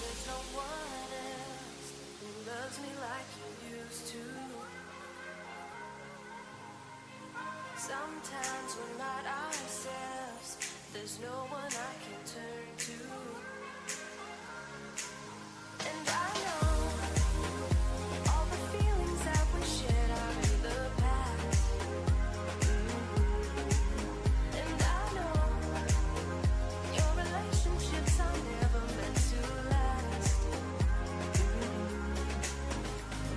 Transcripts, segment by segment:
there's no one else who loves me like you used to. Sometimes we're not ourselves, there's no one I can turn to. And I know all the feelings that we shared are in the past. And I know your relationships are never meant to last.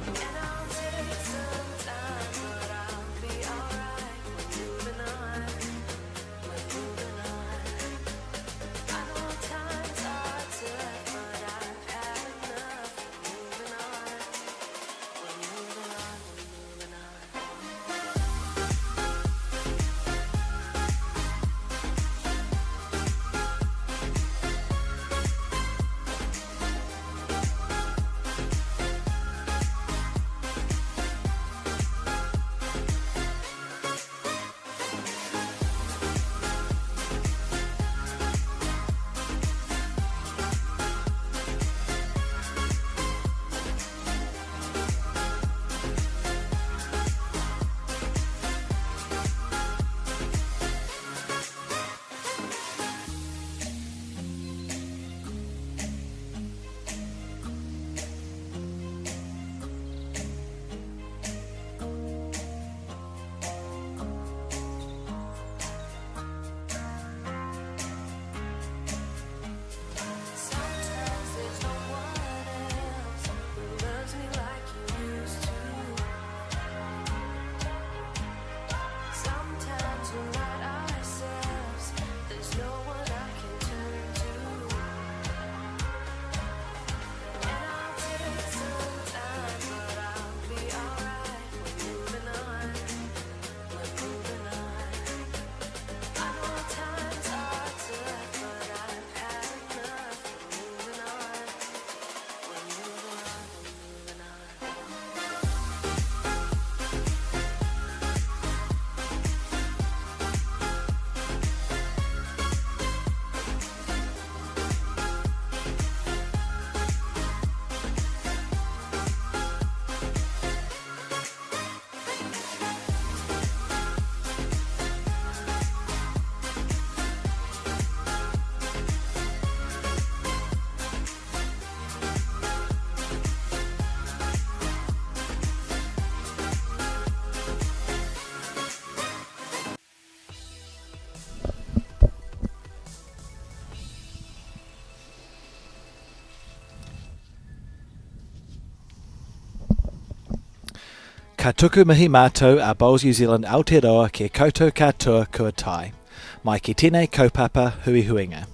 And I'll take some time, but I'll be alright. We're moving on, we're moving on. I know times are tough, but I've had enough. We're moving on, we're moving on, we're moving on. Sometimes there's no one else who loves me like you used to. Sometimes we're not ourselves, there's no one I can turn to. And I'll take some time, but I'll be alright. We're moving on, we're moving on. I know times are tough, but I've had enough. We're moving on, we're moving on, we're moving on. Ka tuku mihi mātou a Bowls New Zealand Aotearoa ke koutou katoa kua tai. Mai ki tēnei kaupapa hui huinga.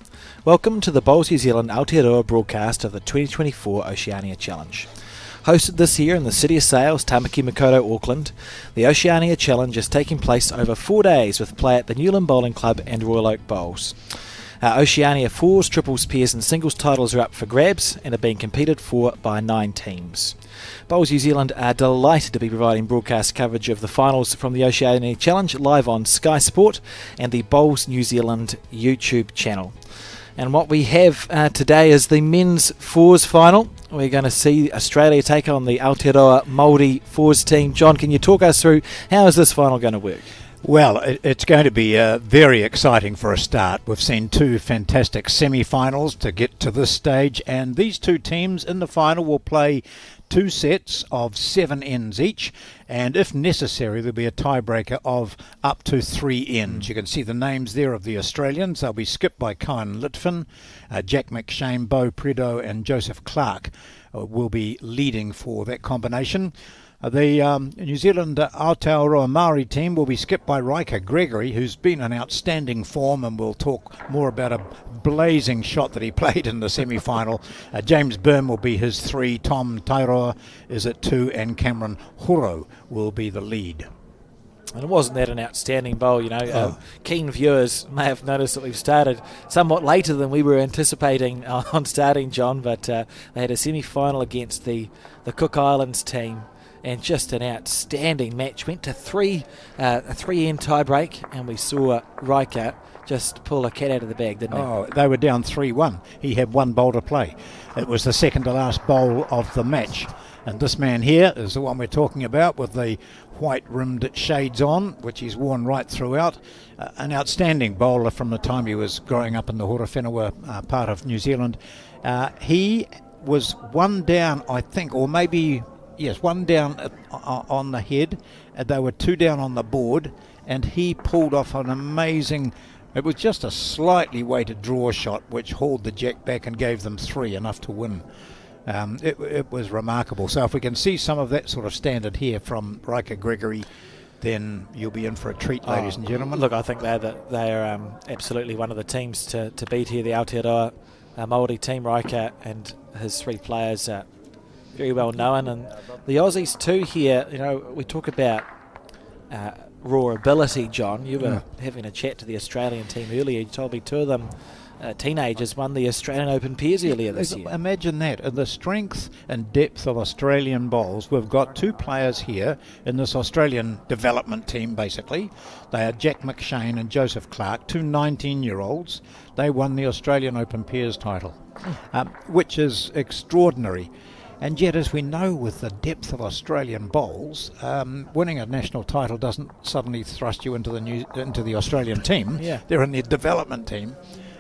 Welcome to the Bowls New Zealand Aotearoa broadcast of the 2024 Oceania Challenge. Hosted this year in the City of Sails, Tamaki Makaurau, Auckland, the Oceania Challenge is taking place over 4 days with play at the Newland Bowling Club and Royal Oak Bowls. Oceania fours, triples, pairs and singles titles are up for grabs and are being competed for by 9 teams. Bowls New Zealand are delighted to be providing broadcast coverage of the finals from the Oceania Challenge live on Sky Sport and the Bowls New Zealand YouTube channel. And what we have today is the men's fours final. We're going to see Australia take on the Aotearoa Māori fours team. John, can you talk us through how is this final going to work? Well, it's going to be very exciting for a start. We've seen 2 fantastic semi-finals to get to this stage, and these 2 teams in the final will play 2 sets of 7 ends each, and if necessary there'll be a tiebreaker of up to 3 ends. You can see the names there of the Australians. They'll be skipped by Kyan Litfin, Jack McShane, Beau Predo and Joseph Clark will be leading for that combination. The New Zealand Aotearoa Māori team will be skipped by Riker Gregory, who's been in outstanding form, and we'll talk more about a blazing shot that he played in the semi-final. James Byrne will be his 3, Tom Tairoa is at 2, and Cameron Horo will be the lead. And wasn't that an outstanding bowl? Keen viewers may have noticed that we've started somewhat later than we were anticipating on starting, John, but they had a semi-final against the Cook Islands team. And just an outstanding match. Went to a 3-end tie break, and we saw Riker just pull a cat out of the bag, didn't he? Oh, they were down 3-1. He had one bowl to play. It was the second to last bowl of the match. And this man here is the one we're talking about with the white-rimmed shades on, which he's worn right throughout. An outstanding bowler from the time he was growing up in the Horowhenua part of New Zealand. He was one down, I think, or maybe, yes, one down on the head. They were two down on the board, and he pulled off an amazing... It was just a slightly weighted draw shot which hauled the jack back and gave them three, enough to win. It was remarkable. So if we can see some of that sort of standard here from Riker Gregory, then you'll be in for a treat, ladies and gentlemen. Look, I think they're absolutely one of the teams to beat here, the Aotearoa Māori team. Riker and his three players are very well known. And the Aussies too here, you know, we talk about raw ability, John. You were having a chat to the Australian team earlier. You told me two of them teenagers won the Australian Open pairs earlier this year. Imagine that. And the strength and depth of Australian bowls. We've got two players here in this Australian development team, basically. They are Jack McShane and Joseph Clark, two 19-year-olds. They won the Australian Open pairs title, which is extraordinary. And yet, as we know, with the depth of Australian bowls, winning a national title doesn't suddenly thrust you into the Australian team. Yeah. They're in the development team.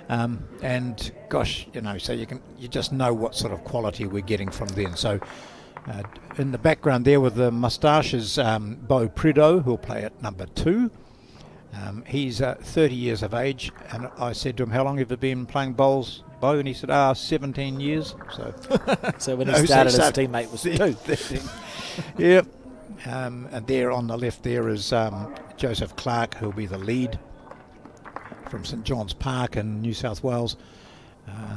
And gosh, you know, so you just know what sort of quality we're getting from them. So in the background there with the moustaches, Bo Prideaux, who'll play at number 2. He's 30 years of age, and I said to him, how long have you been playing bowls, Bo? And he said, 17 years. So when he started, his teammate was 2. Yeah. And there on the left there is Joseph Clark, who'll be the lead from St John's Park in New South Wales.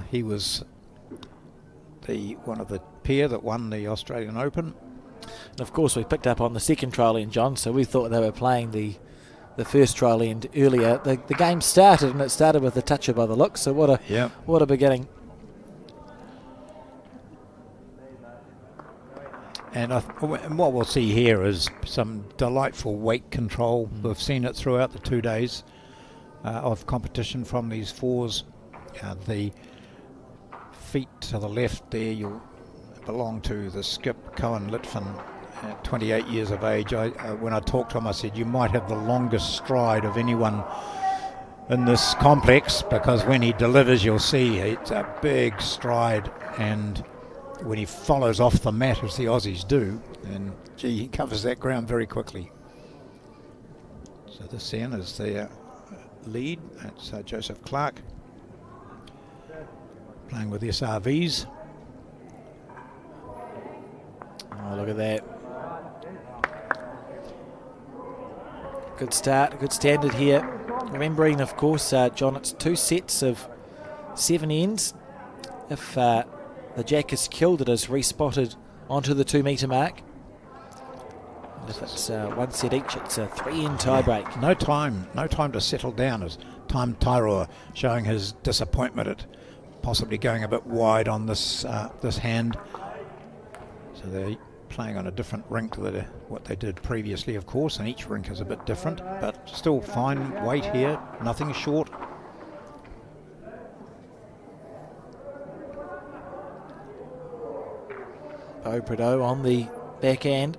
He was one of the pair that won the Australian Open. And of course we picked up on the second trial end, John, so we thought they were playing the first trial end earlier. The game started, and it started with a toucher by the look, so what a beginning. And what we'll see here is some delightful weight control. We've seen it throughout the 2 days of competition from these fours. The feet to the left there, you'll belong to the skip, Cohen Litfin, 28 years of age. When I talked to him, I said, you might have the longest stride of anyone in this complex, because when he delivers, you'll see it's a big stride, and when he follows off the mat, as the Aussies do, then, gee, he covers that ground very quickly. So this then is their lead. That's Joseph Clark playing with SRVs. Oh, look at that. Good start, good standard here. Remembering, of course, John, it's 2 sets of 7 ends. If the jack is killed, it is respotted onto the 2 metre mark. And if it's 1 set each, it's a 3-end tie break. No time to settle down, as Time Tairoa showing his disappointment at possibly going a bit wide on this hand. So they're playing on a different rink to what they did previously, of course, and each rink is a bit different, but still fine weight here, nothing short. Bo Prideaux on the backhand.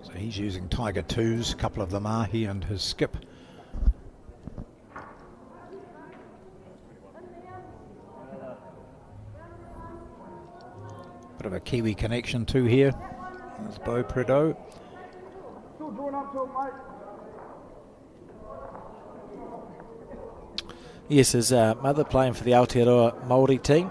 So he's using Tiger 2s, a couple of them are, he and his skip. Bit of a Kiwi connection too here. There's Bo Prideaux. Yes, his mother playing for the Aotearoa Māori team.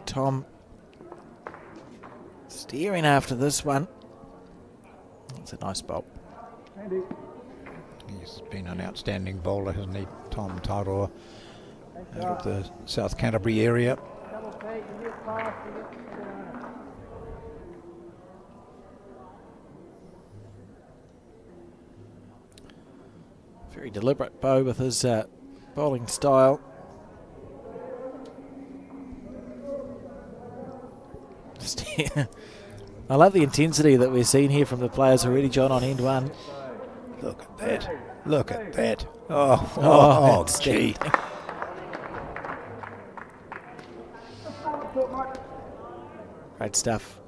Tom steering after this one. It's a nice bowl. He's been an outstanding bowler, hasn't he, Tom Tairoa, out of the South Canterbury area. Very deliberate Bo with his bowling style. I love the intensity that we're seeing here from the players already, John, on end one. Look at that. Look at that. Oh, gee. Great stuff.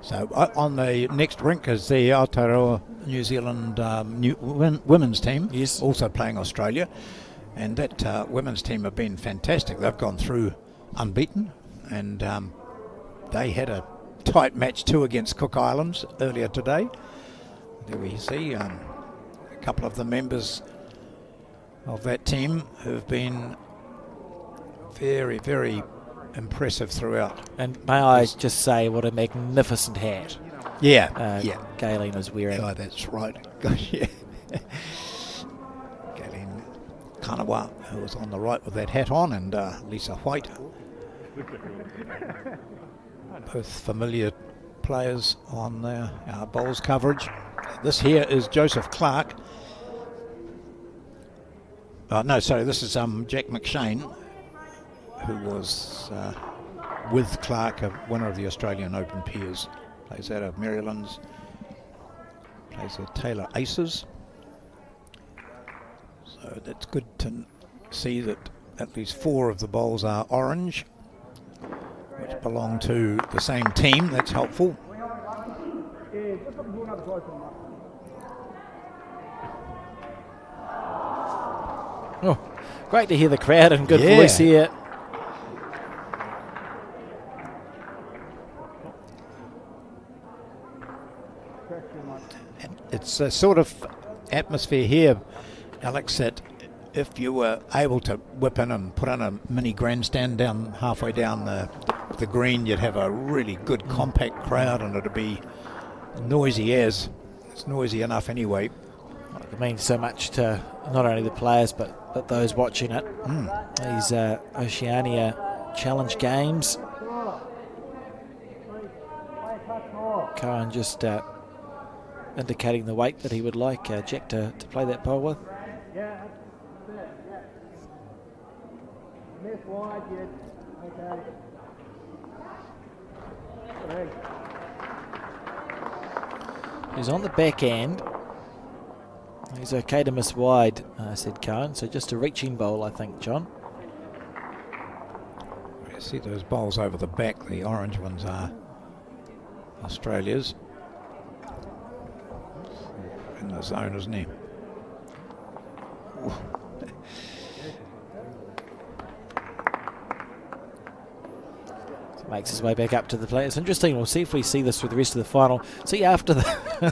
So on the next rink is the Aotearoa New Zealand women's team, Yes. also playing Australia. And that women's team have been fantastic. They've gone through unbeaten, and they had a tight match too against Cook Islands earlier today. There we see a couple of the members of that team who've been very, very impressive throughout. And may I just say, what a magnificent hat Yeah. Galen is wearing. Oh, that's right. Gosh, yeah. Galen Kanawa, who was on the right with that hat on, and Lisa White. Both familiar players on our bowls coverage. This here is Joseph Clark. This is Jack McShane, who was with Clark, a winner of the Australian Open Peers. Plays out of Maryland's. Plays with Taylor Aces. So that's good to see that at least 4 of the bowls are orange, which belong to the same team. That's helpful. Oh, great to hear the crowd and good Yeah. voice here. It's a sort of atmosphere here, Alex, that if you were able to whip in and put in a mini grandstand down halfway down the green, you'd have a really good compact crowd, and it'd be noisy as. It's noisy enough anyway. It means so much to not only the players but those watching it. These Oceania Challenge Games. Cohen just indicating the weight that he would like Jack to play that bowl with. He's on the back end. He's okay to miss wide, said Cohen. So just a reaching bowl, I think, John. You see those bowls over the back, the orange ones are Australia's. In the zone, isn't he? Makes his way back up to the play. It's interesting. We'll see if we see this through the rest of the final. See, after the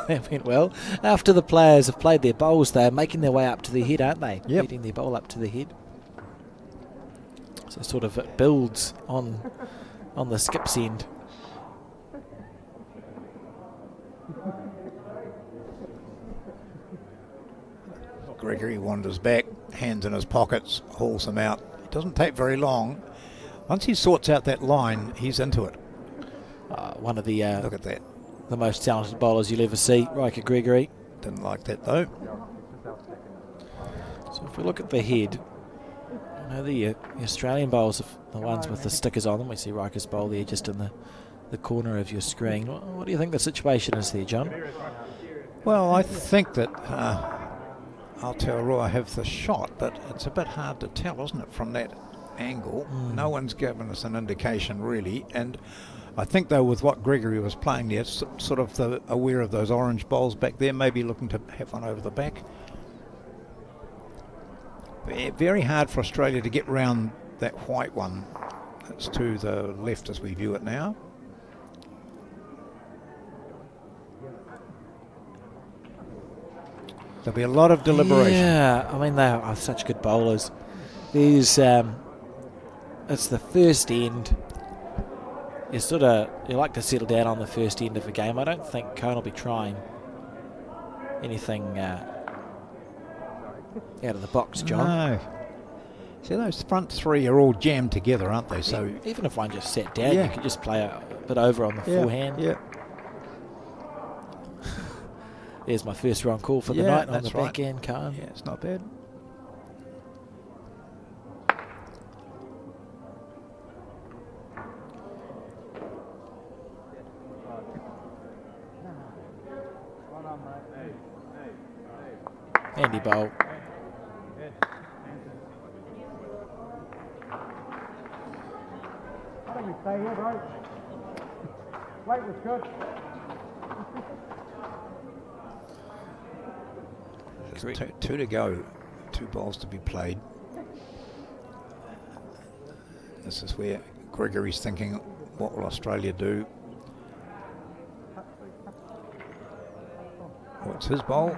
that went well. After the players have played their bowls, they're making their way up to the head, aren't they? Yep. Leading their bowl up to the head. So sort of it builds on the skip's end. Gregory wanders back, hands in his pockets, hauls them out. It doesn't take very long. Once he sorts out that line, he's into it. One of the Look at that. the most talented bowlers you'll ever see, Riker Gregory. Didn't like that though. So if we look at the head, you know, the Australian bowls, the ones with the stickers on them, we see Riker's bowl there just in the corner of your screen. What do you think the situation is there, John? Well, I think that Aotearoa have the shot, but it's a bit hard to tell, isn't it, from that angle? No one's given us an indication really, and I think though with what Gregory was playing there, sort of aware of those orange bowls back there, maybe looking to have one over the back. Very hard for Australia to get round that white one. It's to the left as we view it now. There'll be a lot of deliberation. Yeah, I mean, they are such good bowlers. These, it's the first end. You like to settle down on the first end of a game. I don't think Cohen will be trying anything out of the box, John. No. See, those front 3 are all jammed together, aren't they? So even if one just sat down, Yeah. you could just play a bit over on the forehand. Yeah. There's my first run call for the Yeah, night on the that's right. backhand, Khan. Yeah, it's not bad. Handy bowl. Why don't we stay here, bro? Weight was good. There's two to go. 2 balls to be played. This is where Gregory's thinking, what will Australia do? What's his bowl?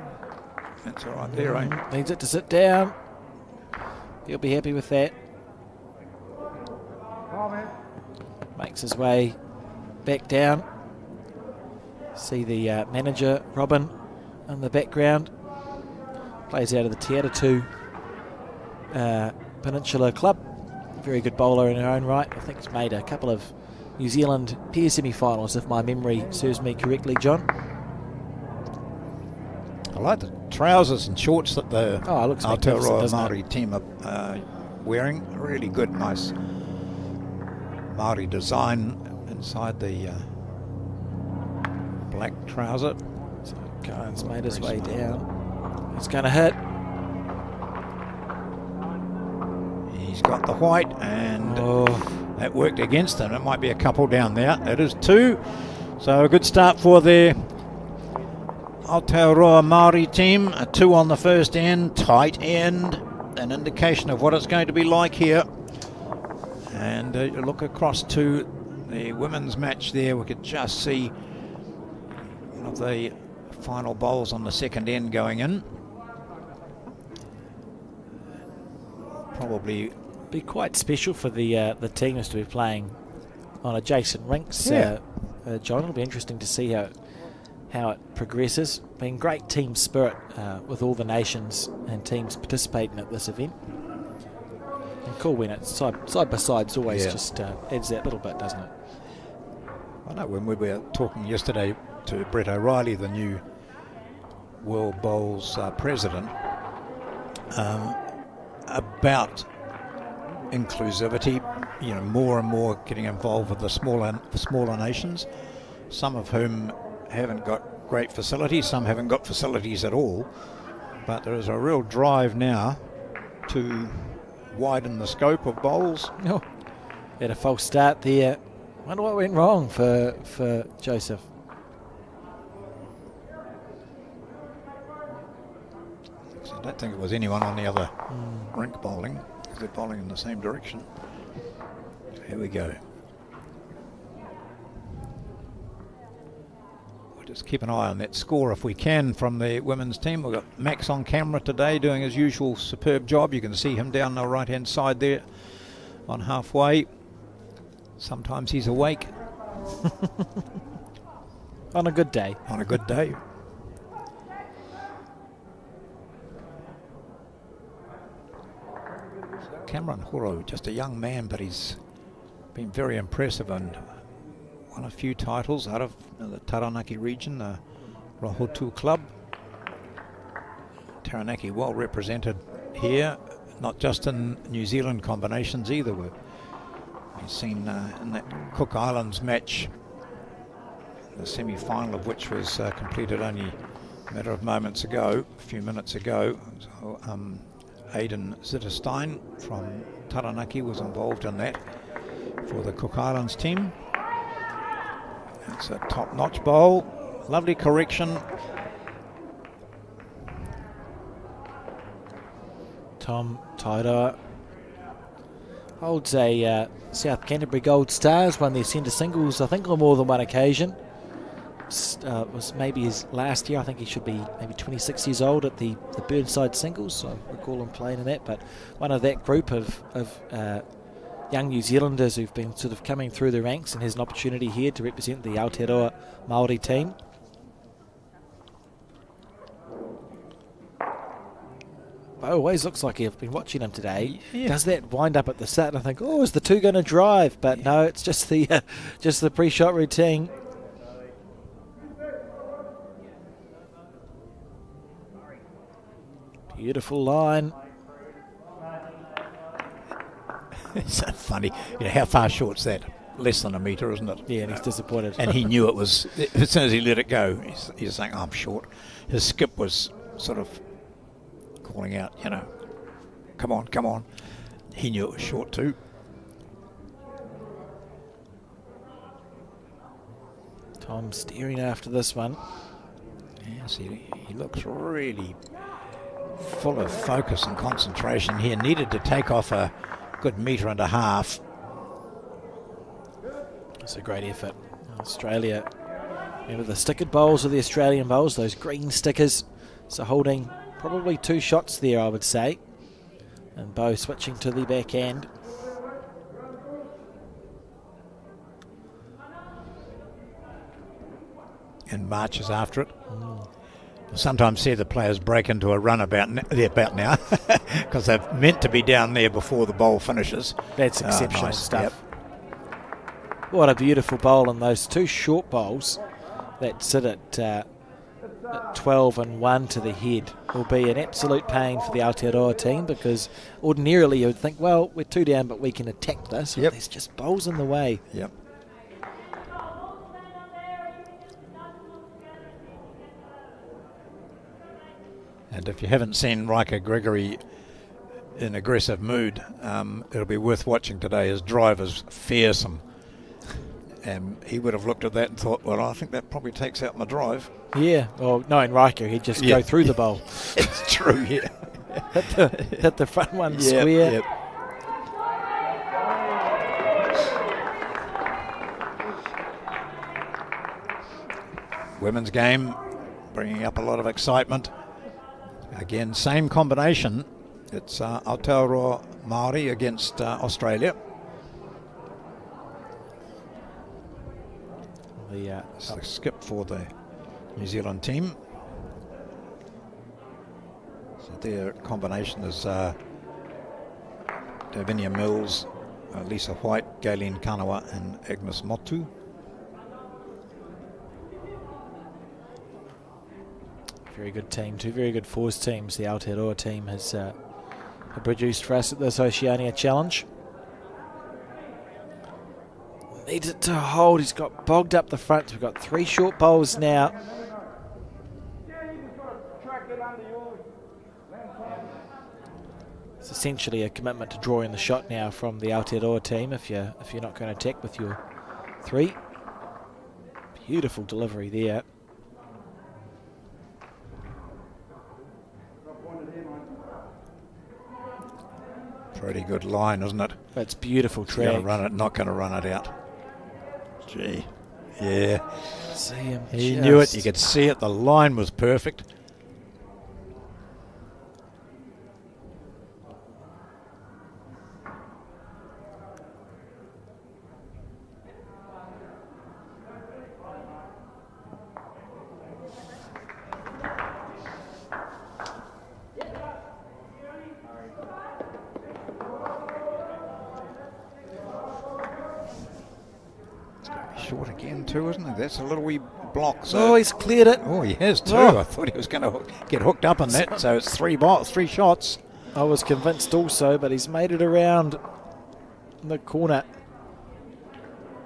That's all right there, eh? Needs it to sit down. He'll be happy with that. Oh, man. Makes his way back down. See the manager, Robin, in the background. Plays out of the Te Atatu Peninsula Club. Very good bowler in her own right. I think he's made a couple of New Zealand pair semi-finals, if my memory serves me correctly, John. I like the trousers and shorts that the Oh, it looks magnificent, Aotearoa doesn't it? Māori team are wearing. Really good, nice Māori design inside the black trouser. So Kahn's made his Very way smart. down. It's going to hit. He's got the white, and Oh, that worked against him. It might be a couple down there. It is 2. So a good start for the Aotearoa Māori team. A 2 on the first end, tight end. An indication of what it's going to be like here. And you look across to the women's match there. We could just see one of the final bowls on the second end going in. Probably be quite special for the teams to be playing on adjacent rinks. Yeah. John, it'll be interesting to see how it progresses. Been great team spirit with all the nations and teams participating at this event. And cool when it's side by side's always Yeah. just adds that little bit, doesn't it? I know when we were talking yesterday to Brett O'Reilly, the new World Bowls president, about inclusivity, more and more getting involved with the smaller nations, some of whom haven't got great facilities, some haven't got facilities at all, but there is a real drive now to widen the scope of bowls. Oh, had a false start there. Wonder what went wrong for Joseph. I don't think it was anyone on the other rink bowling, because they're bowling in the same direction. Here we go. We'll just keep an eye on that score if we can from the women's team. We've got Max on camera today doing his usual superb job. You can see him down the right hand side there on halfway. Sometimes he's awake On a good day. on a good day. Cameron Horo, just a young man, but he's been very impressive and won a few titles out of the Taranaki region, the Rahotu Club. Taranaki well represented here, not just in New Zealand combinations either. We've seen in that Cook Islands match, the semi-final of which was completed only a matter of moments ago, a few minutes ago. So, Aidan Zitterstein from Taranaki was involved in that for the Cook Islands team. It's a top-notch bowl, lovely correction. Tom Taira holds a South Canterbury Gold Stars, won their centre singles, I think, on more than one occasion. Was maybe his last year. I think he should be maybe 26 years old at the Burnside singles, so I recall him playing in that. But one of that group of young New Zealanders who've been sort of coming through the ranks and has an opportunity here to represent the Aotearoa Māori team. Always looks like I've been watching him today. Yeah. Does that wind up at the start? And I think, oh, is the 2 going to drive? But no, it's just the pre-shot routine. Beautiful line. It's so funny. You know, how far short's that? Less than a metre, isn't it? Yeah, and he's disappointed. And he knew it was, as soon as he let it go, he's saying, I'm short. His skip was sort of calling out, you know, come on, come on. He knew it was short too. Tom steering after this one. Yes, he looks really full of focus and concentration here. Needed to take off a good metre and a half. It's a great effort. Australia, remember the stickered bowls of the Australian bowls, those green stickers. So holding probably 2 shots there, I would say. And Bo switching to the backhand. And marches after it. Sometimes see the players break into a run about now because they're meant to be down there before the bowl finishes. That's exceptional nice stuff. Yep. What a beautiful bowl, and those 2 short bowls that sit at 12 and 1 to the head will be an absolute pain for the Aotearoa team, because ordinarily you would think, well, we're 2 down but we can attack this. Yep. There's just bowls in the way. Yep. And if you haven't seen Riker Gregory in aggressive mood, it'll be worth watching today. His drive is fearsome. And he would have looked at that and thought, well, I think that probably takes out my drive. Yeah, well, no, in Riker, he'd just go through the bowl. It's true, yeah. hit the front one square. Yep. Women's game, bringing up a lot of excitement. Again, same combination. It's Aotearoa Māori against Australia. It's the skip for the New Zealand team. So their combination is Davinia Mills, Lisa White, Gayleen Kanawa and Agnes Motu. Very good team, 2 very good fours teams the Aotearoa team has produced for us at this Oceania Challenge. Needs it to hold. He's got bogged up the front. We've got 3 short bowls now. It's essentially a commitment to drawing the shot now from the Aotearoa team if you're not going to attack with your 3. Beautiful delivery there. Pretty good line, isn't it? That's beautiful track. Going to run it, not going to run it out. Gee, yeah. See him. He knew it. You could see it. The line was perfect. Short again too, isn't it? That's a little wee block. So he's cleared it. Oh, he has too. Oh. I thought he was going to get hooked up on that. So it's 3 shots. I was convinced also, but he's made it around the corner.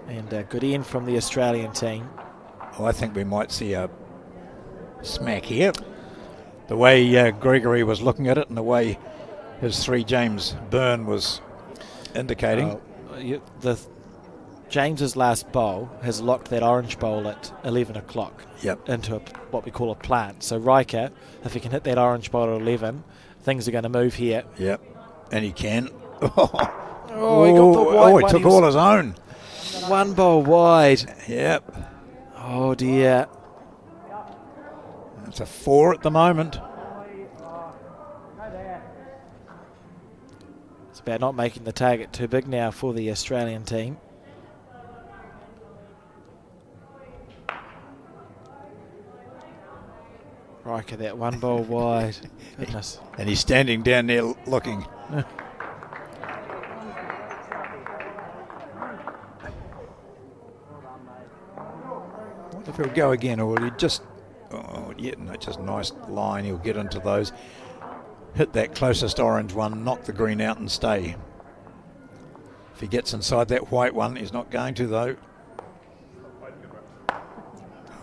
And a good end from the Australian team. Oh, I think we might see a smack here. The way Gregory was looking at it and the way his 3 James Byrne was indicating. James's last bowl has locked that orange bowl at 11 o'clock into what we call a plant. So Riker, if he can hit that orange bowl at 11, things are going to move here. Yep, and he can. He got the wide one. He took all his own. 1 bowl wide. Yep. Oh dear. It's a 4 at the moment. It's about not making the target too big now for the Australian team. Riker, that 1 bowl wide. Goodness. And he's standing down there looking. What if he'll go again, or will he just... Oh, yeah, no, just nice line. He'll get into those. hit that closest orange one, knock the green out and stay. If he gets inside that white one, he's not going to though.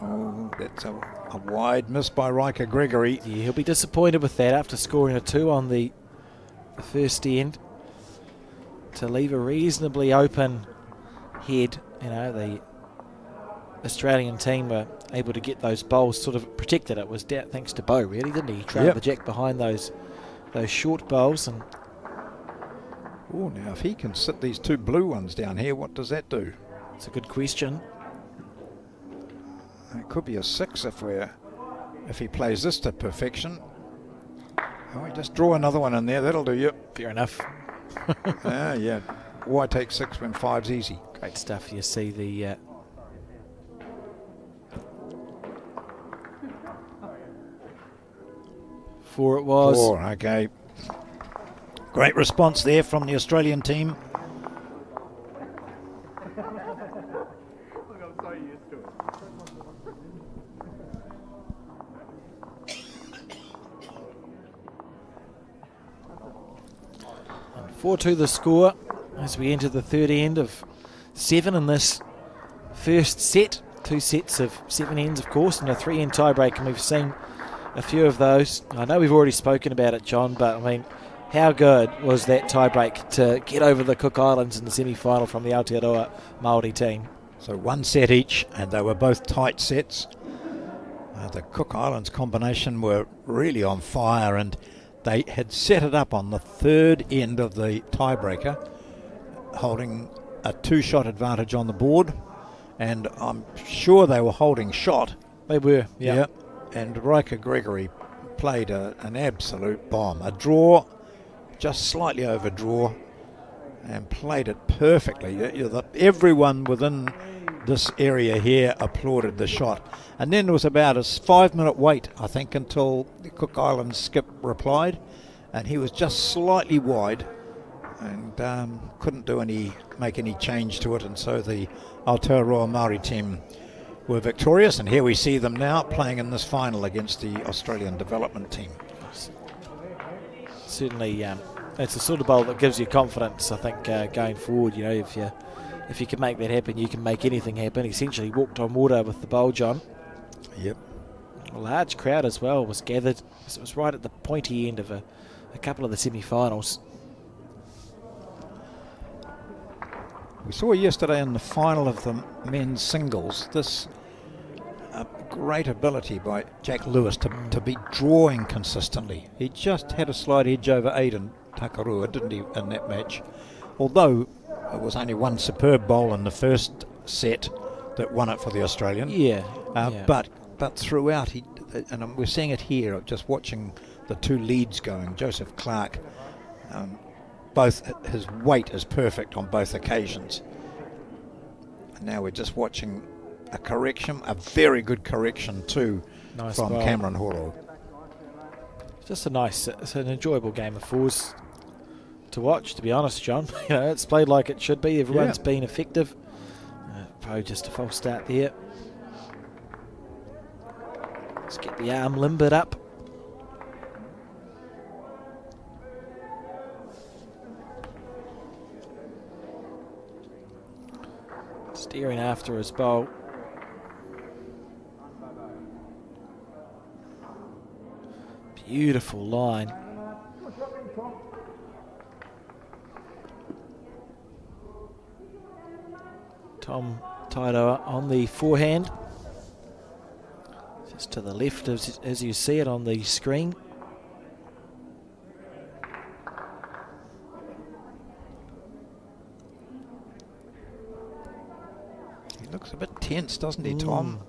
Oh, that's a wide miss by Riker Gregory. Yeah, he'll be disappointed with that after scoring a 2 on the first end. To leave a reasonably open head, you know, the Australian team were able to get those bowls sort of protected. It was thanks to Bo, really, didn't he? He trailed the jack behind those short bowls. And oh, now if he can sit these 2 blue ones down here, what does that do? it's a good question. It could be a 6 if he plays this to perfection. Oh, just draw another one in there. That'll do you. Fair enough. Yeah. Why take 6 when 5's easy? Great stuff. You see the 4 it was. 4, okay. Great response there from the Australian team. And 4-2 the score as we enter the third end of 7 in this first set. 2 sets of 7 ends, of course, and a 3-end tiebreak, and we've seen a few of those. I know we've already spoken about it, John, but I mean, how good was that tiebreak to get over the Cook Islands in the semi-final from the Aotearoa Māori team? So 1 set each, and they were both tight sets. The Cook Islands combination were really on fire, and they had set it up on the third end of the tiebreaker, holding a 2-shot advantage on the board, and I'm sure they were holding shot. They were, Yeah. And Riker Gregory played an absolute bomb. A draw, just slightly over draw, and played it perfectly. Everyone within this area here applauded the shot. And then there was about a 5-minute wait, I think, until the Cook Islands skip replied, and he was just slightly wide and couldn't make any change to it, and so the Aotearoa Māori team were victorious, and here we see them now playing in this final against the Australian development team. Certainly, it's the sort of bowl that gives you confidence, I think, going forward. You know, if you can make that happen, you can make anything happen. Essentially walked on water with the bowl, John. Yep. A large crowd as well was gathered. It was right at the pointy end of a couple of the semi-finals. We saw yesterday in the final of the men's singles this great ability by Jack Lewis to be drawing consistently. He just had a slight edge over Aidan Takarua, didn't he, in that match? Although it was only one superb bowl in the first set that won it for the Australian. Yeah. But throughout, and we're seeing it here, just watching the 2 leads going. Joseph Clark, both his weight is perfect on both occasions. And now we're just watching a correction, a very good correction too, Nice from bowl. Cameron Horo. Just it's an enjoyable game of 4s to watch, to be honest, John. You know, it's played like it should be. Everyone's been effective. Pro just a false start there. Let's get the arm limbered up. Steering after his bowl. Beautiful line. Tom Taidoa on the forehand. Just to the left as you see it on the screen. He looks a bit tense, doesn't he, Tom?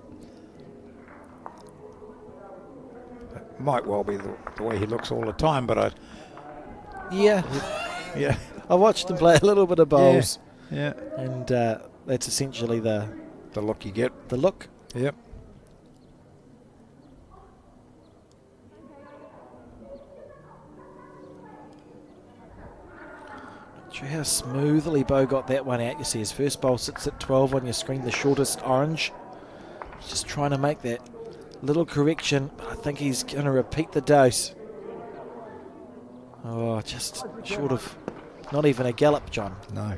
It might well be the way he looks all the time, but Yeah. yeah. I watched him play a little bit of bowls. Yeah. And that's essentially the look you get. look. Yep. Not sure how smoothly Bo got that one out. You see his first bowl sits at 12 on your screen, the shortest orange. He's just trying to make that little correction, but I think he's going to repeat the dose. Oh, just short of not even a gallop, John. No.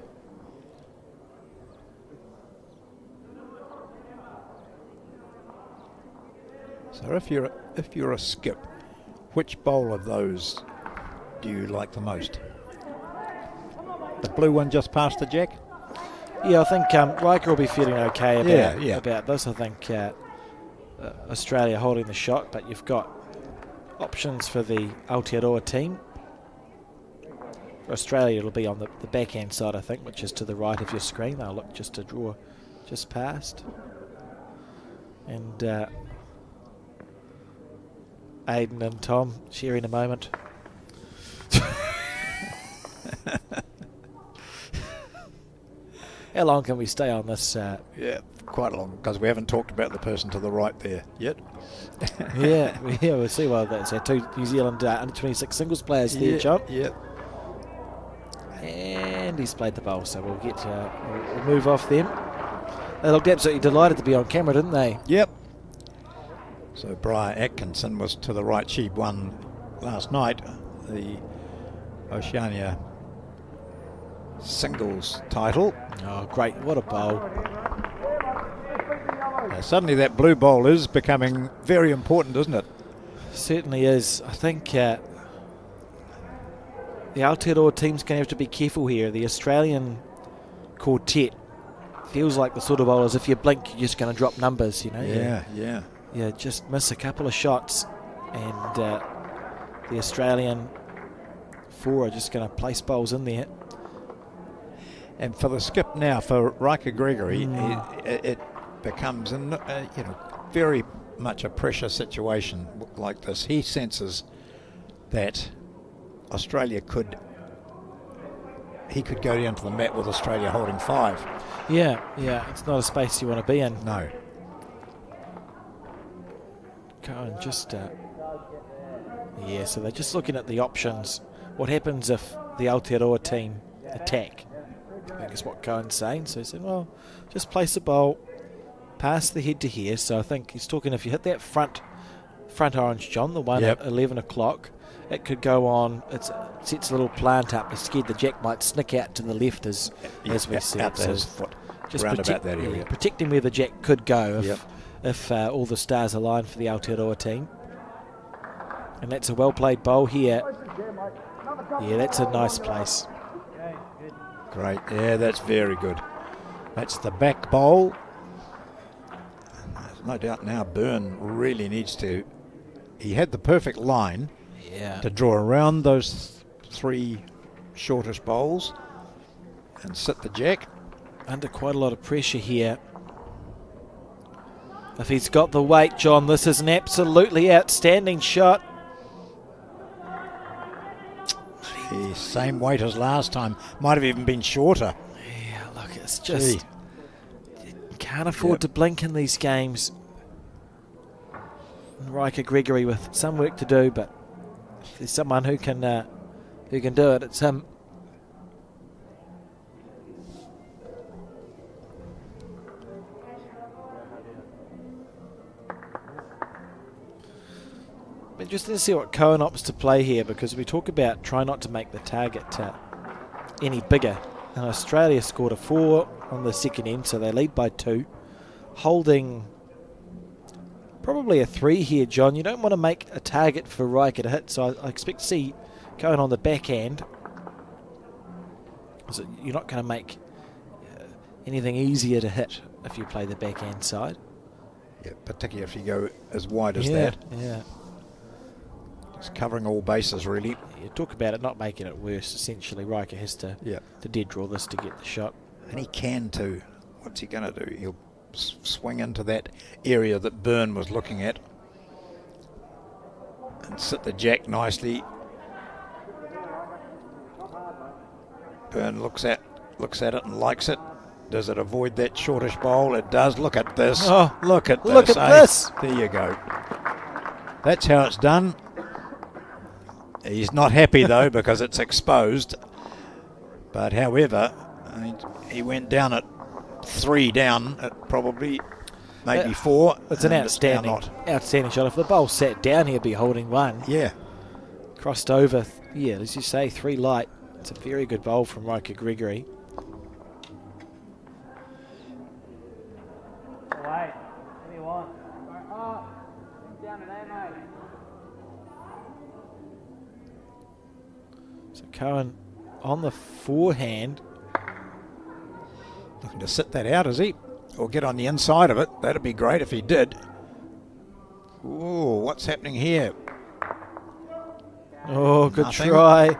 So if you're a skip, which bowl of those do you like the most? The blue one just past the jack? Yeah, I think Riker will be feeling okay about this. I think Australia holding the shot, but you've got options for the Aotearoa team. For Australia, it'll be on the backhand side, I think, which is to the right of your screen. They'll look just to draw just past. And Aidan and Tom sharing a moment. How long can we stay on this? Yeah, quite long, because we haven't talked about the person to the right there yet. yeah, we'll see. Well, that's our two New Zealand under-26 singles players there, John. Yeah. And he's played the bowl, so we'll get we'll move off them. They looked absolutely delighted to be on camera, didn't they? Yep. So Briar Atkinson was to the right. She won last night the Oceania singles title. Oh, great. What a bowl. Suddenly that blue bowl is becoming very important, isn't it? Certainly is. I think the Aotearoa team's going to have to be careful here. The Australian quartet feels like the sort of bowlers, if you blink, you're just going to drop numbers, you know? Yeah. Yeah, just miss a couple of shots, and the Australian four are just going to place bowls in there. And for the skip now, for Riker Gregory, it becomes very much a pressure situation like this. He senses that Australia could go down to the mat with Australia holding 5. Yeah, it's not a space you want to be in. No. Go and just so they're just looking at the options. What happens if the Aotearoa team attack? I think is what Cohen's saying. So he said, well, just place a bowl past the head to here. So I think he's talking, if you hit that front orange, John, the one at 11 o'clock, it could go on. It sets a little plant up. It's scared the jack might snick out to the left as we said. Out So his foot, just round about that area. Protecting where the jack could go if all the stars align for the Aotearoa team. And that's a well-played bowl here. Yeah, that's a nice place. Great. Yeah, that's very good. That's the back bowl. There's no doubt now Byrne really needs to... He had the perfect line to draw around those 3 shortest bowls and sit the jack. Under quite a lot of pressure here. If he's got the weight, John, this is an absolutely outstanding shot. The same weight as last time. Might have even been shorter. Yeah, look, it's just... You can't afford to blink in these games. And Riker Gregory with some work to do, but if there's someone who can do it, it's him. Interesting to see what Cohen opts to play here, because we talk about try not to make the target any bigger. And Australia scored a 4 on the second end, so they lead by 2. Holding probably a 3 here, John. You don't want to make a target for Riker to hit, so I expect to see Cohen on the backhand. So you're not going to make anything easier to hit if you play the backhand side. Yeah, particularly if you go as wide as that. Yeah. It's covering all bases, really. You talk about it not making it worse. Essentially, Riker has to dead draw this to get the shot. And he can too. What's he going to do? He'll swing into that area that Byrne was looking at and sit the jack nicely. Byrne looks at it and likes it. Does it avoid that shortish bowl? It does. Look at this. Oh, look at this. Look at this. There you go. That's how it's done. He's not happy though because it's exposed. But however, he went down at 3 down at probably maybe 4. It's an outstanding shot. If the bowl sat down, he'd be holding 1. Yeah. Crossed over, yeah, as you say, 3 light. It's a very good bowl from Riker Gregory. Wait. What do you want? Oh, down today, mate. So Cohen on the forehand. Looking to sit that out, is he? Or get on the inside of it. That'd be great if he did. Ooh, what's happening here? Oh, good Nothing. try.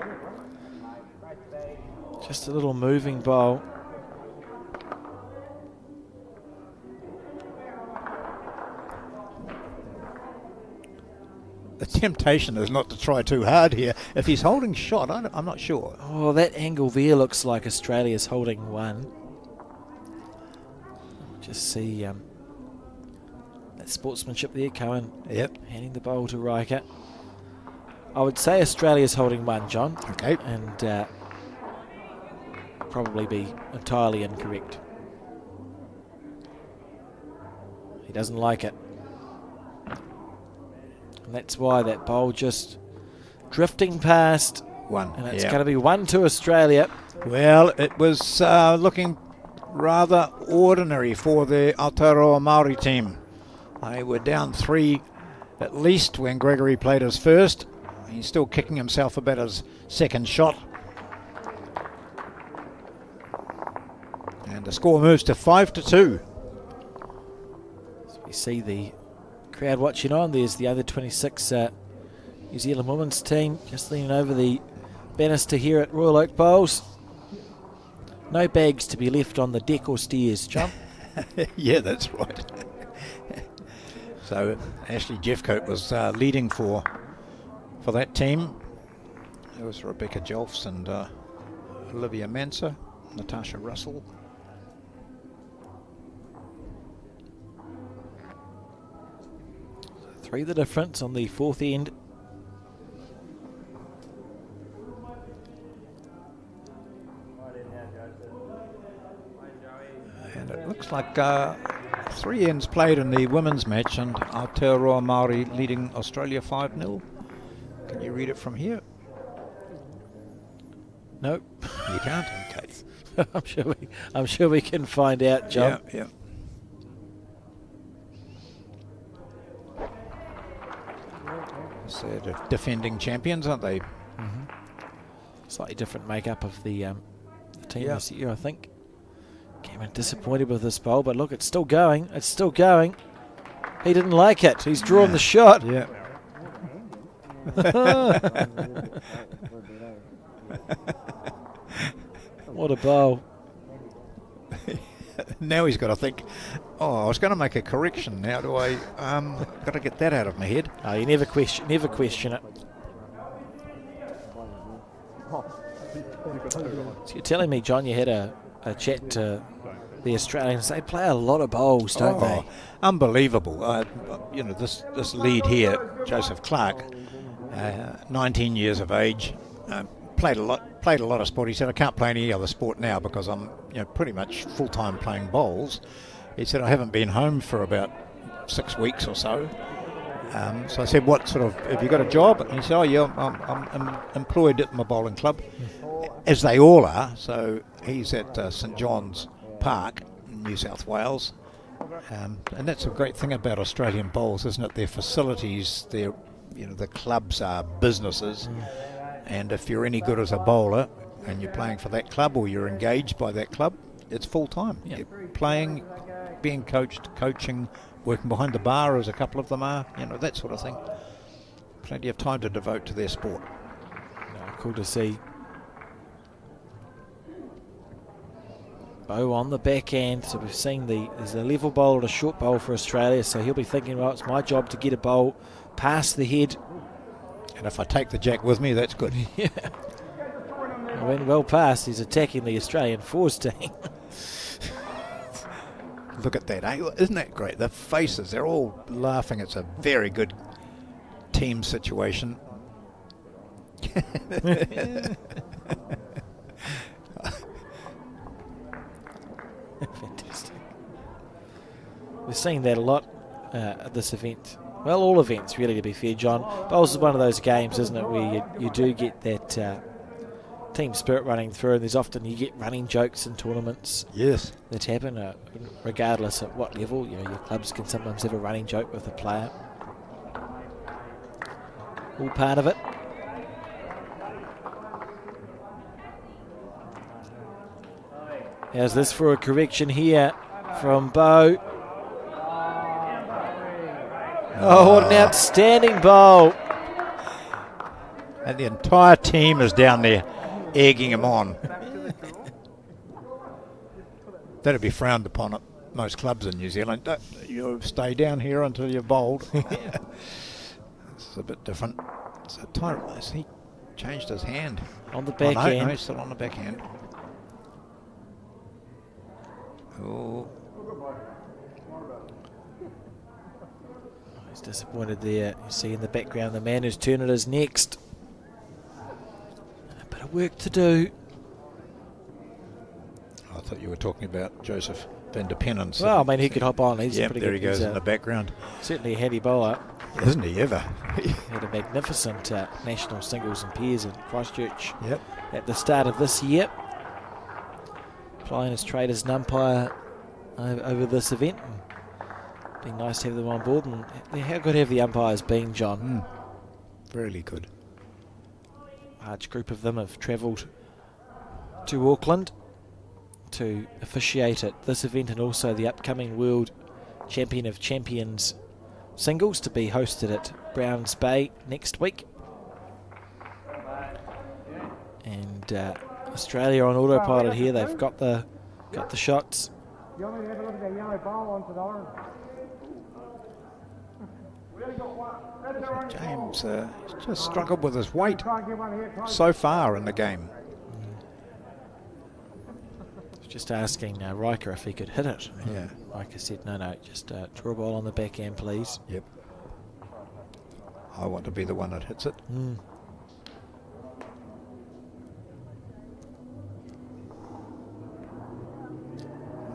Just a little moving bowl. The temptation is not to try too hard here. If he's holding shot, I'm not sure. Oh, that angle there looks like Australia's holding 1. Just see that sportsmanship there, Cohen. Yep. Handing the bowl to Riker. I would say Australia's holding 1, John. Okay. And probably be entirely incorrect. He doesn't like it. And that's why that bowl just drifting past. 1. And it's going to be 1 to Australia. Well, it was looking rather ordinary for the Aotearoa Māori team. They were down 3 at least when Gregory played his first. He's still kicking himself about his second shot. And the score moves to 5-2. So we see the crowd watching on. There's the other 26 New Zealand women's team just leaning over the banister here at Royal Oak Bowls. No bags to be left on the deck or stairs, John. Yeah, that's right. So Ashley Jeffcoat was leading for that team. There was Rebecca Jolfs and Olivia Manser, Natasha Russell. Three the difference on the fourth end. And it looks like 3 ends played in the women's match, and Aotearoa Māori leading Australia 5-0. Can you read it from here? Nope. You can't? Okay. I'm sure we can find out, John. Yeah. So they're defending champions, aren't they? Slightly different makeup of the team Yeah. this year, I think. Cameron disappointed with this bowl, but look, it's still going. It's still going. He didn't like it. He's drawn the shot. Yeah. What a bowl. Now he's got to think, oh, I was going to make a correction. Now do I got to get that out of my head? Oh, you never question it. So you're telling me, John, you had a chat to the Australians. They play a lot of bowls, don't they? Unbelievable. This lead here, Joseph Clark, 19 years of age, played a lot of sport. He said, I can't play any other sport now because I'm pretty much full-time playing bowls. He said, I haven't been home for about 6 weeks or so. So I said, what sort of, have you got a job? And he said, oh yeah, I'm employed at my bowling club, as they all are. So he's at St John's Park in New South Wales. And that's a great thing about Australian bowls, isn't it? Their facilities, the clubs are businesses. And if you're any good as a bowler and you're playing for that club or you're engaged by that club, it's full time. Yeah. You're playing, being coached, coaching, working behind the bar as a couple of them are, that sort of thing. Plenty of time to devote to their sport. Cool to see. Bow on the back end. So we've seen there's a level bowl and a short bowl for Australia. So he'll be thinking, well, it's my job to get a bowl past the head. And if I take the jack with me, that's good. Yeah. When well past, he's attacking the Australian fours team. Look at that, eh? Isn't that great? The faces, they're all laughing. It's a very good team situation. Fantastic. We're seeing that a lot at this event. Well, all events, really, to be fair, John. Bowls is one of those games, isn't it, where you do get that team spirit running through, and there's often you get running jokes in tournaments. Yes. That happen, regardless at what level. You know, your clubs can sometimes have a running joke with a player. All part of it. How's this for a correction here from Bo? Oh, what an outstanding bowl. And the entire team is down there egging him on. That'd be frowned upon at most clubs in New Zealand. You stay down here until you're bowled. It's a bit different. So Tyrone, he changed his hand. On the backhand. No, he's still on the backhand. Oh. He's disappointed there. You see in the background the man whose turn it is next. A bit of work to do. I thought you were talking about Joseph van der Pennens. Well, I mean, he could hop on. He's yeah, pretty there good. he goes in the background. Certainly a handy bowler. Isn't he ever? He had a magnificent national singles and pairs in Christchurch Yep. at the start of this year. Plying his trade as an umpire over this event. Be nice to have them on board. And how good have the umpires been, John? Really good. Large group of them have travelled to Auckland to officiate at this event and also the upcoming World Champion of Champions singles to be hosted at Browns Bay next week. And Australia on autopilot here. They've got the shots. You want me to have a look at that yellow bowl onto the orange? James he's just struggled with his weight so far in the game. Just asking Riker if he could hit it. Yeah. Riker said, no, just draw a ball on the backhand, please. Yep. I want to be the one that hits it.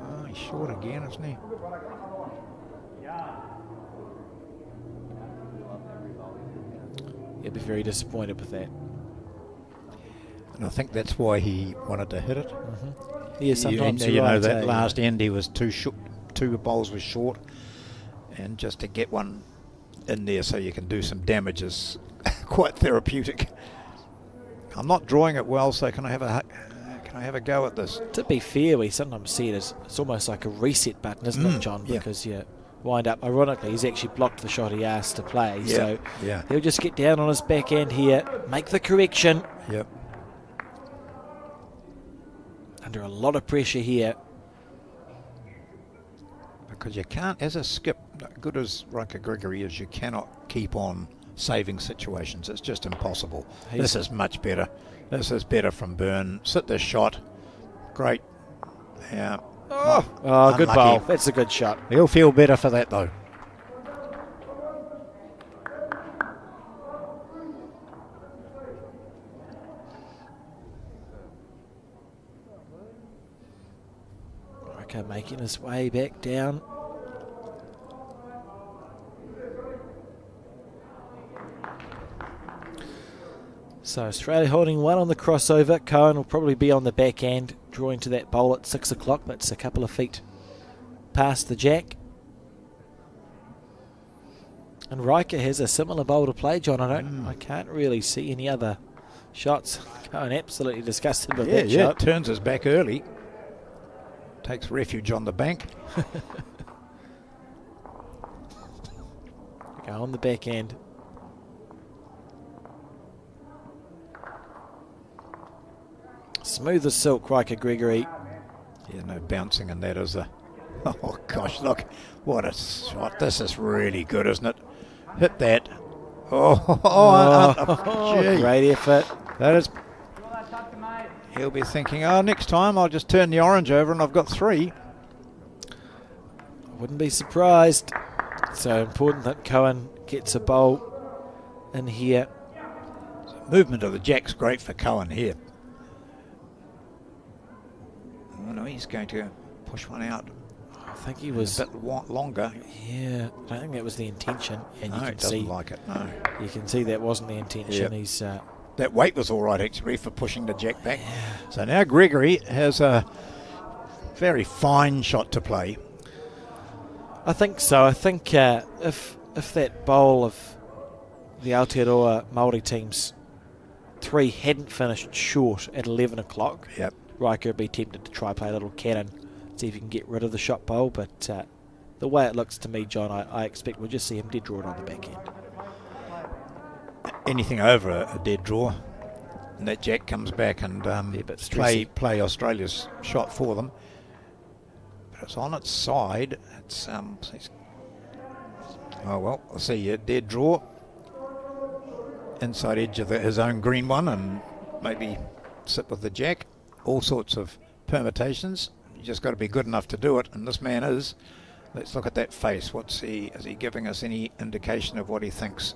Oh, he's short again, isn't he? He'll be very disappointed with that. And I think that's why he wanted to hit it. Yeah, sometimes you you're know right, that eh? last end he was too short, 2 bowls was short, and just to get one in there so you can do some damage is quite therapeutic. I'm not drawing it well, so can I have a go at this? To be fair, we sometimes see it as it's almost like a reset button, isn't it, John? Yeah. Because you wind up. Ironically, he's actually blocked the shot he asked to play. Yeah, So yeah. he'll just get down on his backhand here, make the correction. Yep. Under a lot of pressure here. Because you can't, as a skip, good as Riker Gregory is, you cannot keep on saving situations. It's just impossible. This is much better. This is better from Byrne. Sit this shot. Great. Yeah. Oh, good unlucky. bowl. That's a good shot. He'll feel better for that, though. Riker making his way back down. So Australia holding one on the crossover. Cohen will probably be on the backhand, drawing to that bowl at 6 o'clock. That's a couple of feet past the jack. And Riker has a similar bowl to play, John. I can't really see any other shots. Cohen absolutely disgusted with that shot. Turns his back early. Takes refuge on the bank. Go on the backhand. Smooth as silk, Riker Gregory. Yeah, no bouncing in that, is there? Oh, gosh, look. What a shot. This is really good, isn't it? Hit that. Gee. Great effort. That is... He'll be thinking, next time I'll just turn the orange over and I've got 3. Wouldn't be surprised. So important that Cohen gets a bowl in here. Movement of the jack's great for Cohen here. Oh, no, he's going to push one out. think he was. A bit longer. Yeah, I don't think that was the intention. And No, you it can doesn't see, like it. No. you can see that wasn't the intention. Yep. He's. That weight was all right actually for pushing the jack back. So now Gregory has a very fine shot to play. I think so. I think if that bowl of the Aotearoa Māori team's 3 hadn't finished short at 11 o'clock, Yep. Riker would be tempted to try play a little cannon, see if he can get rid of the shot bowl. But the way it looks to me, John, I expect we'll just see him dead draw it on the back end. Anything over a dead draw, and that jack comes back and play Australia's shot for them. But it's on its side. It's oh well, I'll see a dead draw. Inside edge of his own green one, and maybe sit with the jack. All sorts of permutations. You just got to be good enough to do it, and this man is. Let's look at that face. Is he giving us any indication of what he thinks?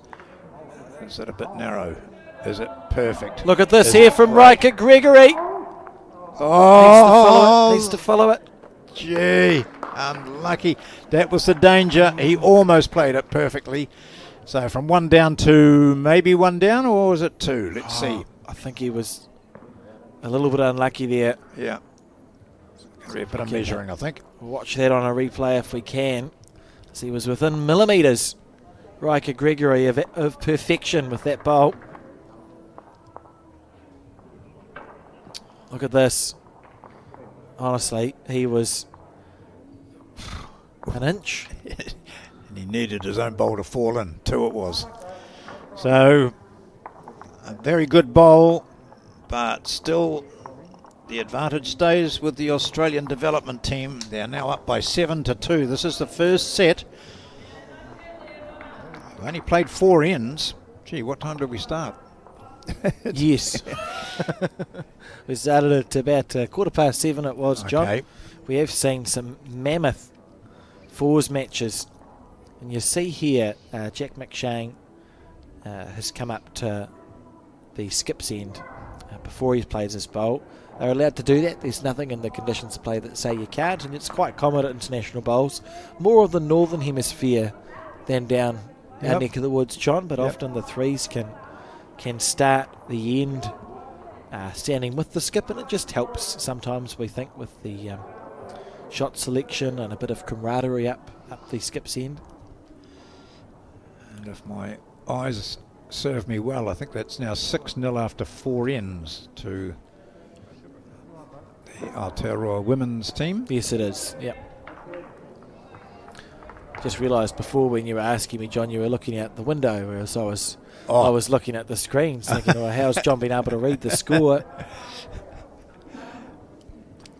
Is it a bit narrow? Is it perfect? Look at this Is here it from great? Riker Gregory. Oh, Needs to follow it. Gee, unlucky. That was the danger. He almost played it perfectly. So from 1 down to maybe 1 down, or was it 2? Let's see. I think he was a little bit unlucky there. Yeah. A bit of measuring, I think. Watch that on a replay if we can. So he was within millimetres, Riker Gregory, of perfection with that bowl. Look at this. Honestly, he was an inch. And he needed his own bowl to fall in. 2 it was. So, a very good bowl, but still the advantage stays with the Australian development team. They're now up by 7-2. This is the first set. We've only played 4 ends. Gee, what time did we start? Yes. We started at about 7:15 it was, John. Okay. We have seen some mammoth fours matches. And you see here, Jack McShane has come up to the skips end before he plays his bowl. They're allowed to do that. There's nothing in the conditions of play that say you can't, and it's quite common at international bowls. More of the northern hemisphere than down our neck of the woods, John, but often the threes can start the end standing with the skip, and it just helps sometimes, we think, with the shot selection and a bit of camaraderie up the skip's end. And if my eyes serve me well, I think that's now 6-0 after 4 ends to the Aotearoa women's team. Yes, it is. Yep. Just realised before when you were asking me, John, you were looking out the window, whereas I was looking at the screens thinking, well, how's John been able to read the score?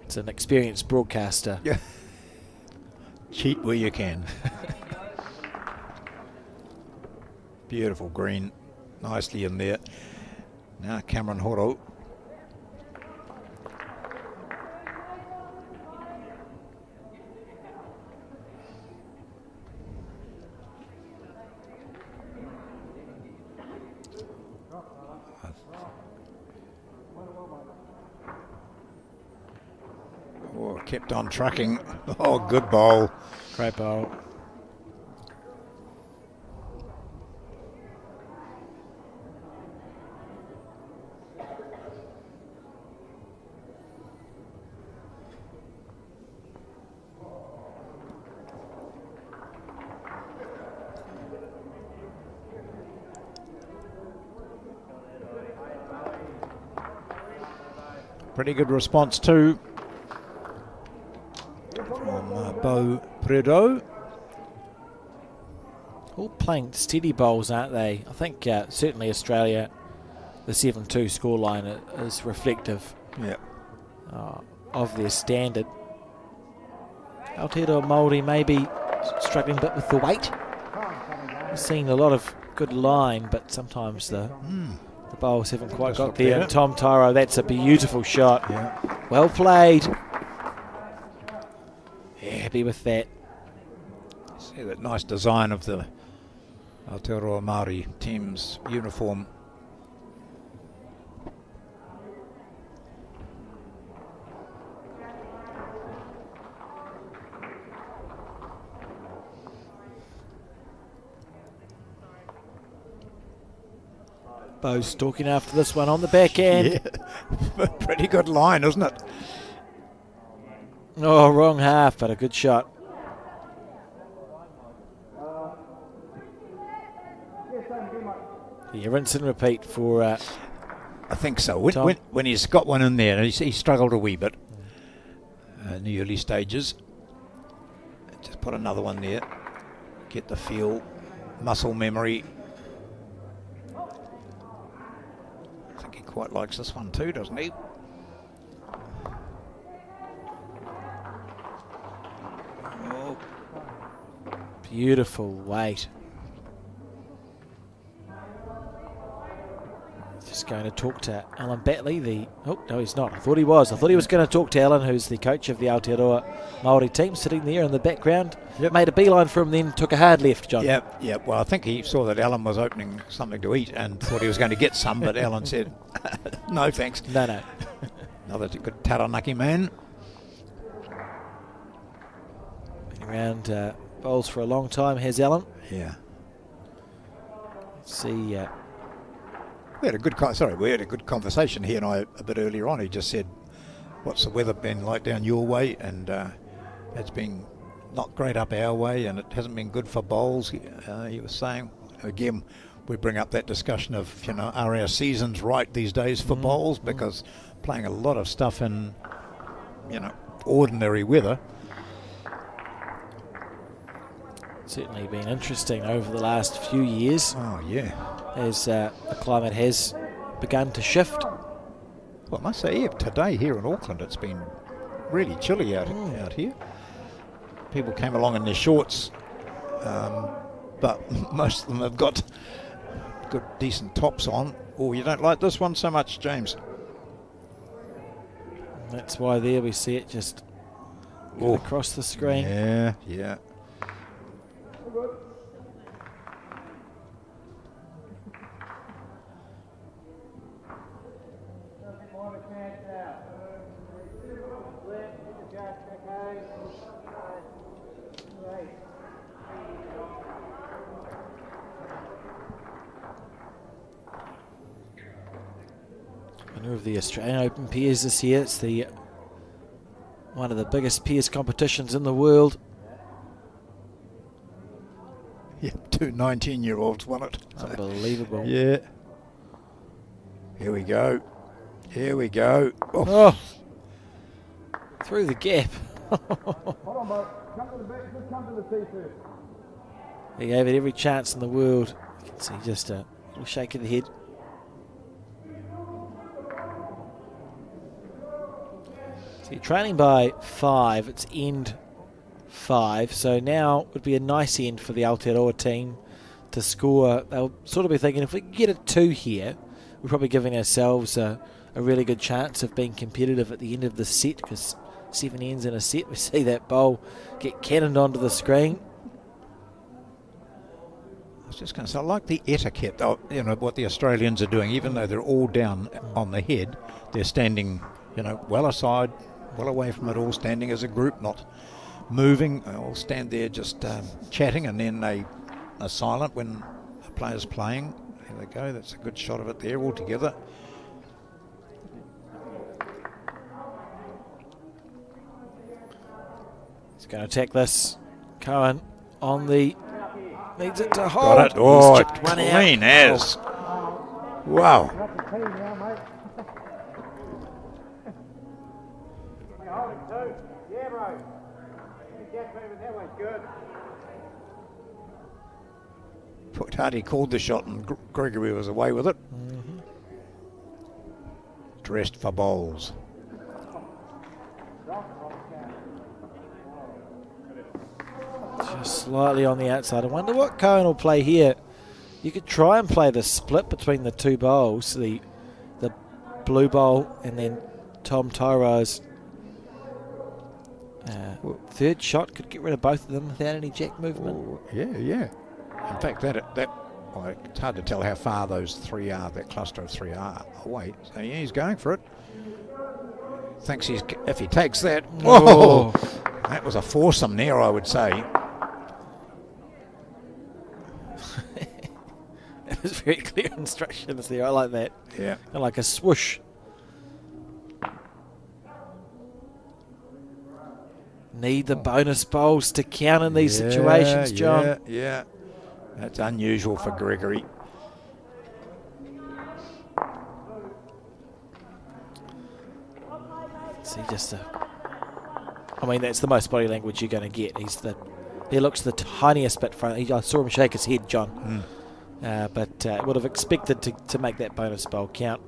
It's an experienced broadcaster. Yeah. Cheat where you can. Beautiful green, nicely in there. Now Cameron Horo. Oh, kept on trucking. Oh, good bowl. Great bowl. Pretty good response too from Beau Predo. All playing steady bowls, aren't they? I think certainly Australia, the 7-2 scoreline is reflective of their standard. Aotearoa Māori maybe struggling a bit with the weight. We've seen a lot of good line, but sometimes the bowls haven't quite Just got look there. there. And Tom Tyro, that's a beautiful shot. Yeah. Well played. Yeah, happy with that. See that nice design of the Aotearoa Māori team's uniform. Bo's stalking after this one on the back end. Yeah. Pretty good line, isn't it? Oh, wrong half, but a good shot. Yeah, rinse and repeat for I think so. Tom. When he's got one in there, he struggled a wee bit in the early stages. Just put another one there. Get the feel, muscle memory. I think he quite likes this one too, doesn't he? Oh, beautiful weight. Just going to talk to Alan Batley. Oh, no, he's not. I thought he was. I thought he was going to talk to Alan, who's the coach of the Aotearoa Māori team, sitting there in the background. Yep. Made a beeline for him, then took a hard left, John. Yep. Well, I think he saw that Alan was opening something to eat and thought he was going to get some, but Alan said, no thanks. No. Another good Taranaki man. Been around bowls for a long time, has Alan. Yeah. Let's see. We had a good conversation, he and I, a bit earlier on. He just said, what's the weather been like down your way? And it's been not great up our way, and it hasn't been good for bowls, he was saying. Again, we bring up that discussion of, are our seasons right these days for bowls? Because playing a lot of stuff in, ordinary weather. Certainly been interesting over the last few years. Oh, yeah. As the climate has begun to shift. Well, I must say, today here in Auckland, it's been really chilly out here. People came along in their shorts, but most of them have got good, decent tops on. Oh, you don't like this one so much, James? That's why there we see it just go across the screen. Yeah. Winner of the Australian Open Pairs this year. It's one of the biggest pairs competitions in the world. Yeah, 2 19-year-olds won it. Unbelievable. Yeah. Here we go. Oh. Through the gap. Hold on, Bo. Come to the back. Just come to the tee first. He gave it every chance in the world. You can see just a little shake of the head. So you're trailing by 5. It's end 5. So now would be a nice end for the Aotearoa team to score. They'll sort of be thinking, if we can get a 2 here, we're probably giving ourselves a really good chance of being competitive at the end of the set, because 7 ends in a set. We see that bowl get cannoned onto the screen. I was just going to say, I like the etiquette, what the Australians are doing. Even though they're all down on the head, they're standing, well aside, well away from it all, standing as a group, not moving. They all stand there just chatting, and then they are silent when the player's playing. There they go. That's a good shot of it there all together. He's going to attack this. Cohen on the... Needs it to hold. Got it. Oh, He's chipped one out. clean as. Wow. Got the tee now, mate. You hold it too. Yeah, bro. Jack moving that way. Good. Put Hardy called the shot, and Gregory was away with it. Dressed for bowls. Just slightly on the outside. I wonder what Cohen will play here. You could try and play the split between the two bowls, the blue bowl and then Tom Tyro's third shot. Could get rid of both of them without any jack movement. Oh, yeah. In fact, well, it's hard to tell how far those 3 are, that cluster of 3 are away. So yeah, he's going for it. Thinks if he takes that, that was a foursome there, I would say. It was very clear instructions there. I like that. Yeah. Kind of like a swoosh. Need the bonus bowls to count in these situations, John. Yeah. That's unusual for Gregory. See, I mean, that's the most body language you're going to get. He looks the tiniest bit front. I saw him shake his head, John. But would have expected to make that bonus bowl count.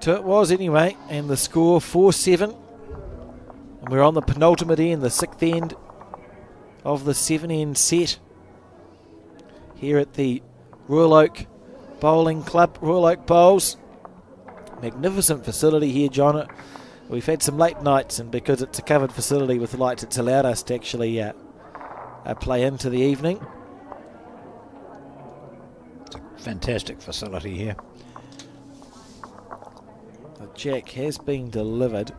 So it was anyway, and the score 4-7. And we're on the penultimate end, the 6th end of the 7-end set here at the Royal Oak Bowling Club, Royal Oak Bowls. Magnificent facility here, John. We've had some late nights, and because it's a covered facility with lights, it's allowed us to actually play into the evening. It's a fantastic facility here. The jack has been delivered.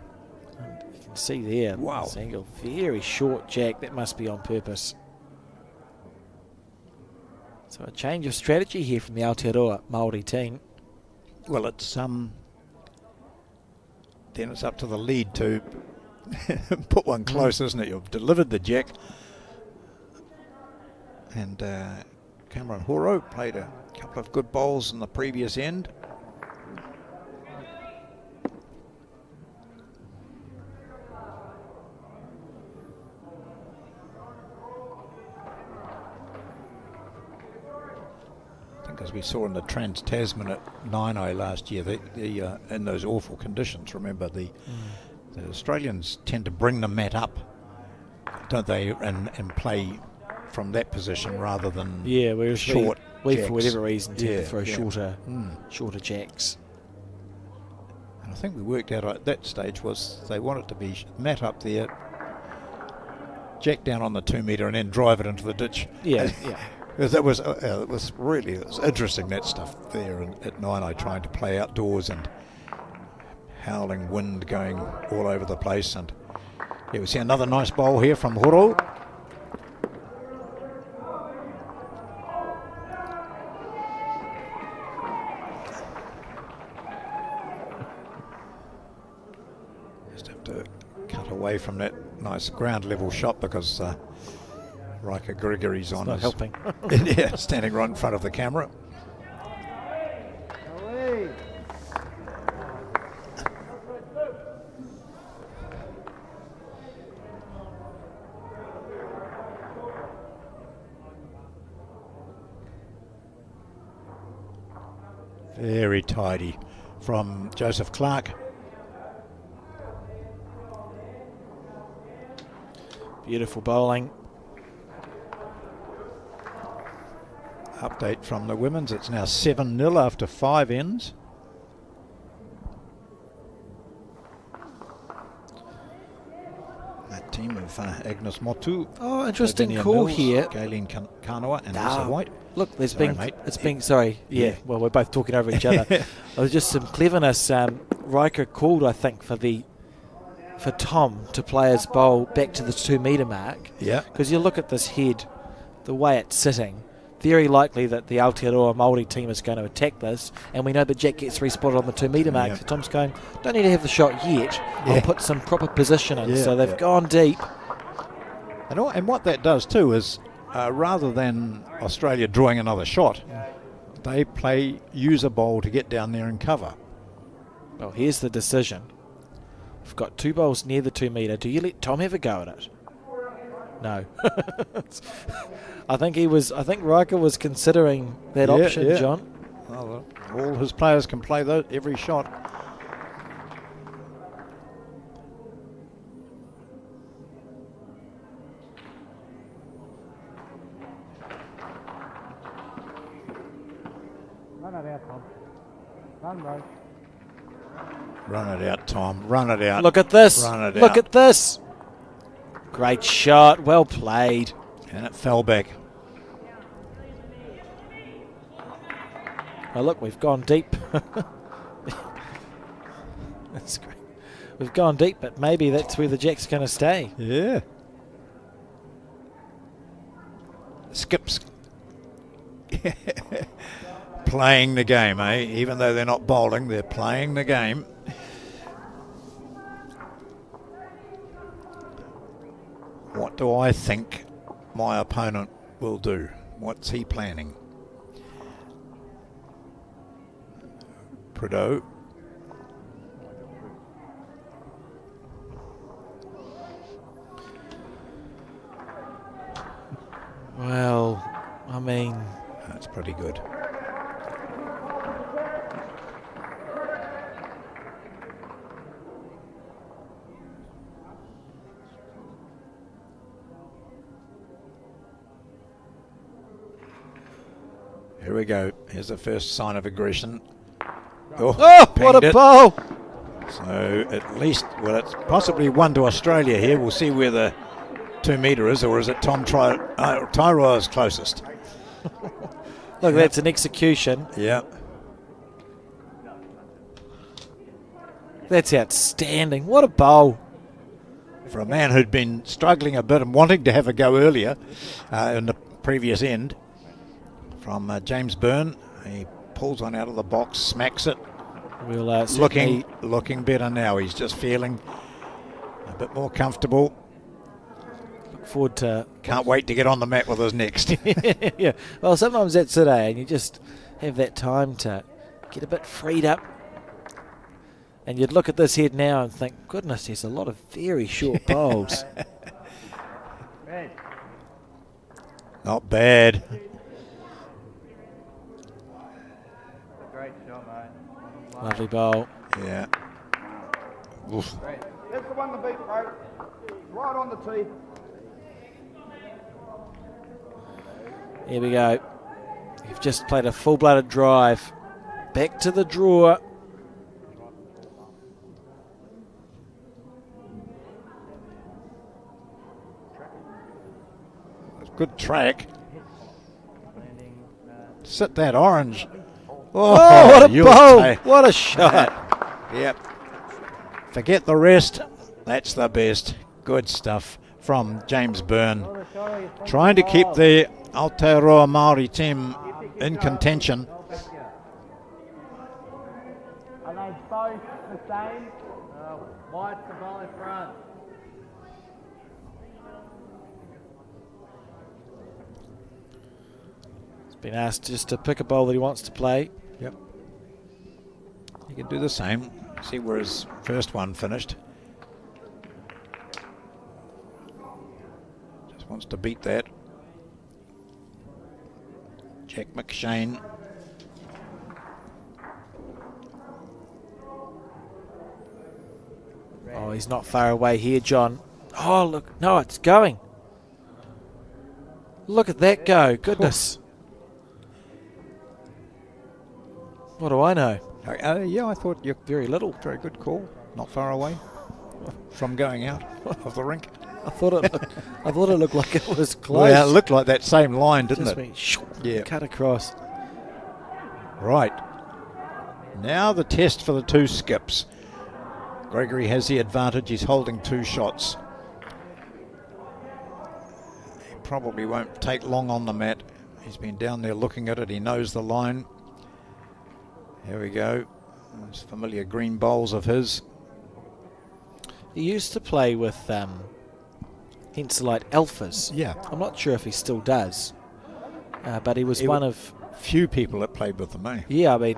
And you can see there, Wow. this angle, very short jack. That must be on purpose. So a change of strategy here from the Aotearoa Māori team. Well, it's then it's up to the lead to put one close, isn't it? You've delivered the jack. And Cameron Horo played a couple of good bowls in the previous end. As we saw in the Trans-Tasman at Nainai last year, in those awful conditions, remember, the Australians tend to bring the mat up, don't they, and play from that position rather than whereas short we jacks. for whatever reason tend to throw yeah. shorter jacks. And I think we worked out at that stage was they wanted to be mat up there, jack down on the 2 metre and then drive it into the ditch. Yeah. Because it was interesting, that stuff there at Nainai, trying to play outdoors and howling wind going all over the place. And here we see another nice bowl here from Horo. Just have to cut away from that nice ground level shot because Riker Gregory's on. Not helping. Yeah, standing right in front of the camera. Very tidy from Joseph Clark. Beautiful bowling. Update from the women's. It's now 7-0 after 5 ends. That team of Agnes Motu. Oh, interesting Lavinia call Mills, here. Galen Kanoa and Lisa White. Look, Sorry, mate. Sorry. Yeah. Yeah. Well, we're both talking over each other. There was just some cleverness. Riker called, I think, for Tom to play his bowl back to the 2 metre mark. Yeah. Because you look at this head, the way it's sitting, very likely that the Aotearoa Māori team is going to attack this, and we know that Jack gets respotted on the 2 metre mark. Yeah. So Tom's going, don't need to have the shot yet. I'll put some proper position in. Yeah, So they've yeah. gone deep. And what that does too is, rather than Australia drawing another shot, they use a bowl to get down there and cover. Well, here's the decision. We've got 2 bowls near the 2 metre. Do you let Tom have a go at it? No. I think Riker was considering that option, yeah. John. Well, all his players can play every shot. Run it out, Tom. Run, bro. Run it out, Tom. Run it out. Look at this. Run it Look out. at this. Great shot. Well played. And it fell back. Oh, look, we've gone deep. That's great. We've gone deep, but maybe that's where the jack's going to stay. Yeah. Skips Playing the game, eh? Even though they're not bowling, they're playing the game. What do I think my opponent will do? What's he planning? Prideaux. Well, I mean, That's pretty good. Here we go. Here's the first sign of aggression. oh, what pinged a it. bowl! So at least, well, it's possibly one to Australia here. We'll see where the 2 metre is, or is it Tom Tyro's closest? Look, that's an execution. Yeah. That's outstanding. What a bowl! For a man who'd been struggling a bit and wanting to have a go earlier in the previous end, from James Byrne, he pulls one out of the box, smacks it. We'll Looking better now. He's just feeling a bit more comfortable. look forward to. Can't wait to get on the mat with us next. Yeah. Well, sometimes that's it, eh? And you just have that time to get a bit freed up. And you'd look at this head now and think, goodness, there's a lot of very short bowls. Not bad. Great shot, mate. Lovely bowl. Yeah. Oof. That's the one to beat, bro. Right on the tee. Here we go. You've just played a full-blooded drive. Back to the draw. Good track. Sit that orange. Oh, what a you'll bowl! take What a shot! Yep. Forget the rest. That's the best. Good stuff from James Byrne. Trying to keep the Aotearoa Māori team in contention. Are they both the same? White's the ball in front. Been asked just to pick a bowl that he wants to play. Yep. He can do the same. See where his first one finished. Just wants to beat that. Jack McShane. Oh, he's not far away here, John. Oh, look. No, it's going. Look at that go. Goodness. What do I know? Yeah, I thought you're Very little. very good call. Not far away from going out of the rink. I thought it looked like it was close. Well, yeah, it looked like that same line, didn't Just it? went shoo, Yeah. cut across. Right. Now the test for the two skips. Gregory has the advantage. He's holding 2 shots. He probably won't take long on the mat. He's been down there looking at it. He knows the line. Here we go. Those familiar green bowls of his. He used to play with Henselite Alphas. Yeah. I'm not sure if he still does. But he was He one wa- of... Few people that played with them, eh? Yeah, I mean,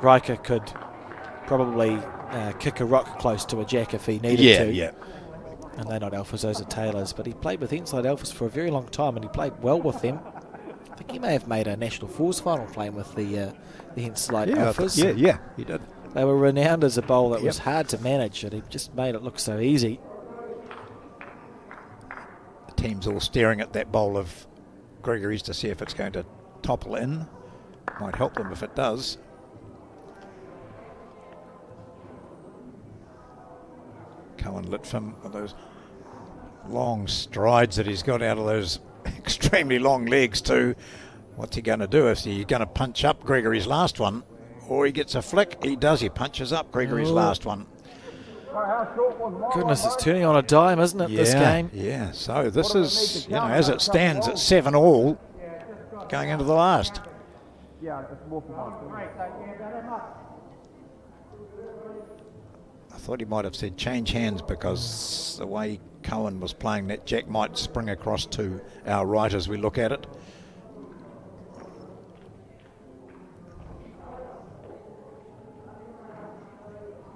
Riker could probably kick a rock close to a jack if he needed to. Yeah. And they're not Alphas, those are Taylors. But he played with Henselite Alphas for a very long time, and he played well with them. I think he may have made a National Fours final playing with the Henselite Alphas. Yeah, he did. They were renowned as a bowl that Yep. was hard to manage, and he just made it look so easy. The team's all staring at that bowl of Gregory's to see if it's going to topple in. Might help them if it does. Cohen Litfin with those long strides that he's got out of those extremely long legs too. What's he going to do? Is he going to punch up Gregory's last one? Or he gets a flick? He does. He punches up Gregory's last one. Goodness, it's turning on a dime, isn't it, this game? Yeah, so this is, as it stands at 7 all. going into the last. Yeah, it's walking on. I thought he might have said change hands because the way Cohen was playing that jack might spring across to our right as we look at it.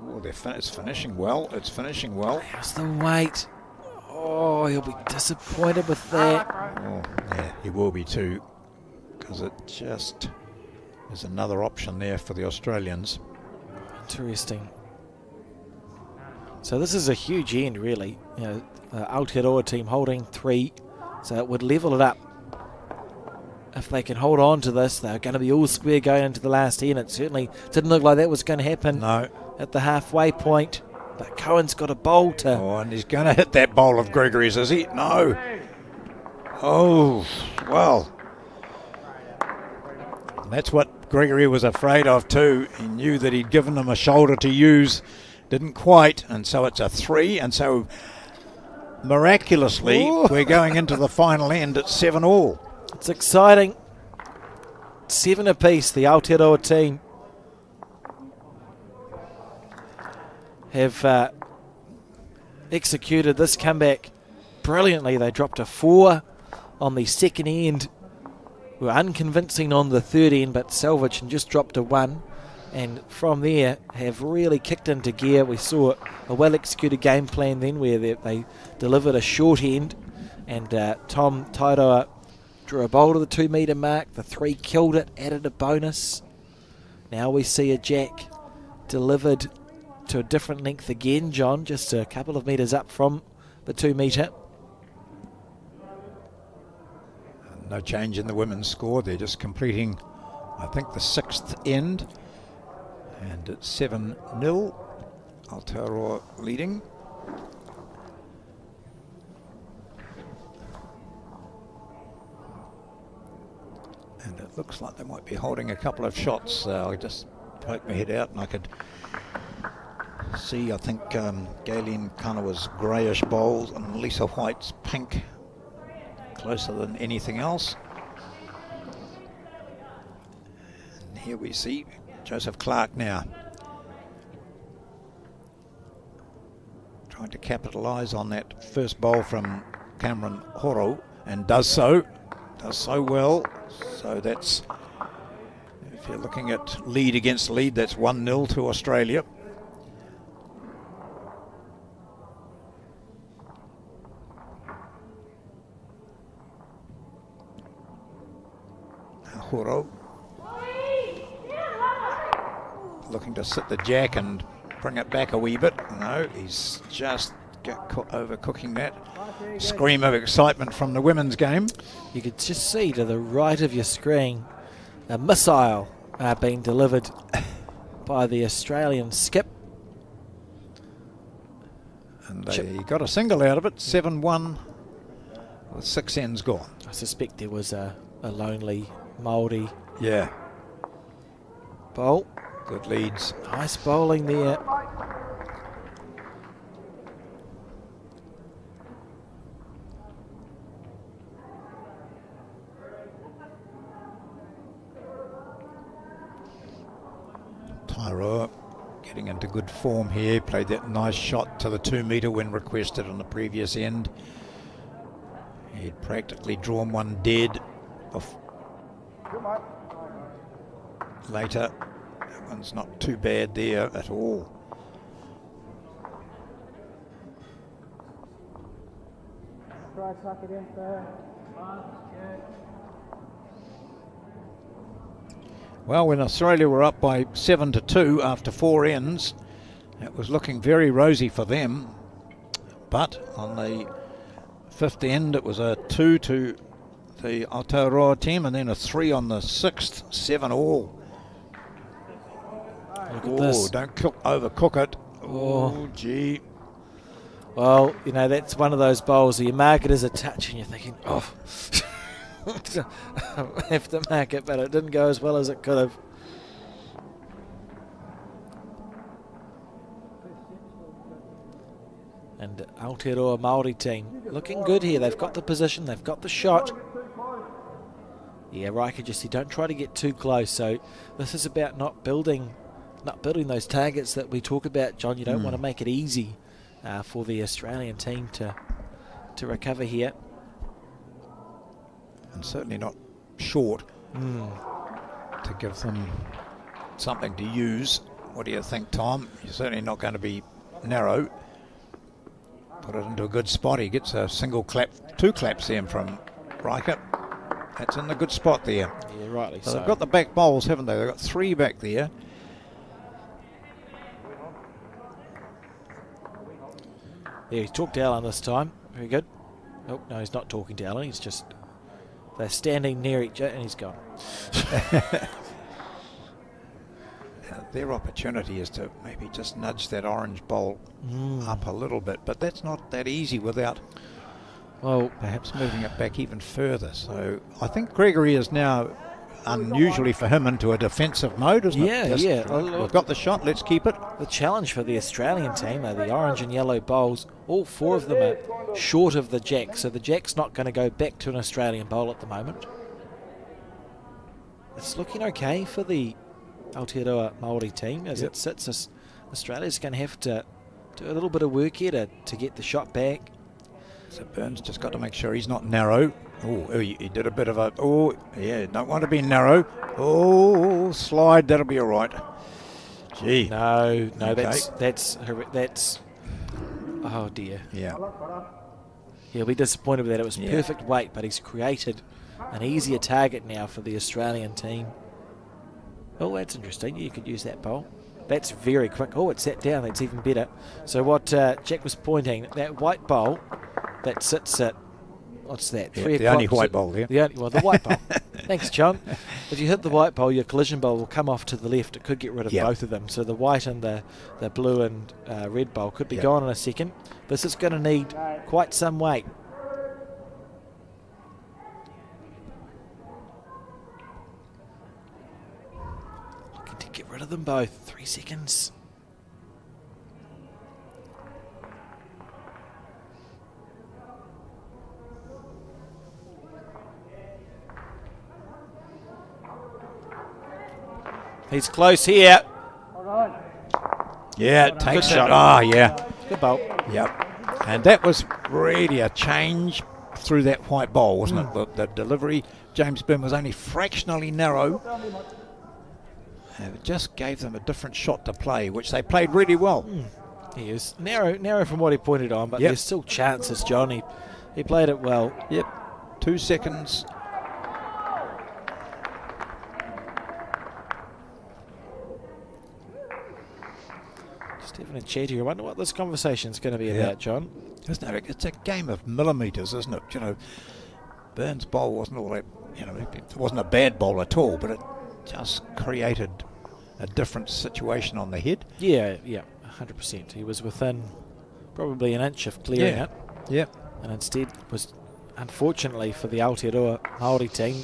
Oh, it's finishing well. It's finishing well. How's the weight? Oh, he'll be disappointed with that. Oh, yeah, he will be too, because it just is another option there for the Australians. Interesting. So this is a huge end, really. You know, the Aotearoa team holding 3, so it would level it up. If they can hold on to this, they're going to be all square going into the last end. It certainly didn't look like that was going to happen No. at the halfway point. But Cohen's got a bowl to... Oh, and he's going to hit that bowl of Gregory's, is he? No. Oh, well. And that's what Gregory was afraid of too. He knew that he'd given him a shoulder to use. Didn't quite, and so it's a 3, and so miraculously we're going into the final end at 7-all. It's exciting. 7 apiece, the Aotearoa team have executed this comeback brilliantly. They dropped a 4 on the second end. Were unconvincing on the third end, but salvaged and just dropped a 1. And from there have really kicked into gear. We saw a well-executed game plan then where they delivered a short end, and Tom Tairoa drew a bowl to the 2 metre mark. The 3 killed it, added a bonus. Now we see a jack delivered to a different length again, John, just a couple of metres up from the 2 metre. No change in the women's score. They're just completing, I think, the 6th end. And it's 7-0. Aotearoa leading. And it looks like they might be holding a couple of shots. I just poked my head out and I could see, I think, Galen Kanawa's greyish bowls and Lisa White's pink closer than anything else. And here we see Joseph Clark now trying to capitalise on that first bowl from Cameron Horo, and does so well. So that's, if you're looking at lead against lead, that's 1-0 to Australia. Horo looking to sit the jack and bring it back a wee bit. No, he's just overcooking that. Scream of excitement from the women's game. You could just see to the right of your screen a missile being delivered by the Australian skip. And they got a single out of it, 7-1 with 6 ends gone. I suspect there was a lonely Māori Yeah, bowl. good leads. Nice bowling there. Tairoa getting into good form here. Played that nice shot to the 2 metre when requested on the previous end. He'd practically drawn one dead later. That one's not too bad there at all. Try suck it in there. Well, when Australia were up by 7-2 after 4 ends, it was looking very rosy for them. But on the 5th end, it was a 2 to the Aotearoa team, and then a 3 on the 6th, 7-all. Look at this. Don't overcook it. Oh. Oh, gee. Well, you know, that's one of those bowls where you mark it as a touch and you're thinking, oh, I have to mark it, but it didn't go as well as it could have. And Aotearoa Māori team looking good here. They've got the position, they've got the shot. Yeah, Riker just said don't try to get too close. So this is about not building those targets that we talk about, John. You don't want to make it easy for the Australian team to recover here. And certainly not short to give them something to use. What do you think, Tom? You're certainly not going to be narrow. Put it into a good spot. He gets a single clap, 2 claps in from Riker. That's in a good spot there. Yeah, rightly So so. they've got the back bowls, haven't they? They've got 3 back there. Yeah, he's talked to Alan this time. Very good. Oh, no, he's not talking to Alan. He's just... They're standing near each other and he's gone. Their opportunity is to maybe just nudge that orange bowl up a little bit, but that's not that easy without perhaps moving it back even further. So I think Gregory is now unusually for him into a defensive mode, isn't it? Yeah. We've got the shot, let's keep it. The challenge for the Australian team are the orange and yellow bowls. All 4 of them are short of the jack, so the jack's not going to go back to an Australian bowl at the moment. It's looking okay for the Aotearoa Māori team as it sits. Australia's going to have to do a little bit of work here to get the shot back. So Burns just got to make sure he's not narrow. Oh, he did a bit of a... Oh, yeah, don't want to be narrow. Oh, slide, that'll be all right. Gee. No, Okay. that's... Oh, dear. Yeah. He'll be disappointed with that. It was Yeah. perfect weight, but he's created an easier target now for the Australian team. Oh, that's interesting. You could use that bowl. That's very quick. Oh, it's sat down. That's even better. So what Jack was pointing, that white bowl that sits at, what's that? Yeah, 3 the o'clock. only white bowl there. The white bowl. Thanks, John. If you hit the white bowl, your collision bowl will come off to the left. It could get rid of both of them. So the white and the blue and red bowl could be gone in a second. This is going to need quite some weight. Looking to get rid of them both. 3 seconds. He's close here. Hold on. Yeah, it takes Good it. shot. Ah, yeah. Good bowl. Yep. And that was really a change through that white bowl, wasn't it? The delivery, James Byrne was only fractionally narrow. And it just gave them a different shot to play, which they played really well. He is narrow from what he pointed on, but there's still chances, John. He played it well. Yep. 2 seconds. Stephen and Chetty, I wonder what this conversation's going to be about, John. Isn't it? It's a game of millimetres, isn't it? You know, Burns' bowl wasn't all that, it wasn't a bad bowl at all, but it just created a different situation on the head. Yeah, 100%. He was within probably an inch of clearing it. Yep. And instead was, unfortunately for the Aotearoa Māori team,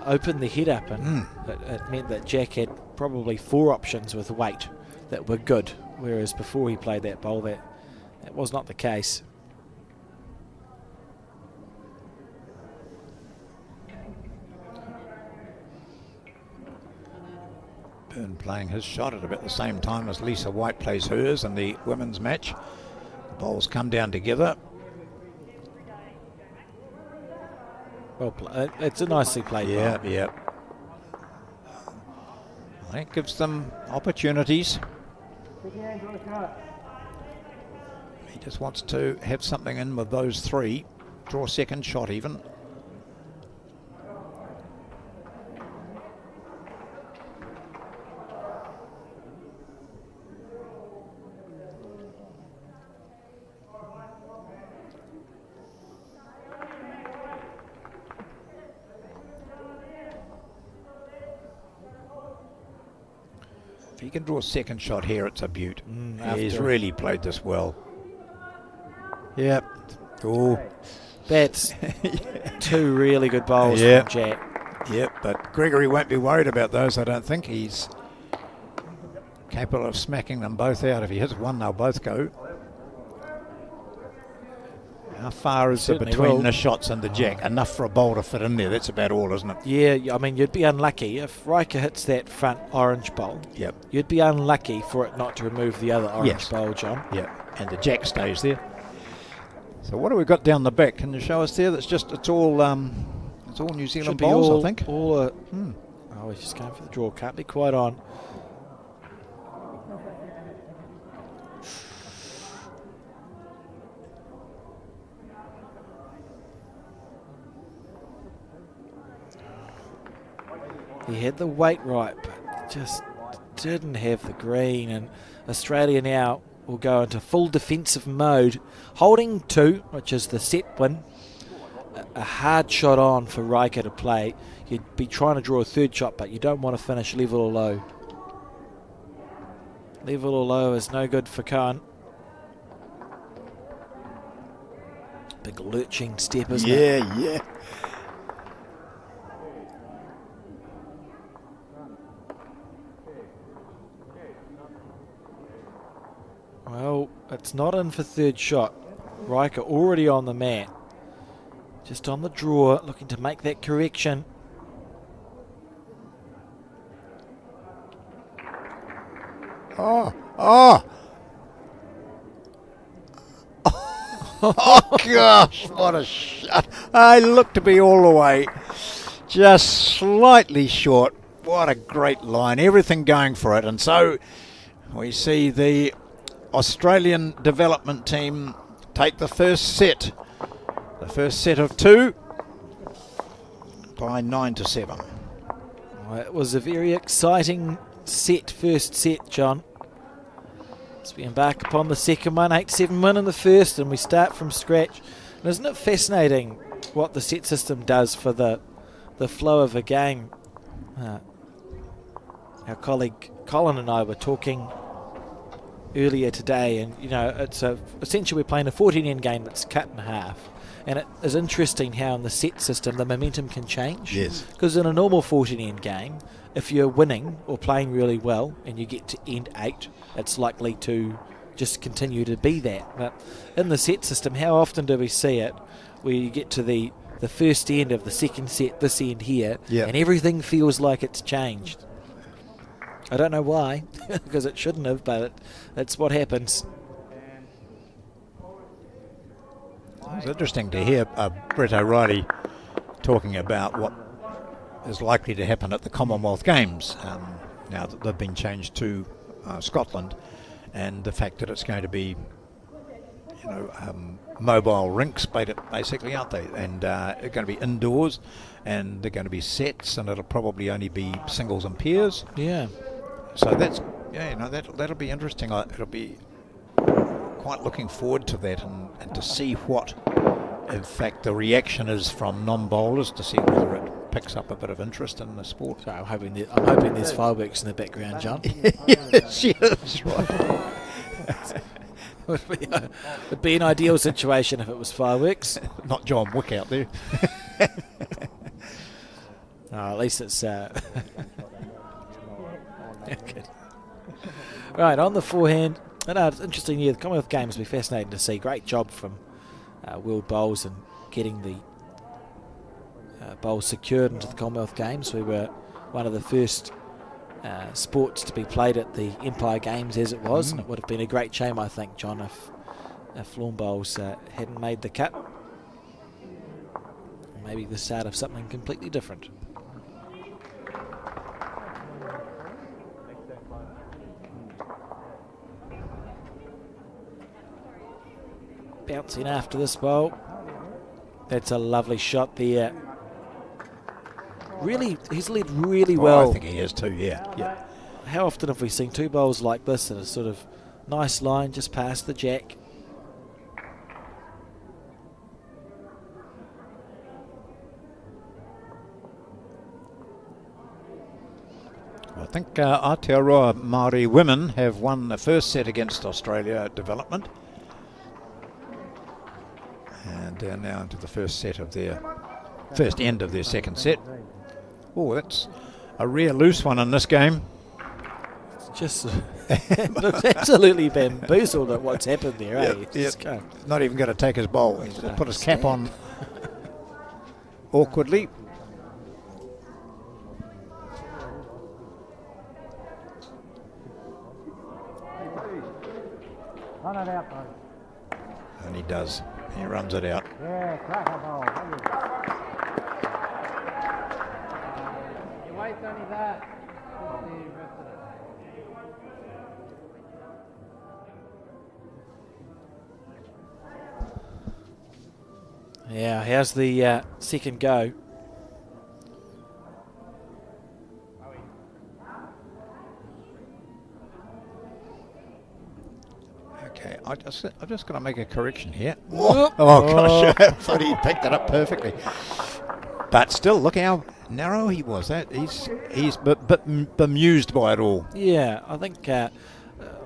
opened the head up, and it meant that Jack had probably 4 options with weight that were good, whereas before he played that bowl, that was not the case. Byrne playing his shot at about the same time as Lisa White plays hers in the women's match. The bowls come down together. Well, it's a nicely played bowl. Yeah. That gives them opportunities. He just wants to have something in with those 3. Draw second shot even. If he can draw a second shot here, it's a beaut. He's really played this well. Yep. Oh. That's 2 really good bowls Yeah. from Jack. Yep, but Gregory won't be worried about those, I don't think. He's capable of smacking them both out. If he hits one, they'll both go. How far is it Certainly between will. the shots and the jack? Enough for a bowl to fit in there. That's about all, isn't it? Yeah, I mean, you'd be unlucky if Riker hits that front orange bowl. Yep. You'd be unlucky for it not to remove the other orange Yes. bowl, John. Yep. And the jack stays there. So what have we got down the back? Can you show us there? It's all New Zealand Should be bowls, all, I think. Oh, he's just going for the draw. Can't be quite on. He had the weight right, but just didn't have the green. And Australia now will go into full defensive mode, holding 2, which is the set win. A hard shot on for Riker to play. You'd be trying to draw a third shot, but you don't want to finish level or low. Level or low is no good for Khan. Big lurching step, isn't it? Yeah. Well, it's not in for third shot. Riker already on the mat. Just on the draw, looking to make that correction. Oh. Oh, gosh, what a shot. I look to be all the way. Just slightly short. What a great line. Everything going for it. And so we see the Australian development team take the first set. The first set of 2 by 9-7. Well, it was a very exciting first set, John. As we embark upon the second one, 8-7 win in the first, and we start from scratch. And isn't it fascinating what the set system does for the flow of a game? Our colleague Colin and I were talking earlier today, and it's essentially we're playing a 14-end game that's cut in half. And it is interesting how in the set system the momentum can change. Yes. Because in a normal 14-end game, if you're winning or playing really well and you get to end 8, it's likely to just continue to be that. But in the set system, how often do we see it where you get to the first end of the second set, this end here, and everything feels like it's changed? I don't know why, because it shouldn't have, but it's what happens. It's interesting to hear Brett O'Reilly talking about what is likely to happen at the Commonwealth Games now that they've been changed to Scotland, and the fact that it's going to be mobile rinks basically, aren't they? And they're going to be indoors, and they're going to be sets, and it'll probably only be singles and pairs. Yeah. So that's that'll be interesting. It'll be quite looking forward to that, and to see what, in fact, the reaction is from non-bowlers, to see whether it picks up a bit of interest in the sport. So I'm hoping there's fireworks in the background, John. Yes, right. Would be an ideal situation if it was fireworks. Not John Wick out there. At least it's good. Right, on the forehand. It's interesting. The Commonwealth Games will be fascinating to see. Great job from World Bowls and getting the bowls secured into the Commonwealth Games. We were one of the first sports to be played at the Empire Games as it was, and it would have been a great shame, I think, John, if lawn bowls hadn't made the cut. Maybe the start of something completely different. Bouncing after this bowl. That's a lovely shot there. Really, he's led really well. I think he is too, yeah. How often have we seen 2 bowls like this in a sort of nice line just past the jack? I think Aotearoa Māori women have won the first set against Australia development. And they're now into the first end of their second set. Oh, that's a rare loose one in this game. just looks absolutely bamboozled at what's happened there, eh? Yep, Just yep. can't- Not even going to take his bowl. He's Don't put his cap on awkwardly. Run it out, bro. And he does. He runs it out. Yeah, crack a ball. Your weight's only that. Just the rest of it. Yeah, how's the second go? Okay, I'm just going to make a correction here. Whoop. Oh gosh, I thought he picked it up perfectly. But still, look how narrow he was. That he's bemused by it all. Yeah, I think. I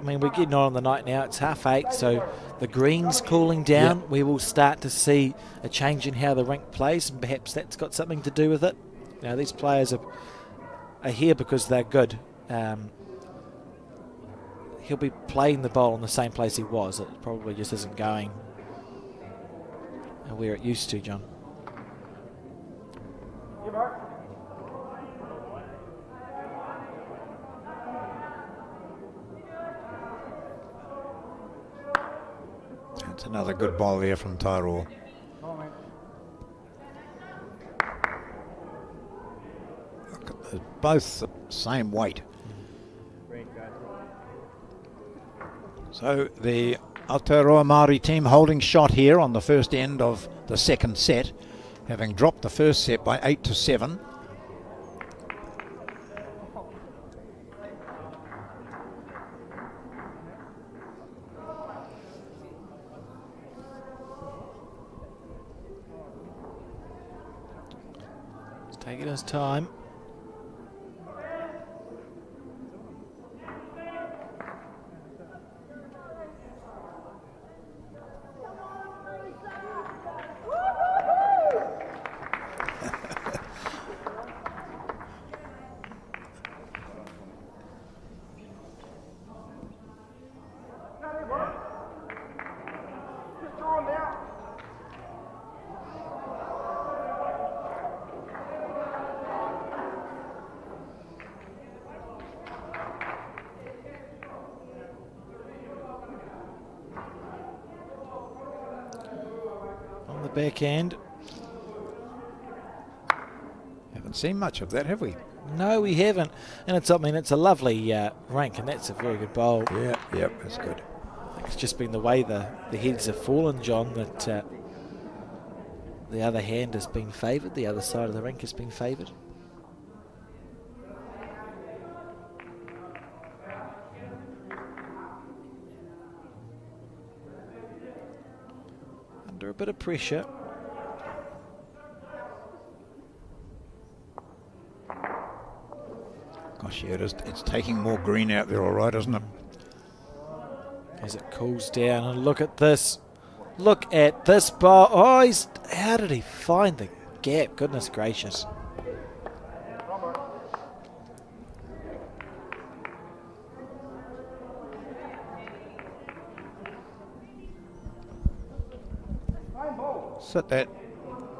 mean, we're getting on the night now. It's 8:30, so the green's cooling down. Yep. We will start to see a change in how the rink plays, and perhaps that's got something to do with it. You know, these players are here because they're good. He'll be playing the bowl in the same place he was. It probably just isn't going where it used to, John. That's another good ball there from Tyrell. Look at the, both the same weight. So the Aotearoa Māori team holding shot here on the first end of the second set, having dropped the first set by 8-7. He's taking his time. On the backhand. Haven't seen much of that, have we? No, we haven't. And it's, I mean, it's a lovely rank, and that's a very good bowl. Yeah, yep, that's good. I think it's just been the way the heads have fallen, John, that the other hand has been favoured, the other side of the rink has been favoured. Under a bit of pressure. Gosh, yeah, it's taking more green out there, all right, isn't it? As it cools down, and look at this. Look at this ball. Oh, how did he find the gap? Goodness gracious. Sit that.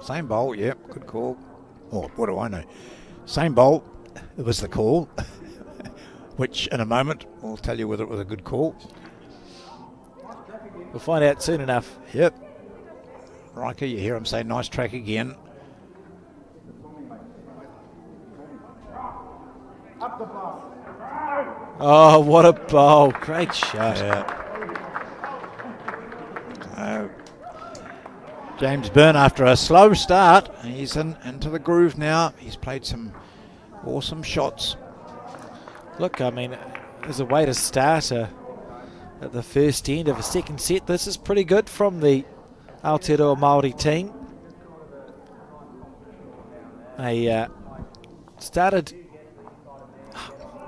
Same bowl, yep, good call. Oh, what do I know? Same bowl, it was the call, which in a moment will tell you whether it was a good call. We'll find out soon enough. Yep. Riker, you hear him say nice track again. Oh, what a bowl. Great shot. Yeah. James Byrne, after a slow start, he's into the groove now. He's played some awesome shots. Look, I mean, as a way to start at the first end of a second set, this is pretty good from the Aotearoa Māori team. They started,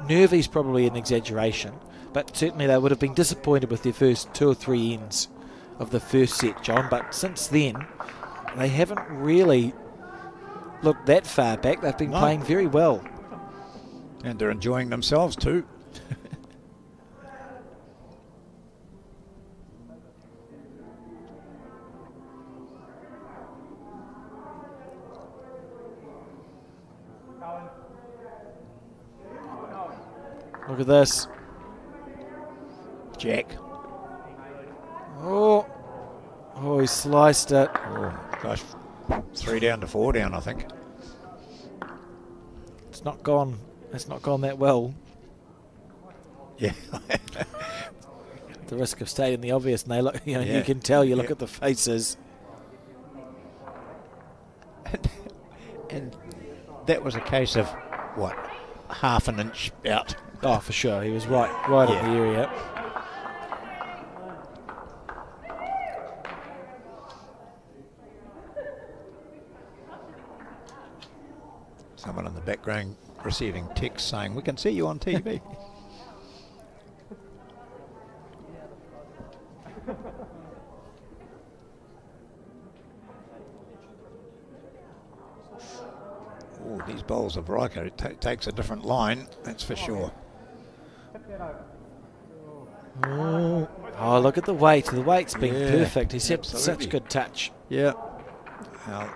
nervy is probably an exaggeration, but certainly they would have been disappointed with their first 2 or 3 ends of the first set, John, but since then they haven't really looked that far back. They've been playing very well. And they're enjoying themselves too. Look at this. Jack. Oh, he sliced it. Oh, gosh. 3 down to 4 down, I think. It's not gone. It's not gone that well. Yeah. The risk of stating the obvious, and they look. You Yeah. can tell. You look Yeah. at the faces. And that was a case of, what, half an inch out. Oh, for sure. He was right in Yeah. the area. Someone in the background receiving texts saying, we can see you on TV. Oh, these bowls of Riker, it takes a different line, that's for sure. Oh, look at the weight. The weight's been Yeah, perfect. He's had absolutely. such good touch. Yeah. Well,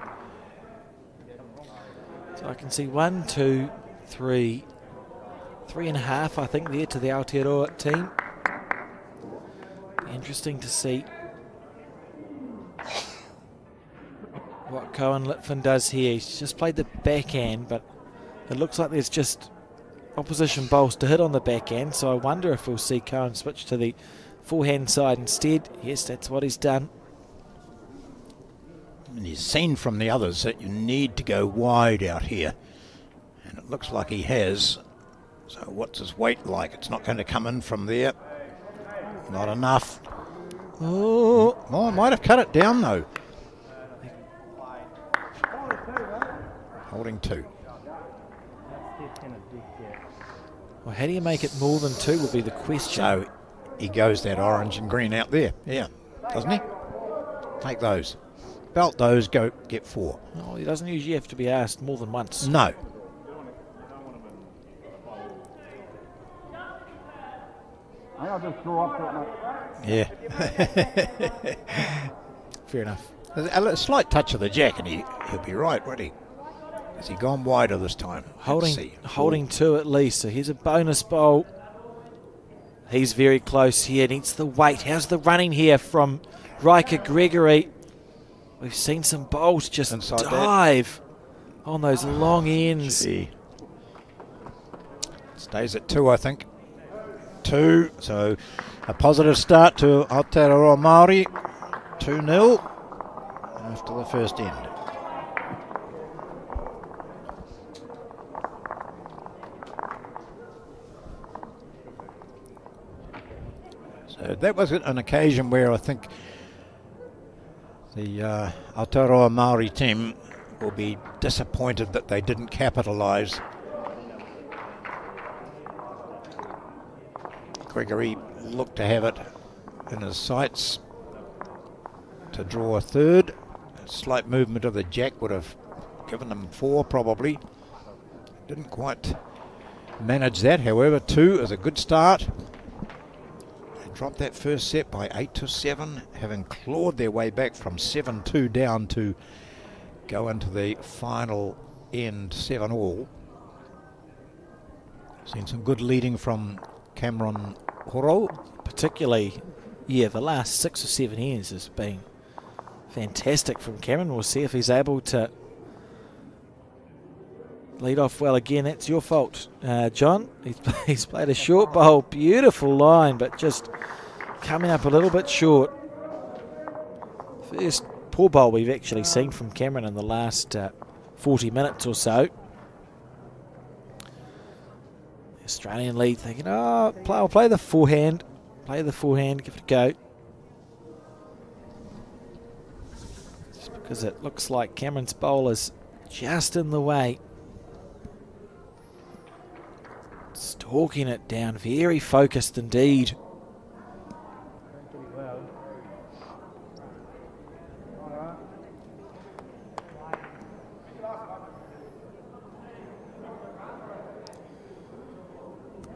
So I can see 1, 2, 3, 3.5, I think, there to the Aotearoa team. Interesting to see what Cohen Litfin does here. He's just played the backhand, but it looks like there's just opposition bowls to hit on the backhand, so I wonder if we'll see Cohen switch to the forehand side instead. Yes, that's what he's done. and he's seen from the others that you need to go wide out here. And it looks like he has. So what's his weight like? It's not going to come in from there. Not enough. Oh, Oh, might have cut it down though. Holding 2. well, how do you make it more than 2 will be the question. So he goes that orange and green out there. Yeah, doesn't he? Take those. Belt those, go get 4. Oh, he doesn't usually have to be asked more than once. No. I'll just draw up to it, mate. Yeah. Fair enough. A slight touch of the jack and he'll be right, won't he? Has he gone wider this time? Let's see. Holding 2 at least. So here's a bonus bowl. He's very close here. Needs the weight. How's the running here from Riker Gregory? We've seen some bowls just Inside that. dive on those long ends. See. Stays at 2, I think. 2. So a positive start to Aotearoa Māori. 2-0 after the first end. So that was an occasion where I think the Aotearoa Māori team will be disappointed that they didn't capitalise. Gregory looked to have it in his sights to draw a 3rd. A slight movement of the jack would have given him 4 probably. Didn't quite manage that, however. 2 is a good start. They dropped that first set by 8-7, having clawed their way back from 7-2 down to go into the final end 7-all. Seen some good leading from Cameron Horo. Particularly, the last 6 or 7 years has been fantastic from Cameron. We'll see if he's able to lead off well again. That's your fault, John. He's played a short bowl. Beautiful line, but just coming up a little bit short. First poor bowl we've actually seen from Cameron in the last 40 minutes or so. The Australian lead thinking, oh, I'll play the forehand. Play the forehand, give it a go. Just because it looks like Cameron's bowl is just in the way. Stalking it down, very focused indeed.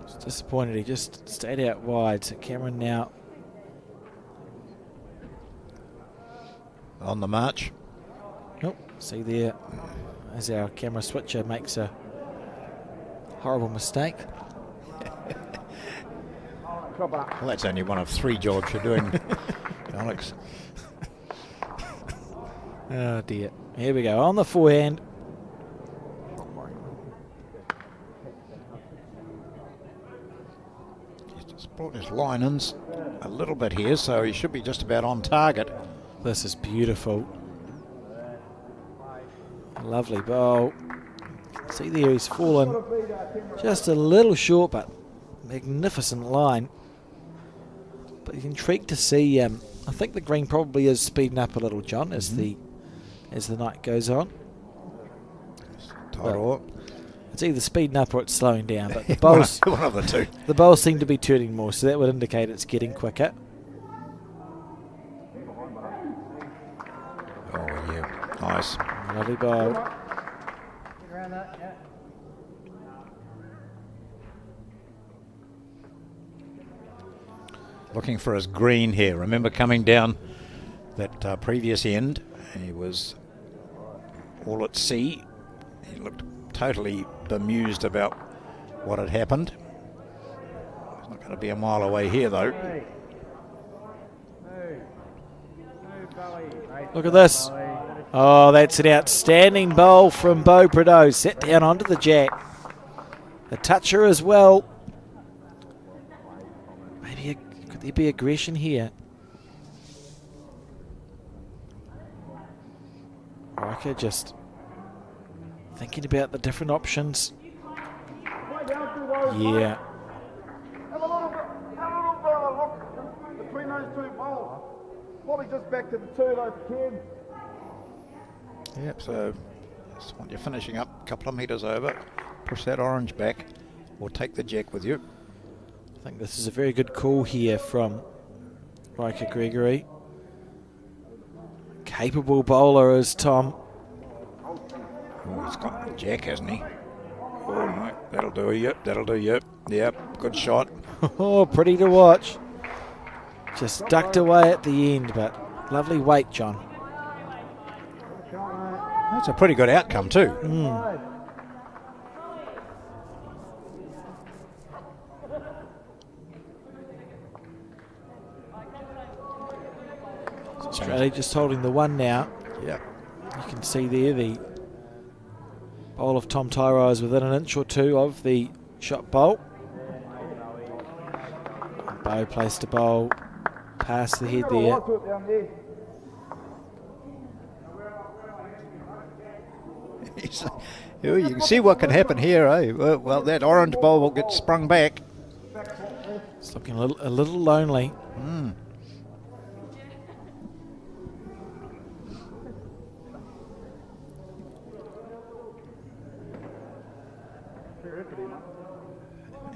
Just disappointed he just stayed out wide. So Cameron now On the march. nope, see there as our camera switcher makes a horrible mistake. Chop it up. Well, that's only one of 3 jobs you're doing, Alex. Oh dear. Here we go. On the forehand. He's just brought his line-ins a little bit here, so he should be just about on target. This is beautiful. Lovely bowl. See there, he's fallen just a little short, but magnificent line. But you're intrigued to see. I think the green probably is speeding up a little, John, as the night goes on. Well, it's either speeding up or it's slowing down. But the bowls, one of the two. the bowls seem to be turning more, so that would indicate it's getting quicker. Oh yeah, nice. Lovely bowl. Get around that, yeah. Looking for his green here. Remember coming down that previous end, and he was all at sea. He looked totally bemused about what had happened. He's not going to be a mile away here, though. Move. Move, belly. Right. Look at this. Belly. Oh, that's an outstanding bowl from Beau Prideaux. Set down onto the jack. The toucher as well. Maybe could there be aggression here? Riker just thinking about the different options. Yeah. Have a little look between those 2 bowls. Probably just back to the 2 those kids. Yep, so just when you're finishing up a couple of metres over, push that orange back or take the jack with you. I think this is a very good call here from Riker Gregory. Capable bowler is Tom. Oh, he's got the jack, hasn't he? Oh, no, that'll do you. That'll do you. Yep, good shot. Oh, pretty to watch. Just ducked away at the end, but lovely weight, John. That's a pretty good outcome too. Australia just holding the one now. Yeah. You can see there the bowl of Tom Tyro is within an inch or 2 of the shot bowl. Beau placed a bowl past the head there. You can see what can happen here, eh? Well, that orange ball will get sprung back. It's looking a little lonely.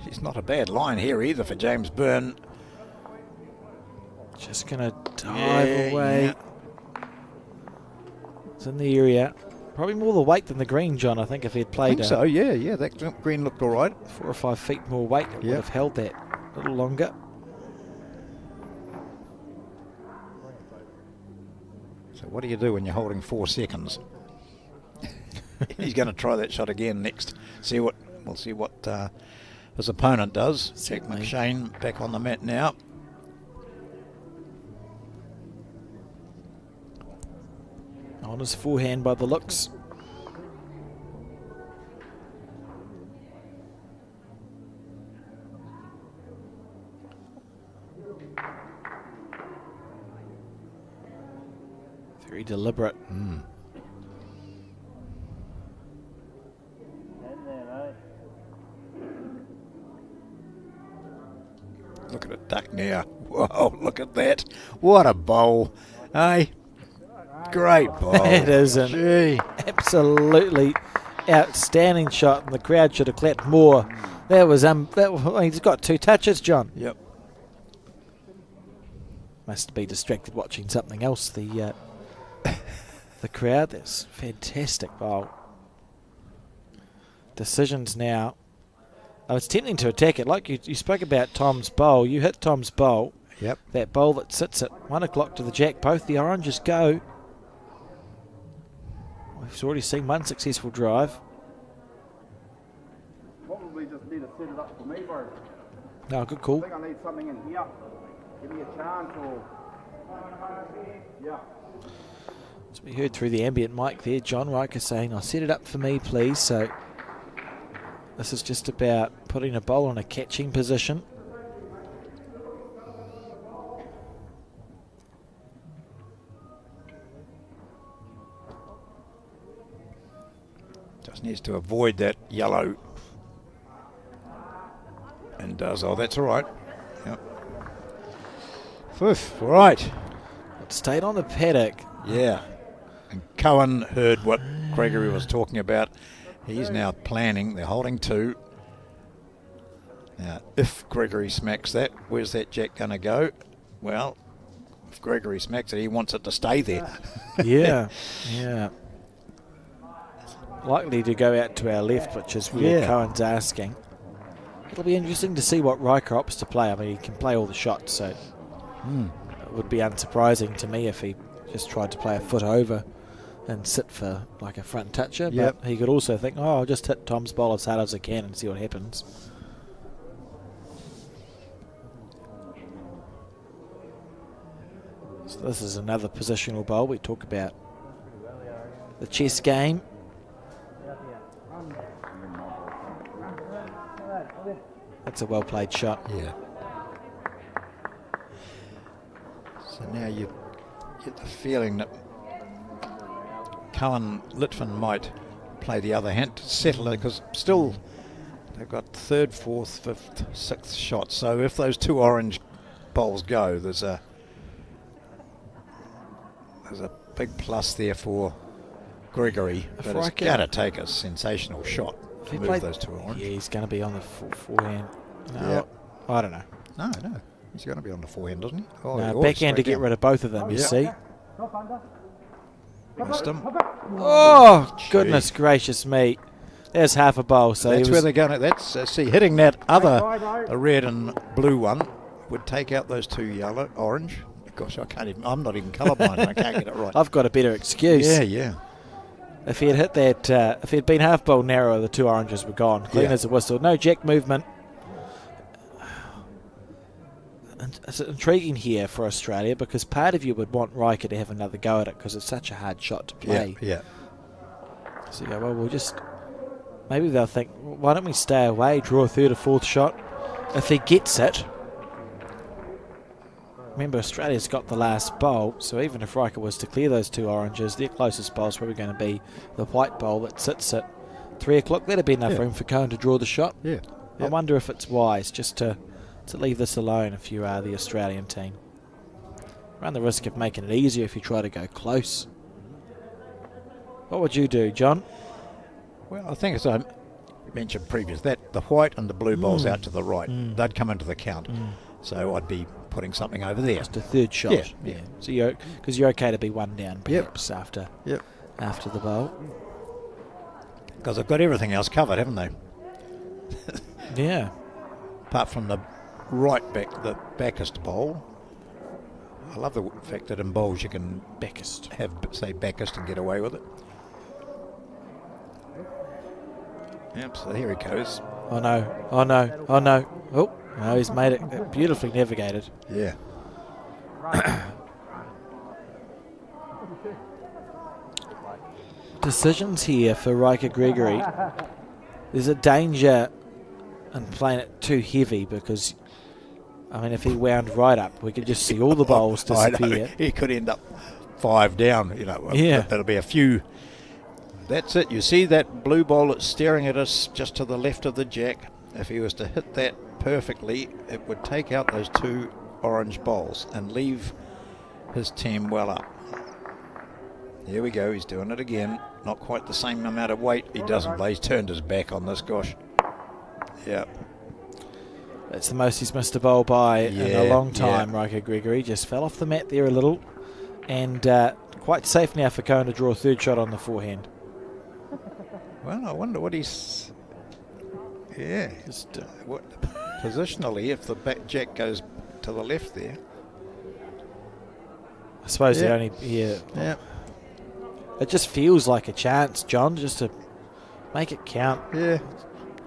It's not a bad line here either for James Byrne. Just going to dive away. Yeah. It's in the area. Probably more the weight than the green, John, I think, if he had I played think so, yeah, that green looked all right. 4 or 5 feet more weight, it would have held that a little longer. So what do you do when you're holding 4 seconds? He's going to try that shot again next. We'll see what his opponent does. Jack Certainly. McShane back on the mat now. On his forehand by the looks. Very deliberate. Look at it duck now. Whoa, look at that. What a bowl. Hey, great bowl. It is an Gee. absolutely outstanding shot, and the crowd should have clapped more. That was he's got 2 touches, John. Yep. Must be distracted watching something else. The crowd. That's fantastic bowl. Decisions now. I was tempting to attack it. Like you spoke about Tom's bowl. You hit Tom's bowl. Yep. That bowl that sits at 1 o'clock to the jack. Both the oranges go. We've already seen one successful drive. Probably just need to set it up for me, bro. No, good call. I think I need something in here. Give me a chance or... Yeah. So we heard through the ambient mic there, John Riker saying, "I'll set it up for me, please." So this is just about putting a bowl in a catching position. Just needs to avoid that yellow. And does. Oh, that's all right. Yep. All right. It stayed on the paddock. Yeah. And Cohen heard what Gregory was talking about. He's now planning. They're holding 2. Now, if Gregory smacks that, where's that jack going to go? Well, if Gregory smacks it, he wants it to stay there. Yeah, yeah. Likely to go out to our left, which is where Cohen's asking. It'll be interesting to see what Riker opts to play. I mean, he can play all the shots, so it would be unsurprising to me if he just tried to play a foot over and sit for like a front toucher. But he could also think, oh, I'll just hit Tom's bowl as hard as I can and see what happens. So this is another positional bowl. We talk about the chess game. That's a well-played shot. Yeah. So now you get the feeling that Cohen Litvin might play the other hand to settle it, because still they've got 3rd, 4th, 5th, 6th shots. So if those 2 orange bowls go, there's a big plus there for Gregory, but it's going to take a sensational shot to move those 2 orange. Yeah, he's going to be on the forehand. No, I don't know. No, he's going to be on the forehand, doesn't he? Oh, No, backhand to get rid of both of them, you see. Missed him. Oh, goodness gracious me. There's half a bowl. So that's where they're going to. That's see, hitting that other, the red and blue one, would take out those 2 orange. Gosh, I'm not even colourblind. I can't get it right. I've got a better excuse. Yeah. If he had hit that, if he'd been half bowl narrower, the 2 oranges were gone. Clean as a whistle. No jack movement. And it's intriguing here for Australia, because part of you would want Riker to have another go at it because it's such a hard shot to play. Yeah. So you go, well, we'll just... Maybe they'll think, why don't we stay away, draw a 3rd or 4th shot? If he gets it... Remember, Australia's got the last bowl, so even if Riker was to clear those 2 oranges, their closest bowl is probably going to be the white bowl that sits at 3 o'clock. That'd be enough room for Cohen to draw the shot. Yeah. I wonder if it's wise just to leave this alone if you are the Australian team. Run the risk of making it easier if you try to go close. What would you do, John? Well, I think, as I mentioned previous, that the white and the blue bowls out to the right, they'd come into the count. So I'd be putting something over there. Just a 3rd shot. Yeah. So you're okay to be 1 down perhaps after the bowl. Because they've got everything else covered, haven't they? Yeah. Apart from the right back, the backest bowl. I love the fact that in bowls you can have, say, backest and get away with it. Yep, so here he goes. Oh no. Oh, no, he's made it beautifully navigated. Yeah. Decisions here for Riker Gregory. There's a danger in playing it too heavy, because, I mean, if he wound right up, we could just see all the bowls disappear. He could end up 5 down, Yeah. That'll be a few. That's it. You see that blue bowl that's staring at us just to the left of the jack? If he was to hit that perfectly, it would take out those 2 orange bowls and leave his team well up. Here we go. He's doing it again. Not quite the same amount of weight. He doesn't play. He's turned his back on this, gosh. Yeah. That's the most he's missed a bowl by in a long time, Riker Gregory. Just fell off the mat there a little. And quite safe now for Cohen to draw a 3rd shot on the forehand. Well, I wonder what he's... Yeah. Just, positionally, if the back jack goes to the left there. I suppose the only... Yeah. It just feels like a chance, John, just to make it count. Yeah.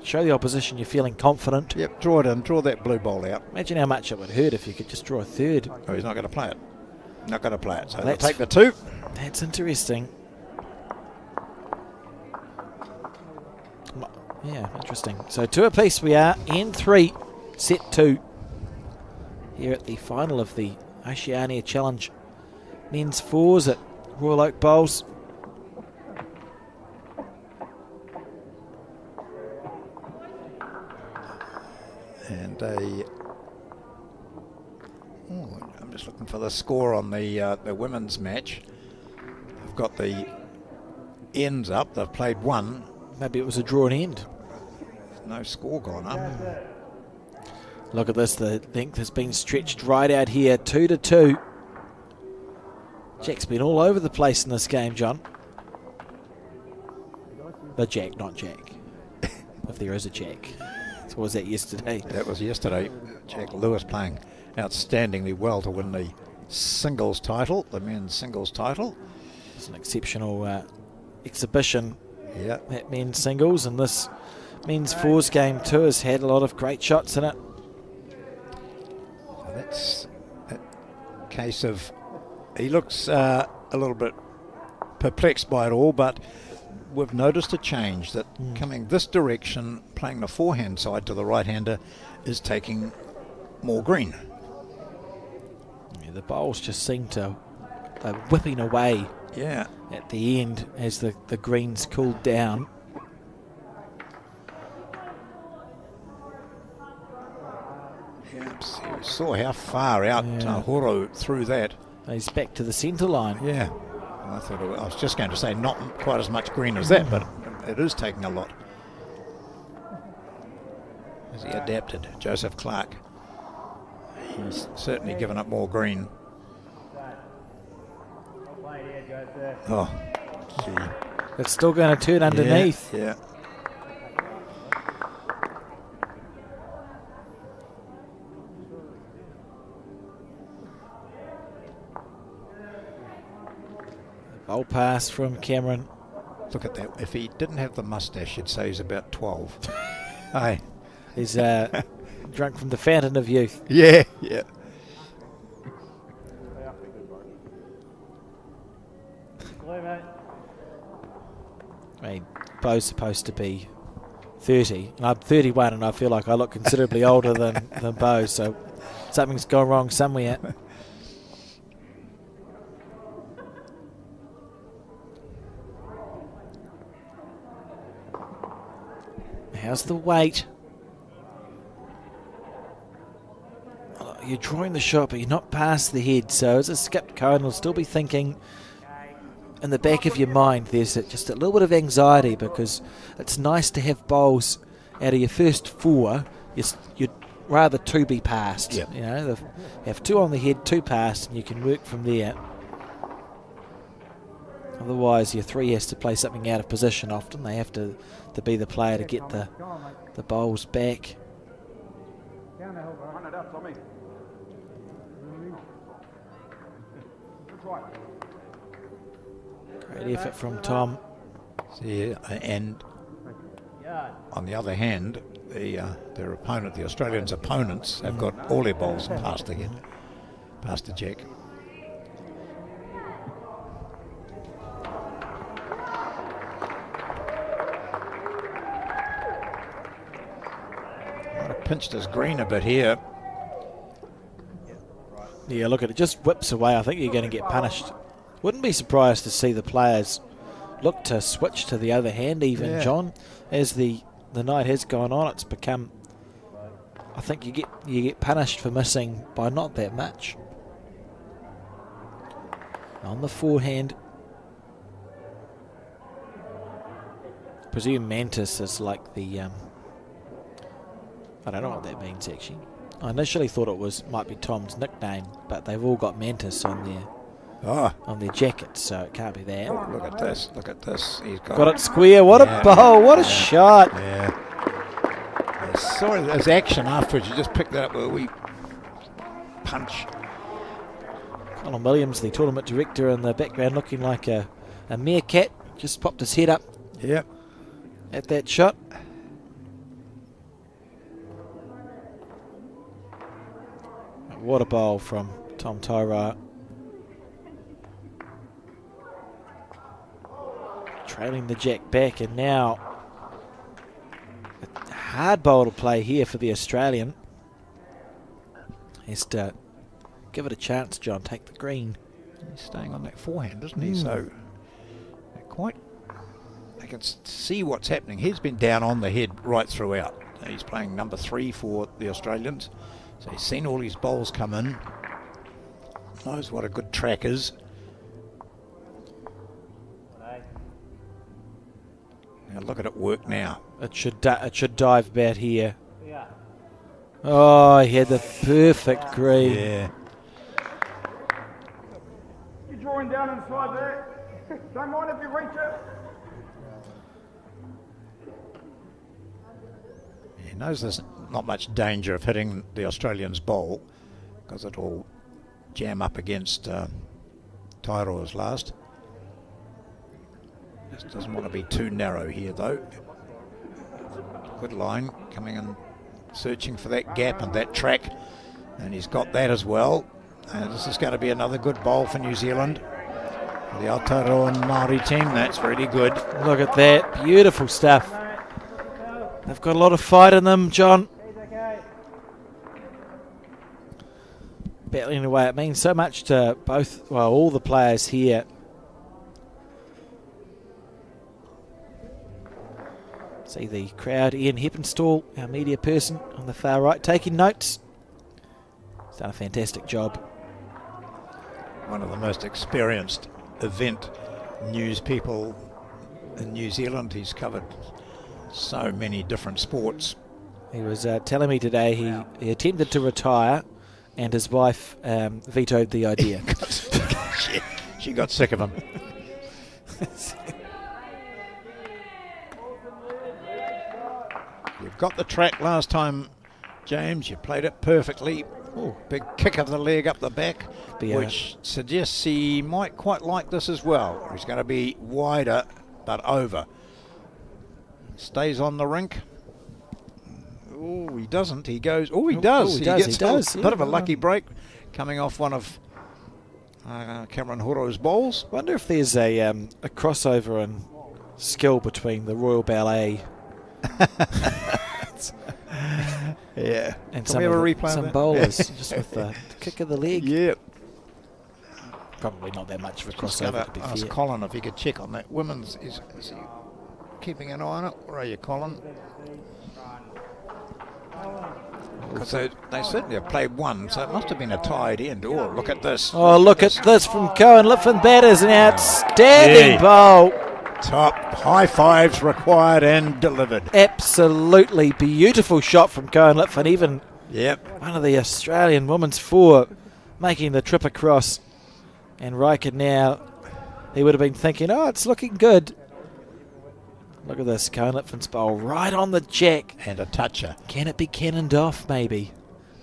show the opposition you're feeling confident. Yep, draw it in, draw that blue ball out. Imagine how much it would hurt if you could just draw a third. Oh, he's not going to play it. Not going to play it. So they'll That's- take the 2. That's interesting. Yeah, interesting. So 2 apiece we are in 3, set 2. Here at the final of the Oceania Challenge. Men's 4s at Royal Oak Bowls. And I'm just looking for the score on the women's match. I've got the ends up. They've played 1. Maybe it was a drawn end. No score gone up. Look at this, the length has been stretched right out here, 2-2. Jack's been all over the place in this game, John. The Jack, not Jack. If there is a Jack. So was that yesterday? That was yesterday. Jack Lewis playing outstandingly well to win the singles title, the men's singles title. It's an exceptional exhibition Yeah. at men's singles, and this men's 4s game too has had a lot of great shots in it. So that's a case of he looks a little bit perplexed by it all, but we've noticed a change that coming this direction, playing the forehand side to the right-hander, is taking more green. Yeah, the bowls just seem to they're whipping away Yeah. at the end as the greens cooled down. Yeah. So you saw how far out Horo threw that. He's back to the centre line. Yeah. I thought I was just going to say not quite as much green as that, but it is taking a lot. Has he adapted? Joseph Clark. He's certainly given up more green. Oh, gee. It's still going to turn underneath. Yeah. Bowl pass from Cameron. Look at that. If he didn't have the mustache, you'd say he's about 12. Hey. He's drunk from the fountain of youth. Yeah. Yeah. I mean, Bo's supposed to be 30, and I'm 31, and I feel like I look considerably older than Bo, so something's gone wrong somewhere. How's the weight? You're drawing the shot, but you're not past the head, so as a skipped cone, you'll still be thinking in the back of your mind there's just a little bit of anxiety, because it's nice to have bowls out of your first 4. You'd rather 2 be passed. Yep. You know, have 2 on the head, 2 passed, and you can work from there. Otherwise, your 3 has to play something out of position often. They have to be the player to get the bowls back. Run it up, Tommy. That's right. Great effort from Tom. See, and on the other hand, their opponent, the Australians' opponents, have got all their bowls past the Jack. Pinched his green a bit here. Yeah, look at it, just whips away. I think you're going to get punished. Wouldn't be surprised to see the players look to switch to the other hand even, Yeah. John. As the night has gone on, it's become, I think you get punished for missing by not that much. On the forehand. Presume Mantis is like the I don't know what that means actually. I initially thought it might be Tom's nickname, but they've all got Mantis on their jackets, so it can't be that. Oh, look at this. Look at this. He's Got it square. What a bowl. What a shot. Yeah. I saw his action afterwards. You just picked that up with a wee punch. Colin Williams, the tournament director, in the background looking like a meerkat. Just popped his head up Yep. at that shot. What a bowl from Tom Tyra. Trailing the jack back, and now a hard bowl to play here for the Australian. Has to give it a chance, John. Take the green. He's staying on that forehand, isn't he? So they can see what's happening. He's been down on the head right throughout. He's playing number 3 for the Australians. So he's seen all his bowls come in. Knows what a good track is. Now look at it work now. It should dive about here. Oh, he had the perfect green. Yeah. You're drawing down inside there. Don't mind if you reach it. He knows there's not much danger of hitting the Australian's bowl because it'll jam up against Tairoa's last. Just doesn't want to be too narrow here though. Good line coming in, searching for that gap and that track, and he's got that as well. And this is going to be another good bowl for New Zealand. For the Aotearoa Māori team, that's really good. Look at that. Beautiful stuff. They've got a lot of fight in them, John. Battling away. It means so much to all the players here. See the crowd. Ian Heppenstall, our media person on the far right, taking notes. He's done a fantastic job. One of the most experienced event news people in New Zealand. He's covered so many different sports. He was telling me today he attempted to retire, and his wife vetoed the idea. She got sick of him. You've got the track last time, James. You played it perfectly. Ooh, big kick of the leg up the back, which suggests he might quite like this as well. He's going to be wider, but over. Stays on the rink. Oh, he doesn't. He goes. Oh, he does. He gets does. a bit of a lucky break coming off one of Cameron Horo's bowls. Wonder if there's a crossover in skill between the Royal Ballet Yeah. and Can we have a replay of some that? bowlers just with the kick of the leg. Yeah. Probably not that much of a Just crossover, going to be to ask fair. Colin if he could check on that women's. Is he keeping an eye on it? Where are you, Colin? Because they certainly have played one, so it must have been a tied end. Oh, look at this. Oh, look at this from Cohen Liffin. That is an outstanding bowl. Top high fives required and delivered. Absolutely beautiful shot from Cohen Liffin. Even one of the Australian women's 4 making the trip across. And Riker now, he would have been thinking, oh, it's looking good. Look at this, Cohen Lipfin's bowl right on the jack. And a toucher. Can it be cannoned off, maybe?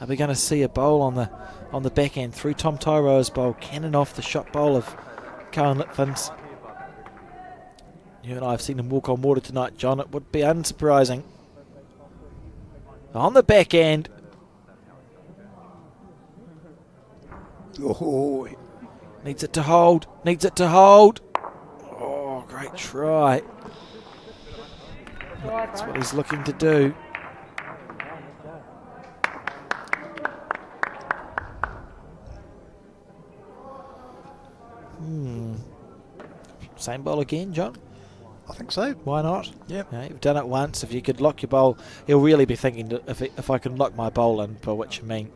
Are we going to see a bowl on the back end through Tom Tairoa's bowl, cannon off the shot bowl of Cohen Lipfin's? You and I have seen him walk on water tonight, John. It would be unsurprising. On the back end. Oh, Needs it to hold. Needs it to hold. Oh, great try. That's what he's looking to do. Same bowl again, John? I think so. Why not? Yep. Yeah, you've done it once. If you could lock your bowl, he'll really be thinking that if I can lock my bowl in, by which you mean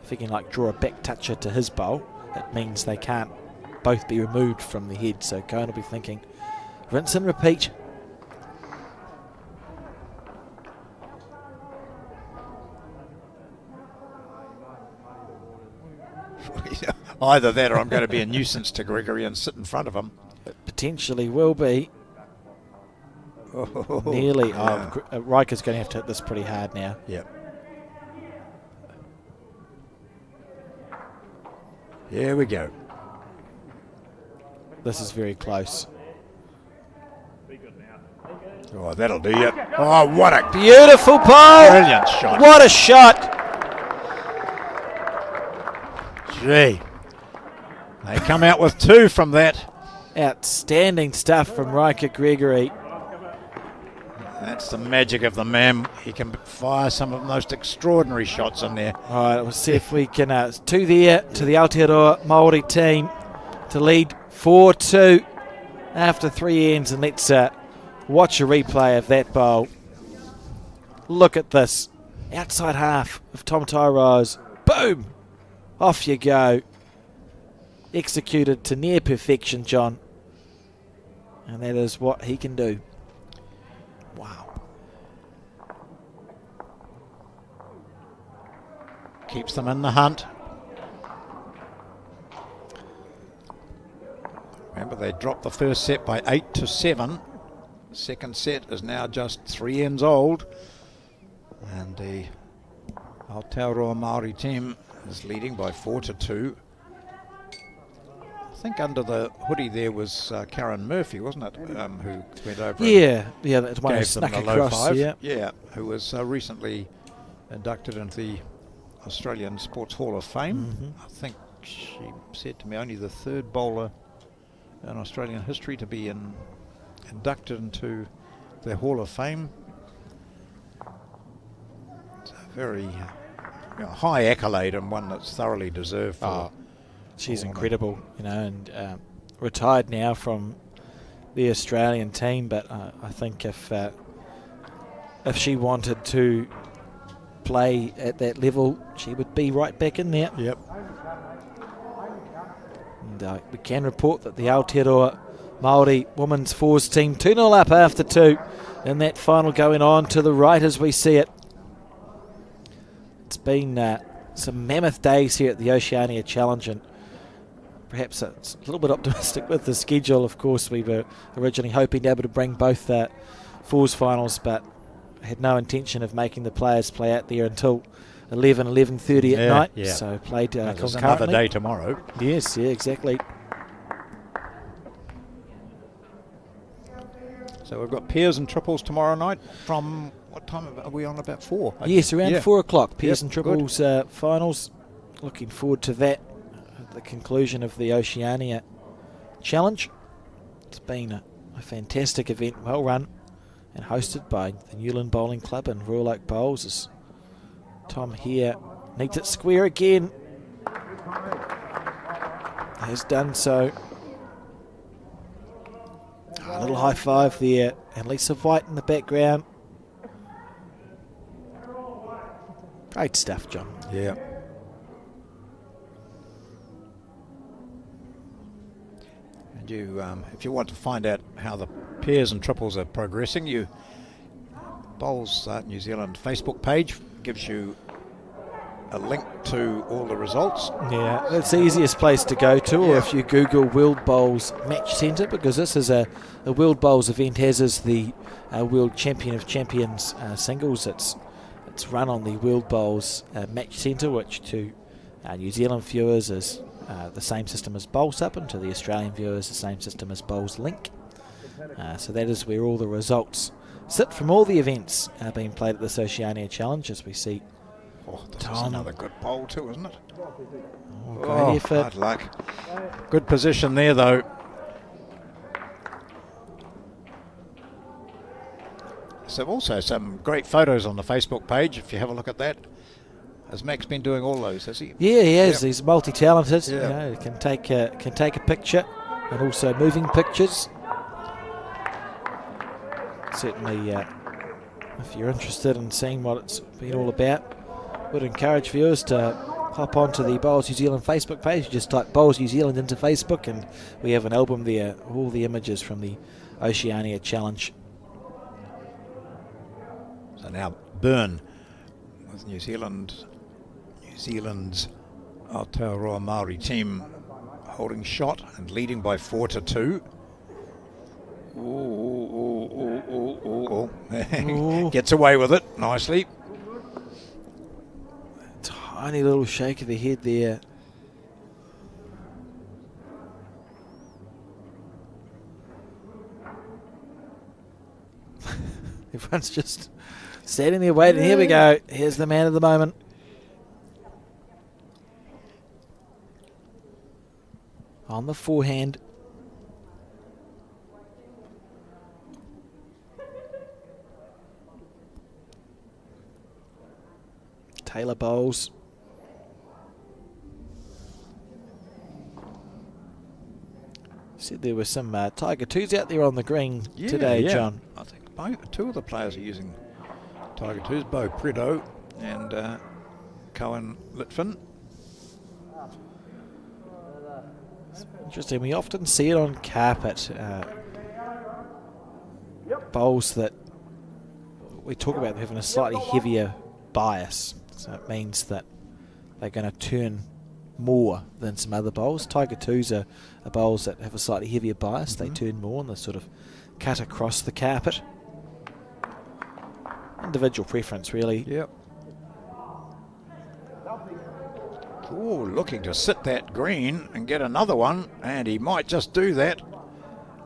if he can like draw a back toucher to his bowl, it means they can't both be removed from the head. So Cohen will be thinking, rinse and repeat. Either that or I'm going to be a nuisance to Gregory and sit in front of him. It potentially will be. Oh, Nearly. yeah. Riker's going to have to hit this pretty hard now. Yep. Here we go. This is very close. Oh, that'll do you. Oh, what a Beautiful bowl! brilliant shot. What a shot! Gee. They come out with 2 from that. Outstanding stuff from Riker Gregory. That's the magic of the man. He can fire some of the most extraordinary shots in there. All right, we'll see if we can, to the Aotearoa Māori team to lead 4-2 after 3 ends. And let's watch a replay of that bowl. Look at this. Outside half of Tom Tyrose. Boom! Off you go. Executed to near perfection, John. And that is what he can do. Wow. Keeps them in the hunt. Remember, they dropped the first set by 8-7. Second set is now just 3 ends old. And the Aotearoa Māori team is leading by 4-2. I think under the hoodie there was Karen Murphy, wasn't it? Who went over Yeah, that's one who gave them snuck the low across. 5. Yeah. Who was recently inducted into the Australian Sports Hall of Fame. I think she said to me only the 3rd bowler in Australian history to be inducted into the Hall of Fame. It's a very high accolade and one that's thoroughly deserved for. She's incredible, and retired now from the Australian team. But I think if she wanted to play at that level, she would be right back in there. Yep. And we can report that the Aotearoa Māori women's fours team 2-0 up after 2 in that final, going on to the right as we see it. It's been some mammoth days here at the Oceania Challenge, and perhaps it's a little bit optimistic with the schedule. Of course, we were originally hoping to be able to bring both fours finals, but had no intention of making the players play out there until 11:30 at night. Yeah. So played There's concurrently. another day tomorrow. Yes, yeah, exactly. So we've got pairs and triples tomorrow night from what time are we on? About 4? Yes, around 4 o'clock. Pairs Yep, and triples finals. Looking forward to that at the conclusion of the Oceania Challenge. It's been a fantastic event, well run, and hosted by the Newland Bowling Club and Royal Oak Bowls. As Tom here needs it square again. Has done so. A little high five there, and Lisa White in the background. Great stuff, John. Yeah. And you, if you want to find out how the pairs and triples are progressing, Bowls New Zealand Facebook page gives you a link to all the results. Yeah, that's the easiest place to go to, or if you Google World Bowls Match Centre, because this is a World Bowls event, as is the World Champion of Champions singles. It's run on the World Bowls Match Centre, which to New Zealand viewers is the same system as Bowls Up, and to the Australian viewers the same system as Bowls Link. So that is where all the results sit from all the events being played at this Oceania Challenge, as we see. Oh, this is another good bowl too, isn't it? Oh, great effort. Hard luck. Good position there, though. So also some great photos on the Facebook page, if you have a look at that. Has Max been doing all those, has he? Yeah, he has. Yep. He's multi-talented. Yeah. He can take a picture, and also moving pictures. Certainly, if you're interested in seeing what it's been all about, would encourage viewers to hop onto the Bowls New Zealand Facebook page. You just type Bowls New Zealand into Facebook, and we have an album there, all the images from the Oceania Challenge. So now Byrne with New Zealand's Aotearoa Māori team holding shot and leading by 4-2. Ooh. Gets away with it nicely. Tiny little shake of the head there. Everyone's just standing there waiting. Here we go. Here's the man of the moment. on the forehand. Taylor bowls. Said there were some Tiger 2s out there on the green today, John. I think two of the players are using Tiger 2s, Bo Prideaux and Cohen Litfin. Interesting. We often see it on carpet. Bowls that we talk about having a slightly heavier bias. So it means that they're going to turn more than some other bowls. Tiger 2s are bowls that have a slightly heavier bias. They turn more and they sort of cut across the carpet. Individual preference, really. Yep. Oh, looking to sit that green and get another one, and he might just do that.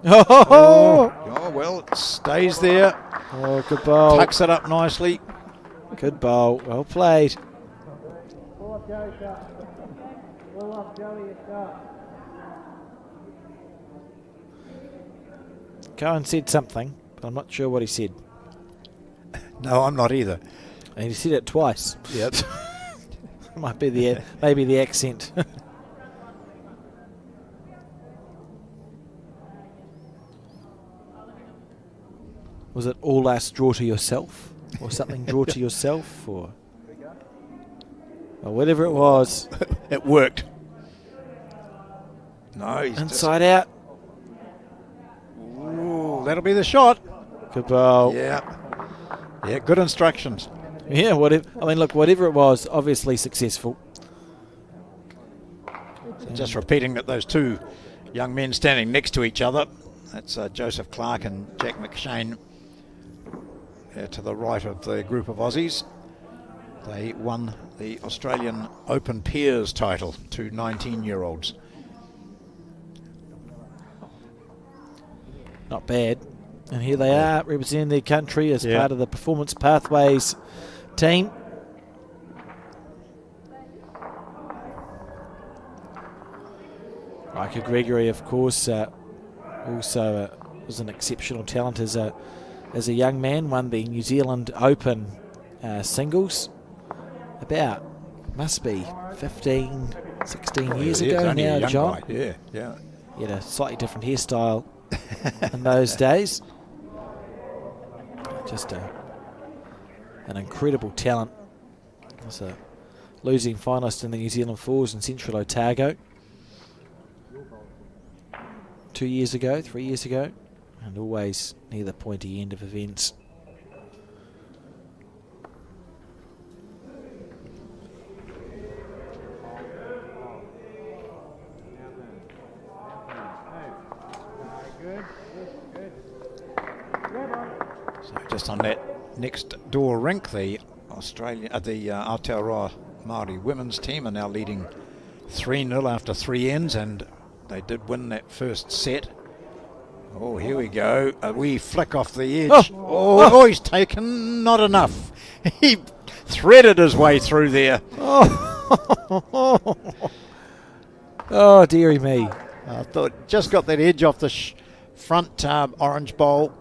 Oh, well, it stays there. Oh, good bowl. Tucks it up nicely. Good bowl. Well played. Pull up Joey, shot. Pull up Joey, your shot. Cohen said something, but I'm not sure what he said. No, I'm not either. And he said it twice. Yep. Might be the maybe the accent. Was it all us draw to yourself, or something draw to yourself, or whatever it was? It worked. No, he's Inside out. Ooh, that'll be the shot. Good bowl. Yeah. Yeah, good instructions. Yeah, whatever it was, obviously successful. Just repeating that those two young men standing next to each other, that's Joseph Clark and Jack McShane, to the right of the group of Aussies. They won the Australian Open Peers title to 19-year-olds. Not bad. And here they are representing their country as part of the Performance Pathways team. Riker Gregory, of course, also was an exceptional talent as a young man. Won the New Zealand Open singles must be 15, 16 years ago now, John. Guy. Yeah. He had a slightly different hairstyle in those days. Just an incredible talent. Was a losing finalist in the New Zealand Fours in Central Otago 3 years ago, and always near the pointy end of events. So just on that next door rink, the Aotearoa Māori women's team are now leading 3-0 after 3 ends, and they did win that first set. Oh, here we go. A wee flick off the edge. Oh, he's taken not enough. He threaded his way through there. Oh, dearie me. I thought just got that edge off the front orange bowl.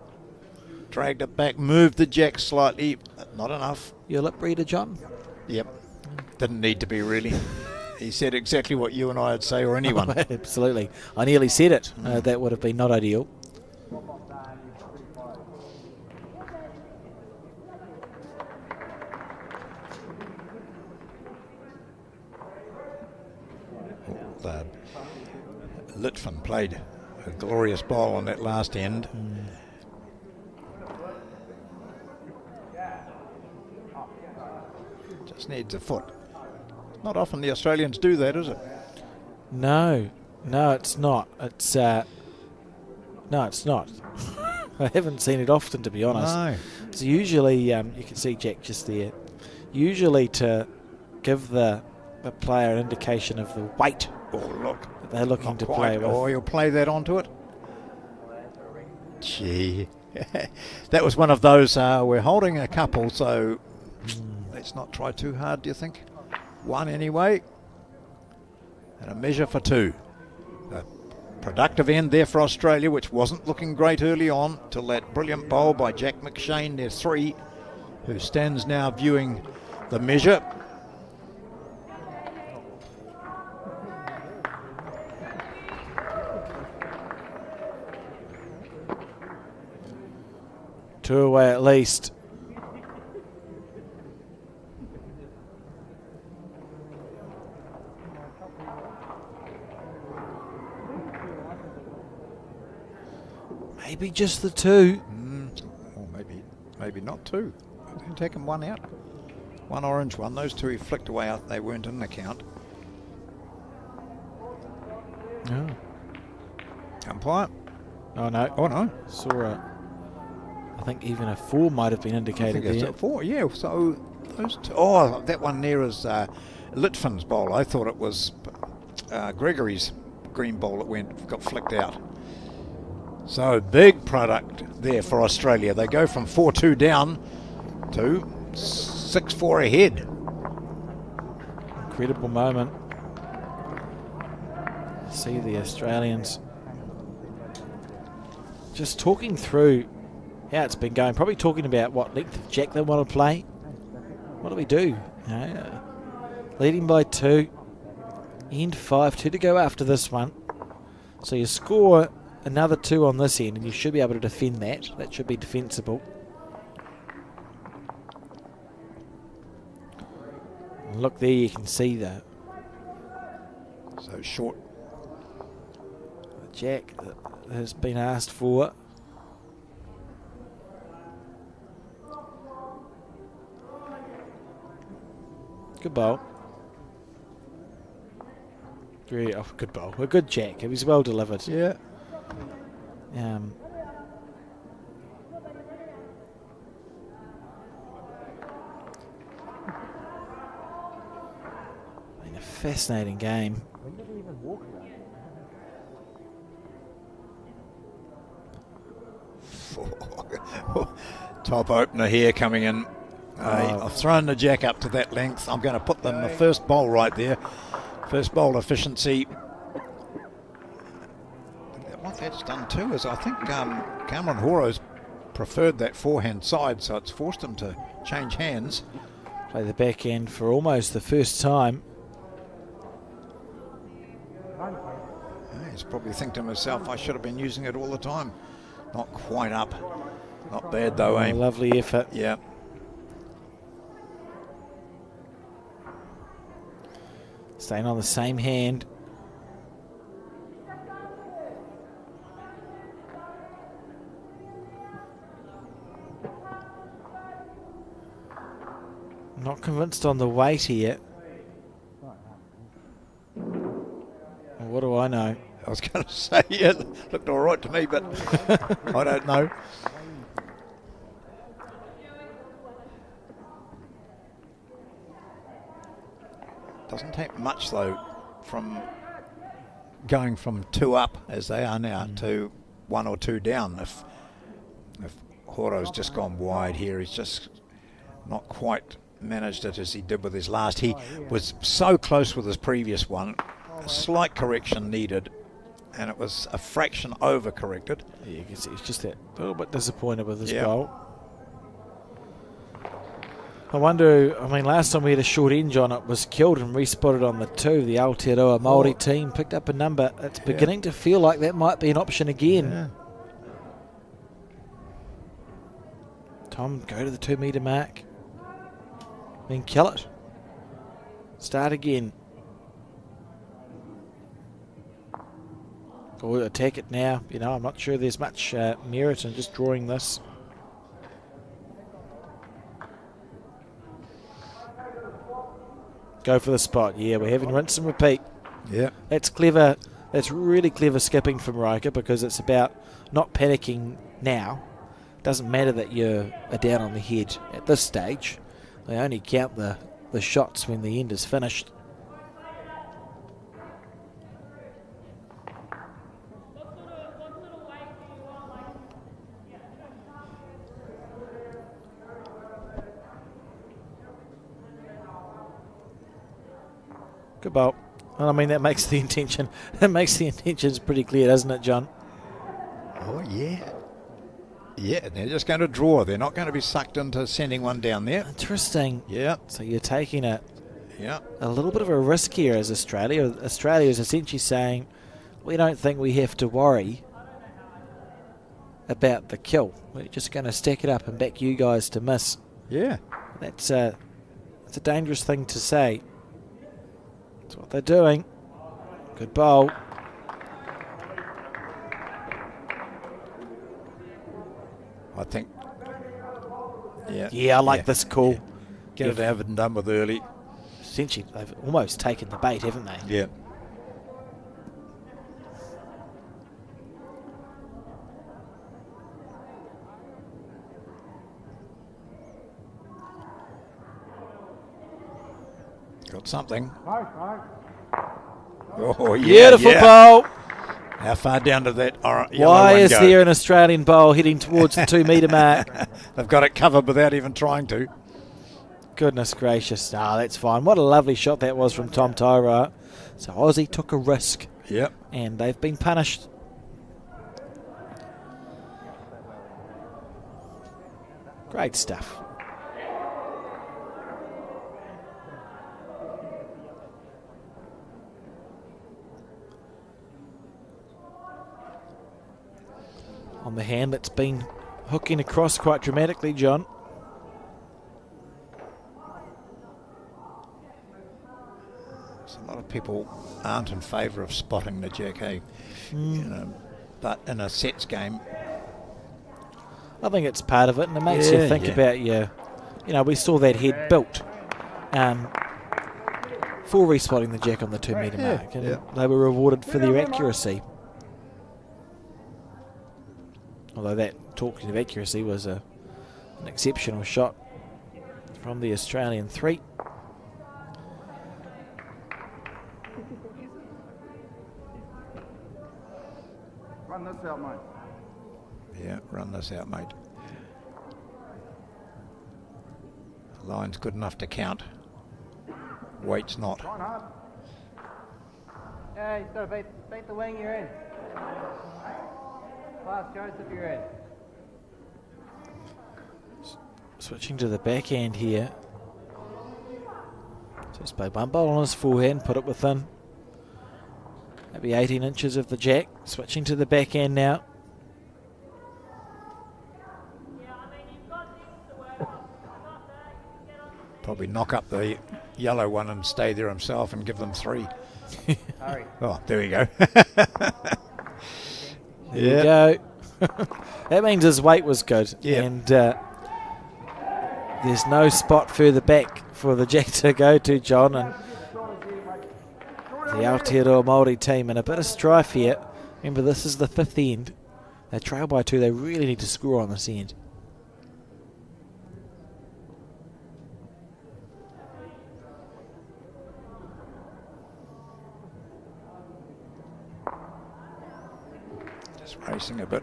Dragged it back, moved the jack slightly. Not enough. Your lip reader, John? Yep. Didn't need to be, really. He said exactly what you and I would say, or anyone. Absolutely. I nearly said it. That would have been not ideal. Litfin played a glorious ball on that last end. Just needs a foot. Not often the Australians do that, is it? No, it's not. It's no, it's not. I haven't seen it often, to be honest. No. So usually, you can see Jack just there. Usually to give the player an indication of the weight. Oh, look. That they're looking Not to quite. play with. Oh, you'll play that onto it? Gee. That was one of those, we're holding a couple, so let's not try too hard, do you think? One anyway. And a measure for two. A productive end there for Australia, which wasn't looking great early on, till that brilliant bowl by Jack McShane, their 3, who stands now viewing the measure. Two away at least. Maybe just the 2. Or maybe not 2. They're taking 1 out. 1 orange one. Those 2 he flicked away out. They weren't in the count. No. Umpire. Oh no. Oh no. Saw I think even a 4 might have been I indicated think it's there. a 4. Yeah. So those 2. Oh, that one there is Litvin's bowl. I thought it was Gregory's green bowl that got flicked out. So big product there for Australia. They go from 4-2 down to 6-4 ahead. Incredible moment. See the Australians just talking through how it's been going. Probably talking about what length of jack they want to play. What do we do? Leading by 2. End 5. 2 to go after this one. So you score another 2 on this end and you should be able to defend that. That should be defensible. And look there, you can see the So short. jack that has been asked for. Good bowl. Really, good bowl. A good jack. It was well delivered. Yeah. Been a fascinating game. Top opener here coming in. I've thrown the jack up to that length. I'm going to put them the first bowl right there. First bowl efficiency. What that's done too is I think Cameron Horo's preferred that forehand side, so it's forced him to change hands. Play the back end for almost the first time. He's probably thinking to himself, I should have been using it all the time. Not quite up. Not bad though, eh? Lovely effort. Yeah. Staying on the same hand. Not convinced on the weight here. What do I know? I was going to say, yeah, looked all right to me, but I don't know. Doesn't take much, though, from going from 2 up, as they are now, to 1 or 2 down. If Horo's just gone wide here, he's just not quite managed it as he did with his last. He was so close with his previous one. A slight correction needed, and it was a fraction over-corrected. Yeah, you can see he's just a little bit disappointed with his Yeah. bowl. I wonder, I mean, last time we had a short edge on it, was killed and respotted on the 2. The Aotearoa Māori team picked up a number. It's beginning to feel like that might be an option again. Yeah. Tom, go to the 2 metre mark. Then kill it. Start again. Or attack it now. You know, I'm not sure there's much merit in just drawing this. Go for the spot. Yeah, we're having rinse and repeat. Yeah. That's clever. That's really clever skipping from Riker, because it's about not panicking now. Doesn't matter that you're down on the head at this stage. They only count the shots when the end is finished. Good bowl. Well, I mean, that makes the intention. That makes the intentions pretty clear, doesn't it, John? Oh, yeah. Yeah, they're just going to draw. They're not going to be sucked into sending one down there. Interesting. Yeah, So you're taking a yeah. little bit of a risk here as Australia. Australia is essentially saying, we don't think we have to worry about the kill. We're just going to stack it up and back you guys to miss. Yeah. That's a dangerous thing to say. That's what they're doing. Good bowl. I think. Yeah. Yeah, I like this call. Get it over and done with early. Essentially, they've almost taken the bait, haven't they? Yeah. Got something. Oh, yeah. Beautiful yeah. bowl. How far down to that yellow Why one is go? there an Australian bowl heading towards the 2 metre mark? They've got it covered without even trying to. Goodness gracious. Ah, that's fine. What a lovely shot that was from Tom Tyra. So Aussie took a risk. Yep. And they've been punished. Great stuff. On the hand that's been hooking across quite dramatically, John. So a lot of people aren't in favour of spotting the jack, eh? You know, but in a sets game, I think it's part of it, and it makes you think about you know, we saw that head built for respotting the jack on the 2 metre mark, and they were rewarded for their accuracy. Although that, talking of accuracy, was an exceptional shot from the Australian 3. Run this out, mate. yeah, run this out, mate. Line's good enough to count. Weight's not. Line hard. Yeah, you just got to beat the wing you're in. Pass Joseph, you're in. Switching to the backhand here. Just play one bowl on his forehand, put it within maybe 18 inches of the jack. Switching to the backhand now. Probably knock up the yellow one and stay there himself and give them 3. Hurry. Oh, there we go. There you go. That means his weight was good. Yeah. And there's no spot further back for the jack to go to, John. And the Aotearoa Māori team in a bit of strife here. Remember, this is the 5th end. They trail by 2. They really need to score on this end. Just racing a bit.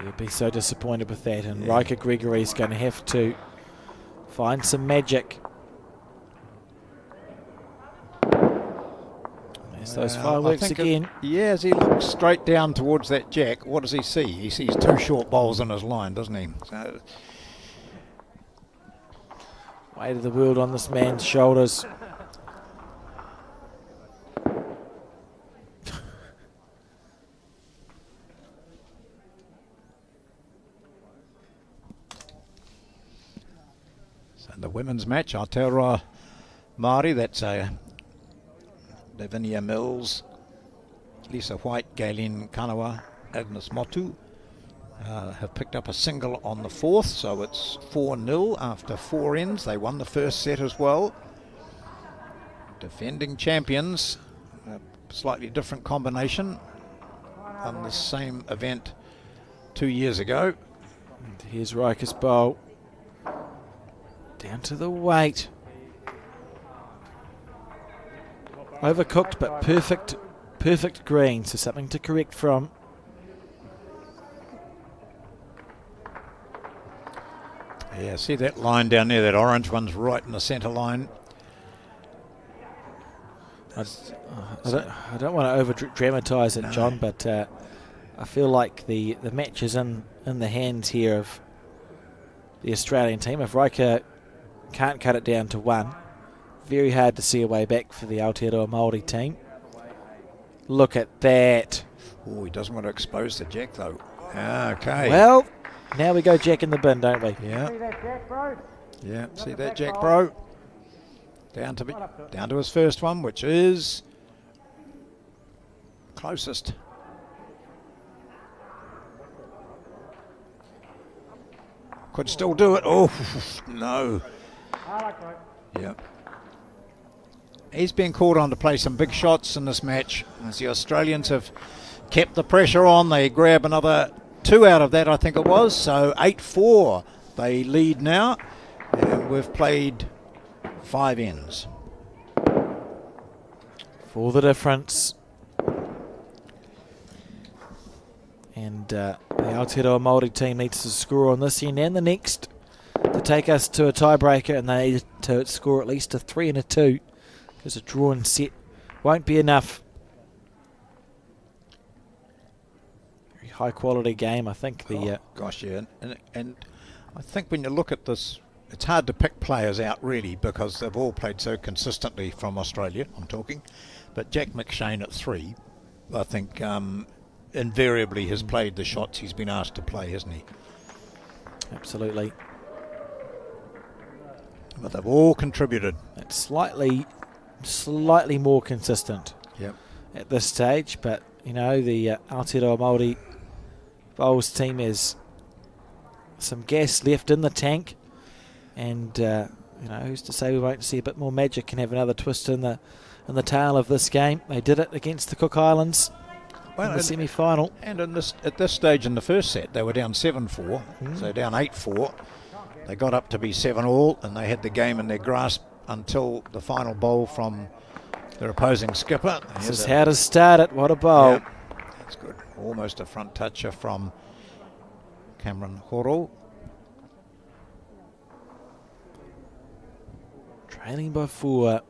You'd be so disappointed with that. And Riker Gregory's going to have to find some magic. There's those fireworks again. As he looks straight down towards that jack, what does he see? He sees 2 short bowls in his line, doesn't he? So, Weight of the world on this man's shoulders. the women's match, Aotearoa Māori, that's Lavinia Mills, Lisa White, Galen Kanawa, Agnes Motu have picked up a single on the 4th, so it's 4-0 after 4 ends. They won the first set as well. Defending champions, a slightly different combination on the same event 2 years ago. And here's Riker's bowl. Down to the weight. Overcooked but perfect green, so something to correct from. Yeah, see that line down there, that orange one's right in the centre line. I don't want to over dramatise it, John, but I feel like the match is in the hands here of the Australian team. If Riker can't cut it down to 1, very hard to see a way back for the Aotearoa Māori team. Look at that. Oh, he doesn't want to expose the jack, though. Okay. Well, now we go jack in the bin, don't we? Yeah. See that jack, bro? Yeah, see that jack, bro? Down to his first one, which is closest. Could still do it. Oh, no. Yeah. He's been called on to play some big shots in this match, as the Australians have kept the pressure on. They grab another 2 out of that, I think it was. So 8-4 they lead now, and we've played 5 ends. For the difference. And the Aotearoa Māori team needs to score on this end and the next to take us to a tiebreaker, and they need to score at least a 3 and a 2, because a drawn set won't be enough. Very high quality game, I think. Gosh, yeah. And I think when you look at this, it's hard to pick players out really, because they've all played so consistently from Australia, I'm talking. But Jack McShane at 3, I think invariably has played the shots he's been asked to play, hasn't he? Absolutely. But they've all contributed. It's slightly more consistent at this stage, but you know, the Aotearoa Māori bowls team has some gas left in the tank, and you know, who's to say we won't see a bit more magic and have another twist in the tail of this game. They did it against the Cook Islands in the semi-final. And at this stage in the first set, they were down 7-4, so down 8-4. They got up to be 7-all, and they had the game in their grasp until the final bowl from their opposing skipper. This is how to start it. What a bowl. Yeah, that's good. Almost a front toucher from Cameron Horo. Trailing by 4.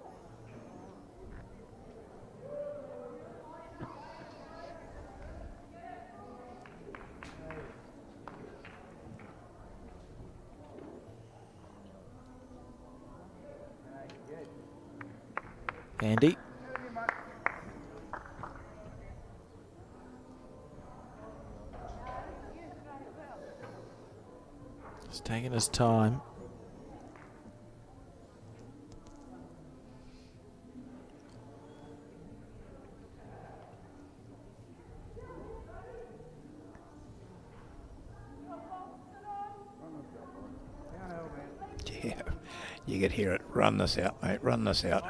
Andy. He's taking his time. Yeah, you could hear it. Run this out, mate. Run this out.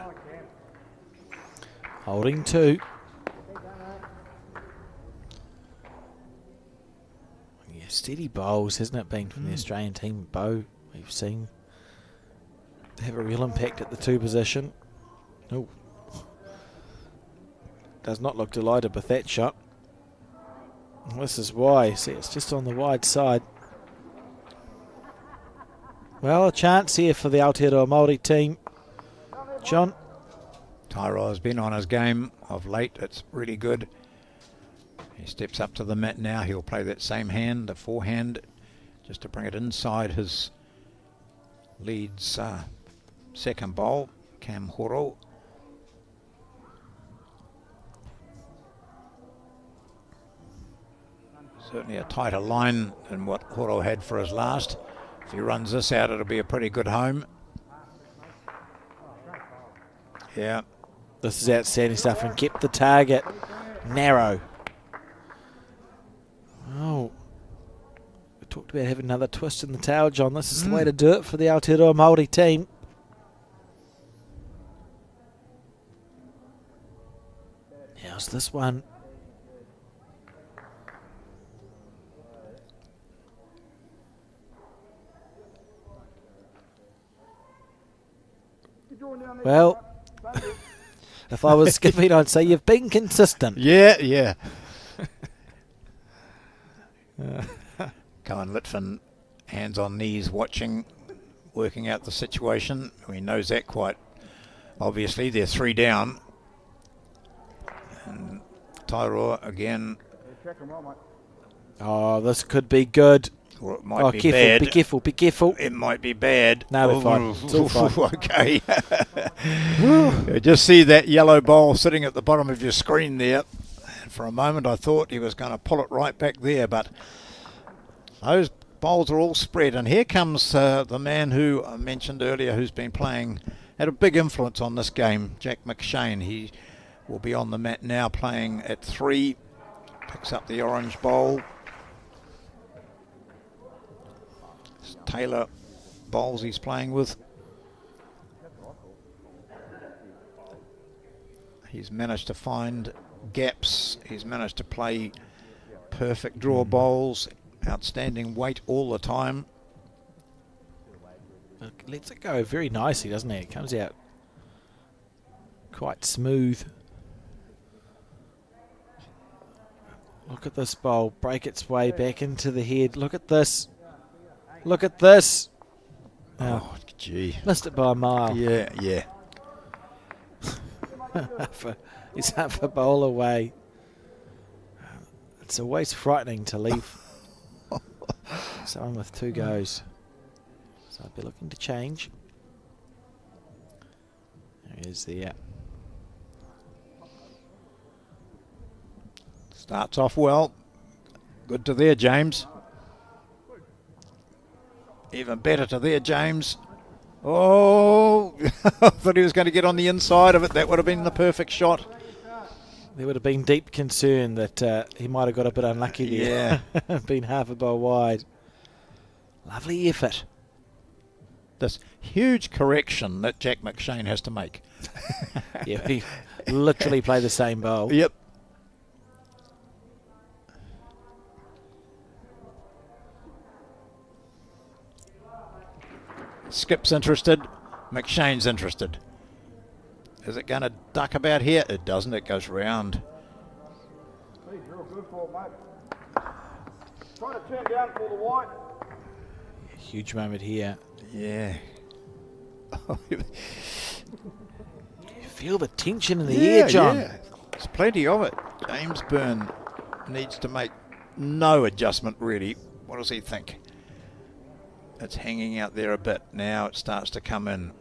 Holding 2. Yeah, steady bowls, hasn't it been, from the Australian team? Bow, we've seen have a real impact at the 2 position. Oh, does not look delighted with that shot. This is why. See, it's just on the wide side. Well, a chance here for the Aotearoa Māori team. John. Tyro has been on his game of late. It's really good. He steps up to the mat now. He'll play that same hand, the forehand, just to bring it inside his lead's second bowl, Cam Horo. Certainly a tighter line than what Horo had for his last. If he runs this out, it'll be a pretty good home. Yeah. This is outstanding stuff, and kept the target narrow. Oh, we talked about having another twist in the tail, John. This is the way to do it for the Aotearoa Māori team. How's this one? Well, if I was skipping, I'd say you've been consistent. Yeah, yeah. Cohen Litvin, hands on knees, watching, working out the situation. He knows that quite obviously. They're 3 down. And Tairoa again. Check them well, mate. Oh, this could be good. Or it might Oh, be careful, bad. be careful, be careful. It might be bad. No, we're fine. It's all fine. Okay. You just see that yellow bowl sitting at the bottom of your screen there. And for a moment I thought he was going to pull it right back there, but those bowls are all spread. And here comes the man who I mentioned earlier, who's been playing, had a big influence on this game, Jack McShane. He will be on the mat now playing at 3. Picks up the orange bowl. Taylor bowls he's playing with. He's managed to find gaps. He's managed to play perfect draw bowls. Outstanding weight all the time. Lets it go very nicely, doesn't it? It comes out quite smooth. Look at this bowl. Break its way back into the head. Look at this. Look at this. Oh, gee. Missed it by a mile. Yeah, yeah. He's half a bowl away. It's always frightening to leave someone with 2 goes. So I'd be looking to change. There is the Starts off well. Good to there, James. Even better to there, James. Oh, I thought he was going to get on the inside of it. That would have been the perfect shot. There would have been deep concern that he might have got a bit unlucky there. Yeah. Been half a bowl wide. Lovely effort. This huge correction that Jack McShane has to make. Yeah, we literally play the same bowl. Yep. Skip's interested. McShane's interested. Is it going to duck about here? It doesn't. It goes round. He's real good for it, mate. Trying to turn down for the white. Huge moment here. Yeah. You feel the tension in the air, John. Yeah. There's plenty of it. James Byrne needs to make no adjustment, really. What does he think? It's hanging out there a bit. Now it starts to come in.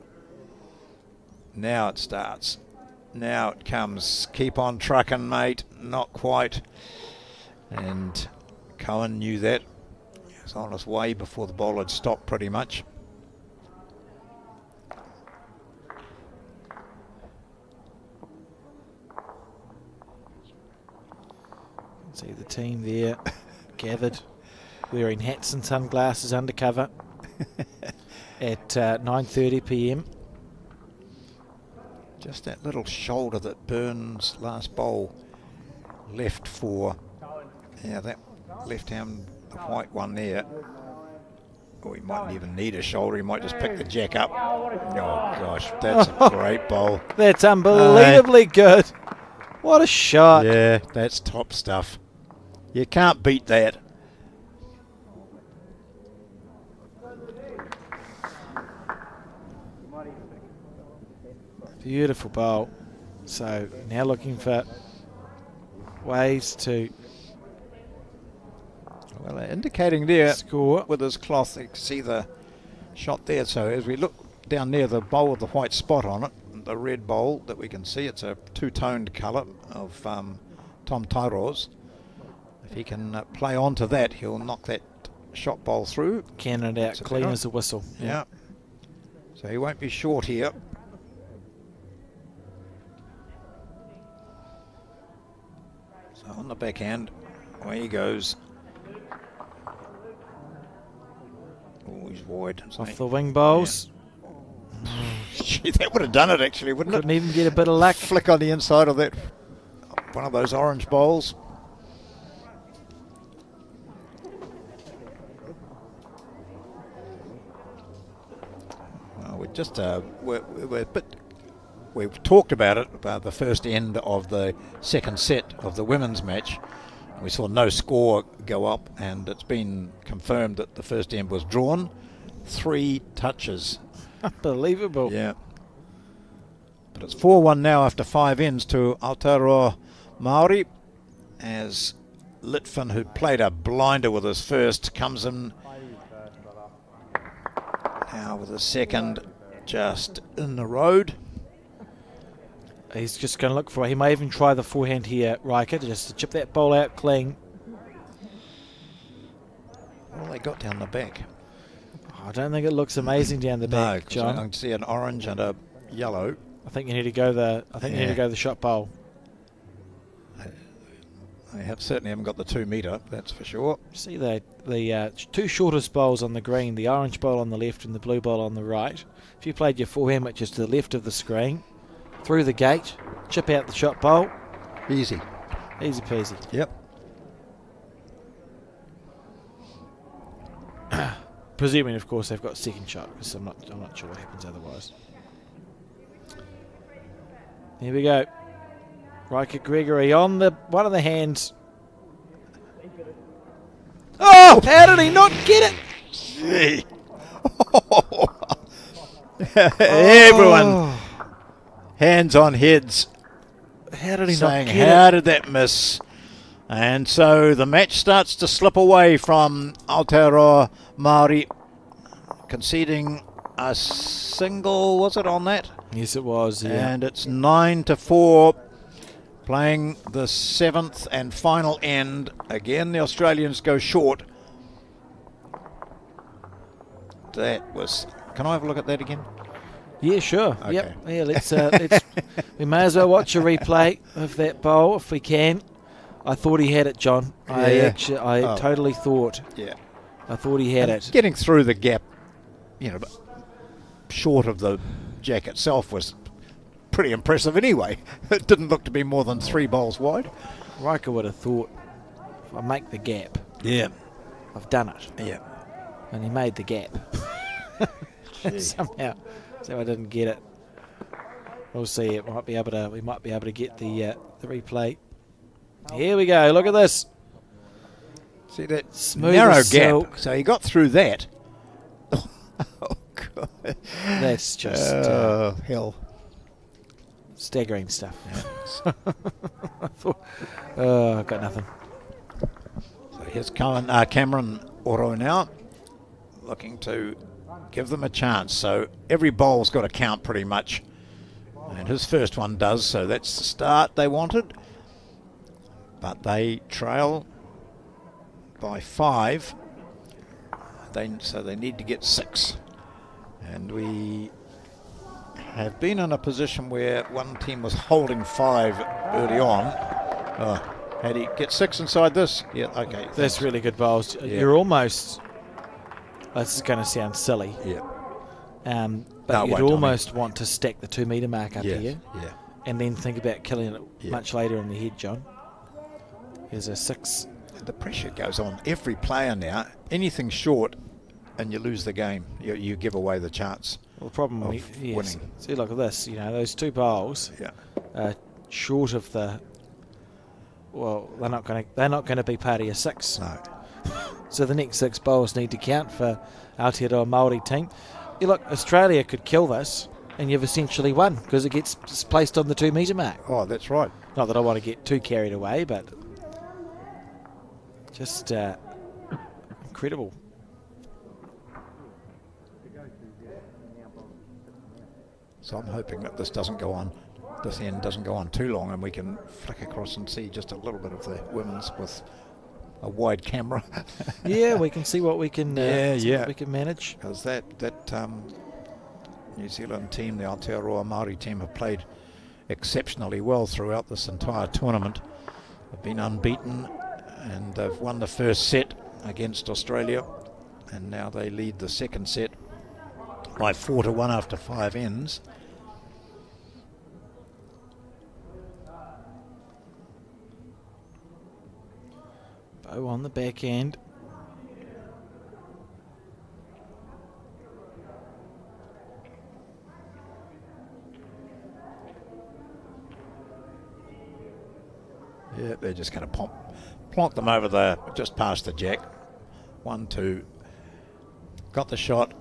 Now it starts. Now it comes. Keep on trucking, mate. Not quite. And Cohen knew that. He was on his way before the ball had stopped pretty much. See the team there gathered, wearing hats and sunglasses undercover at 9:30 p.m. Just that little shoulder that Burns' last bowl left for. Yeah, that left hand, the white one there. Oh, he mightn't even need a shoulder. He might just pick the jack up. Oh, gosh, that's a great bowl. That's unbelievably good. What a shot. Yeah, that's top stuff. You can't beat that. Beautiful bowl. So now looking for ways to Well, indicating there score. with his cloth, you can see the shot there. So as we look down there, the bowl with the white spot on it, the red bowl that we can see, it's a two-toned colour of Tom Tairoa's. If he can play onto that, he'll knock that shot bowl through. Cannon it out So clean there. as a whistle. Yeah. So he won't be short here. So on the backhand, away he goes. Oh, he's wide. Off the wing bowls. Gee, that would have done it actually, wouldn't Couldn't it? even get a bit of luck. Flick on the inside of that, one of those orange bowls. Well, we're just we're a bit. We've talked about it about the first end of the second set of the women's match. We saw no score go up, and it's been confirmed that the first end was drawn. 3 touches. Unbelievable. Yeah. But it's 4-1 now after 5 ends to Aotearoa Maori, as Litfin, who played a blinder with his first, comes in now with a second just in the road. He's just going to look for it. He may even try the forehand here, Riker, just to chip that ball out clean. What have they got down the back? Oh, I don't think it looks amazing down the back, 'cause John. I can see an orange and a yellow. I think you need to go the. I think you need to go the shot bowl. They certainly haven't got the 2 metre, that's for sure. See the two shortest bowls on the green, the orange bowl on the left and the blue bowl on the right. If you played your forehand, which is to the left of the screen, through the gate, chip out the shot bowl. Easy. Easy peasy. Yep. Presuming, of course, they've got second shot, because I'm not sure what happens otherwise. Here we go. Riker Gregory on the one of the hands. Oh, how did he not get it? Everyone, hands on heads, How did he saying, not get how it? did that miss? And so the match starts to slip away from Aotearoa Māori, conceding a single, was it on that? Yes, it was. Yeah. And it's 9-4, playing the 7th and final end. Again, the Australians go short. That was... Can I have a look at that again? Yeah, sure. Okay. Yep. Yeah, let's. We may as well watch a replay of that bowl if we can. I thought he had it, John. I totally thought. Yeah. I thought he had it. Getting through the gap, but short of the jack itself was pretty impressive anyway. It didn't look to be more than 3 bowls wide. Riker would have thought, if I make the gap, Yeah. I've done it. Yeah. And he made the gap. Somehow I didn't get it. We'll see. We might be able to get the replay. Here we go. Look at this. See that Smooth narrow as gap. silk. So he got through that. Oh, God. That's just Hell. staggering stuff. I've got nothing. So here's Cameron Oro now, looking to give them a chance. So every bowl's got to count pretty much. And his first one does, so that's the start they wanted. But they trail by 5. So they need to get 6. And we have been in a position where one team was holding 5 early on. Had he get 6 inside this? Yeah, okay. That's really good bowls. Yeah. You're almost... This is going to sound silly. Yeah. But No, it you'd won't, almost want to stack the 2 metre mark up here. Yeah. And then think about killing it Yeah. much later in the head, John. Here's a 6. The pressure goes on every player now. Anything short and you lose the game. You give away the chance. Well, the problem Of yes. winning. See, look at this. Those 2 bowls Yeah. are short of the... Well, they're not going to be part of your 6. No. So the next 6 bowls need to count for Aotearoa Māori team. Look, Australia could kill this, and you've essentially won because it gets placed on the 2 metre mark. Oh, that's right. Not that I want to get too carried away, but just incredible. So I'm hoping that this end doesn't go on too long, and we can flick across and see just a little bit of the women's with a wide camera. Yeah, we can see what we can. Yeah. What we can manage. Because that New Zealand team, the Aotearoa Māori team, have played exceptionally well throughout this entire tournament. They've been unbeaten, and they've won the first set against Australia, and now they lead the second set by 4-1 after 5 ends. Bow on the back end. Yeah, they're just going to plonk them over just past the jack. 1-2. Got the shot.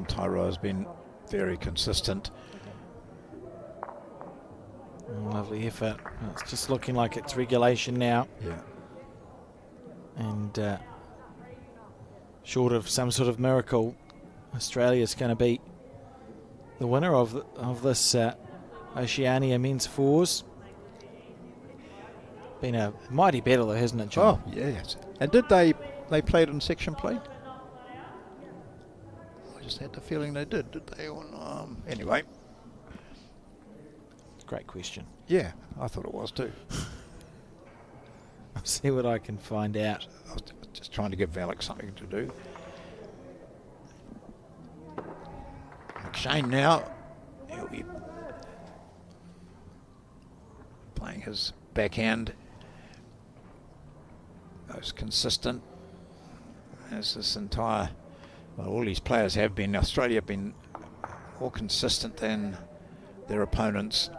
Tom Tyro has been very consistent. Lovely effort. It's just looking like it's regulation now. Yeah. And short of some sort of miracle, Australia's going to be the winner of this Oceania men's fours. Been a mighty battle though, hasn't it, John? Oh, yes. And did they played in section play? I just had the feeling they did they? Anyway. Great question. Yeah, I thought it was too. I'll see what I can find out. I was just trying to give Valek something to do. McShane now, he'll be playing his backhand. Most consistent as this entire, well, all these players have been. Australia have been more consistent than their opponents.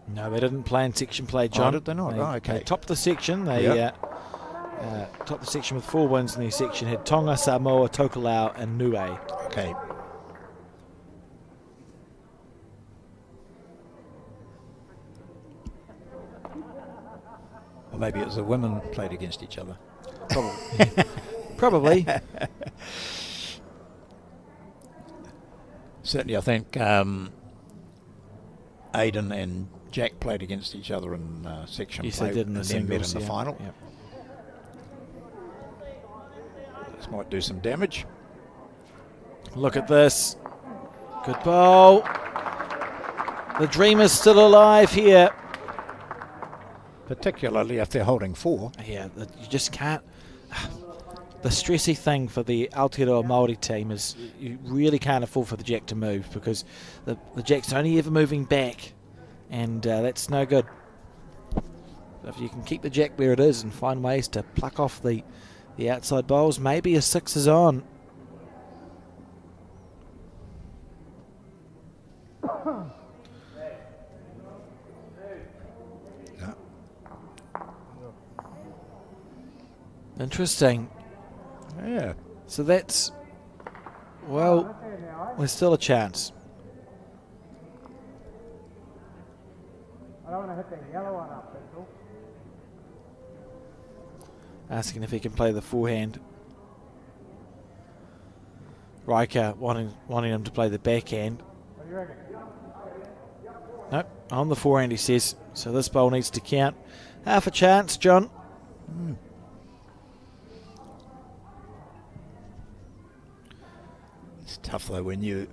No, they didn't play in section play, John. Oh, did they not? Okay. They topped the section. They topped the section with 4 wins in their section. Had Tonga, Samoa, Tokelau and Niue. Okay. Or maybe it was the women played against each other. Probably. Certainly, I think Aidan and Jack played against each other in section Yes, play they did in the and then met in singles, the yeah. final. Yep. This might do some damage. Look at this. Good ball. The dream is still alive here. Particularly if they're holding 4. Yeah, you just can't. The stressy thing for the Aotearoa Māori team is you really can't afford for the jack to move because the jack's only ever moving back, and that's no good. So if you can keep the jack where it is and find ways to pluck off the outside bowls, maybe a 6 is on. No. Interesting. Yeah. So that's, well, there's still a chance. I don't want to hit that yellow one up, that's all. Asking if he can play the forehand. Riker wanting him to play the backhand. What do you reckon? Nope, on the forehand he says. So this bowl needs to count. Half a chance, John. It's tough though when you're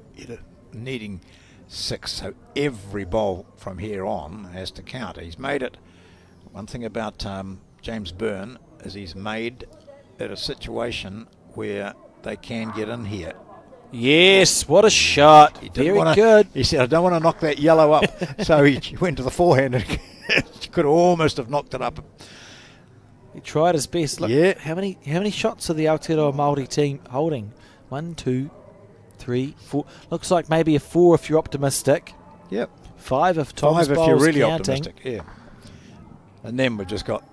needing 6, so every ball from here on has to count. He's made it. One thing about James Byrne is he's made it a situation where they can get in here. Yes, what a shot. He didn't Very wanna, good. He said, I don't want to knock that yellow up. So he went to the forehand and could almost have knocked it up. He tried his best. Look, Yeah. how many shots are the Aotearoa Māori team holding? 1, 2, 3, 4. Looks like maybe a 4 if you're optimistic. Yep. 5 if Tom's 5 if you're really counting. optimistic, yeah. And then we've just got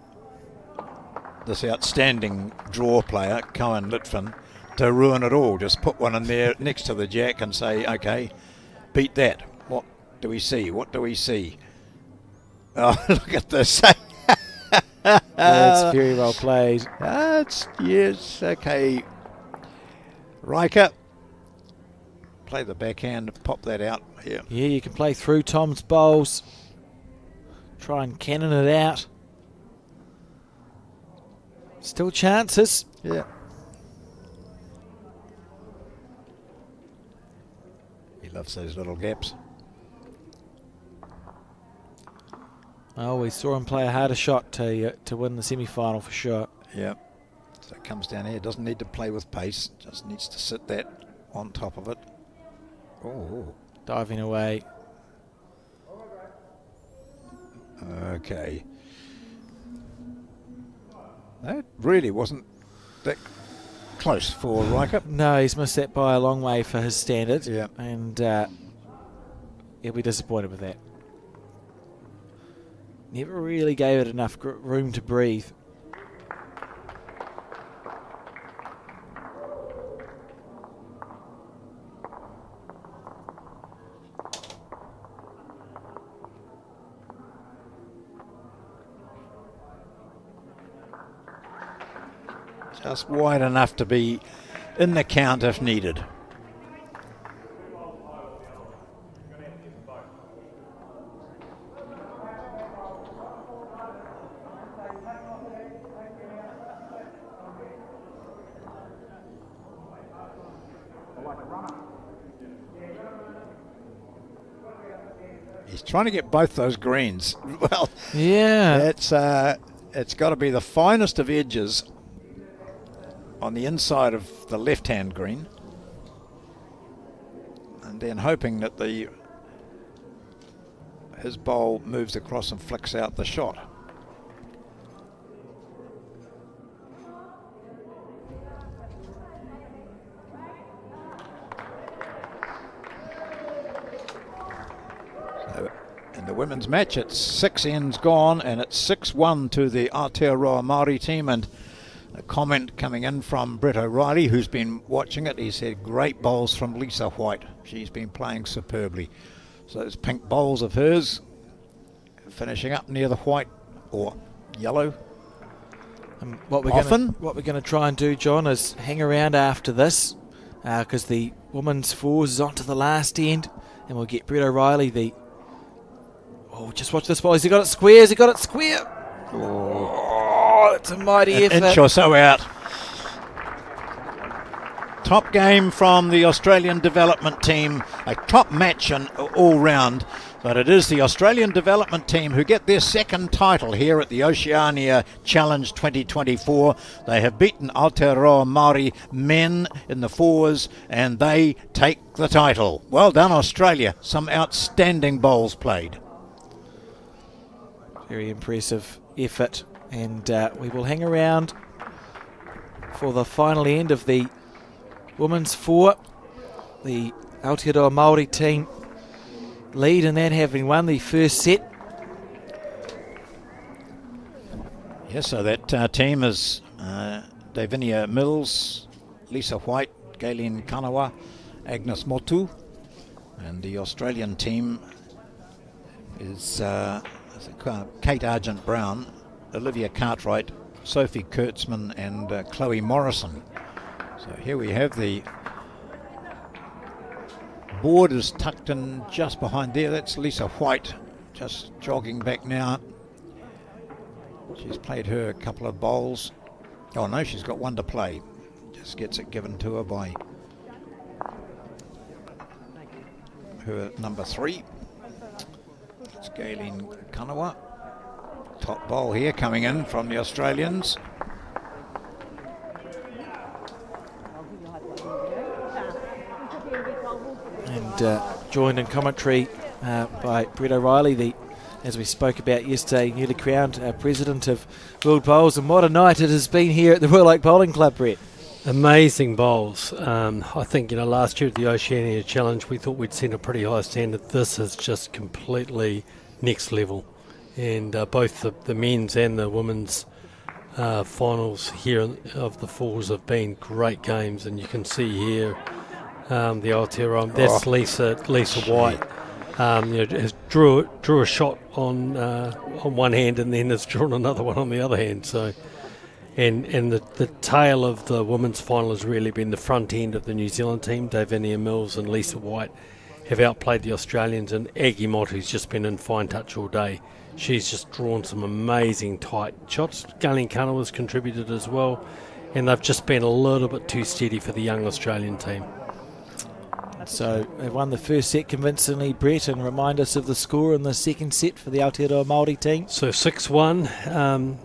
this outstanding draw player, Cohen Litvin, to ruin it all. Just put one in there next to the jack and say, okay, beat that. What do we see? What do we see? Oh, look at this. That's very well played. Yes, okay. Riker, play the backhand, pop that out here. Yeah, you can play through Tom's bowls. Try and cannon it out. Still chances. Yeah. He loves those little gaps. Oh, we saw him play a harder shot to win the semi-final for sure. Yeah. So it comes down here. Doesn't need to play with pace. Just needs to sit that on top of it. Oh. Diving away. Okay. That really wasn't that close for Riker. No, he's missed that by a long way for his standard. Yeah. And he'll be disappointed with that. Never really gave it enough room to breathe. Just wide enough to be in the count if needed. He's trying to get both those greens. Well, Yeah. it's got to be the finest of edges on the inside of the left-hand green, and then hoping that his bowl moves across and flicks out the shot. In the women's match, it's 6 ends gone, and it's 6-1 to the Aotearoa Māori team. And a comment coming in from Brett O'Reilly, who's been watching it. He said, great bowls from Lisa White. She's been playing superbly. So those pink bowls of hers finishing up near the white or yellow. And what we're going to try and do, John, is hang around after this, because the women's fours is onto the last end, and we'll get Brett O'Reilly just watch this ball. Has he got it square? Has he got it square? Oh, it's a mighty effort. An inch or so out. Top game from the Australian development team. A top match and all round. But it is the Australian development team who get their second title here at the Oceania Challenge 2024. They have beaten Aotearoa Māori men in the fours, and they take the title. Well done, Australia. Some outstanding bowls played. Very impressive effort, and we will hang around for the final end of the women's four. The Aotearoa Māori team lead in that, having won the first set. Yes, so that team is Davinia Mills, Lisa White, Galen Kanawa, Agnes Motu, and the Australian team is Kate Argent-Brown, Olivia Cartwright, Sophie Kurtzman, and Chloe Morrison. So here we have the board is tucked in just behind there. That's Lisa White, just jogging back now. She's played her a couple of bowls. Oh no, she's got one to play. Just gets it given to her by her number 3. It's Galen Kanawa. Top bowl here coming in from the Australians. And joined in commentary by Brett O'Reilly, as we spoke about yesterday, newly crowned president of World Bowls. And what a night it has been here at the Royal Oak Bowling Club, Brett. Amazing bowls. I think, last year at the Oceania Challenge, we thought we'd seen a pretty high standard. This is just completely next level. And both the men's and the women's finals here of the fours have been great games. And you can see here the Aotearoa, that's Lisa White. Has drew a shot on one hand and then has drawn another one on the other hand. So. And the tail of the women's final has really been the front end of the New Zealand team. Davinia Mills and Lisa White have outplayed the Australians, and Aggie Mott, who's just been in fine touch all day, she's just drawn some amazing tight shots. Galen Kanawa has contributed as well, and they've just been a little bit too steady for the young Australian team. So they won the first set convincingly, Brett, and remind us of the score in the second set for the Aotearoa Māori team. So 6-1.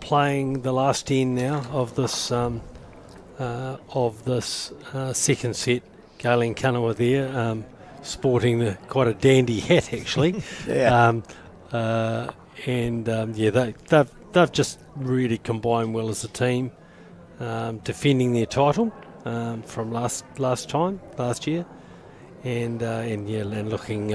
Playing the last end now of this second set. Galen Kanawa there, sporting quite a dandy hat actually. Yeah. They've just really combined well as a team, defending their title from last year, and looking